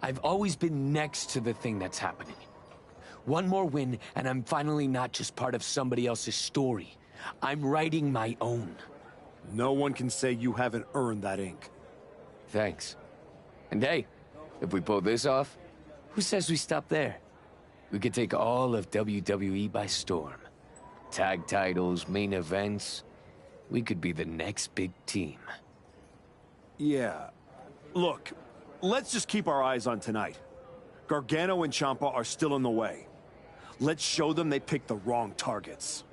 I've always been next to the thing that's happening. One more win, and I'm finally not just part of somebody else's story. I'm writing my own. No one can say you haven't earned that ink. Thanks. And hey, if we pull this off, who says we stop there? We could take all of WWE by storm. Tag titles, main events. We could be the next big team. Yeah. Look, let's just keep our eyes on tonight. Gargano and Ciampa are still in the way. Let's show them they picked the wrong targets.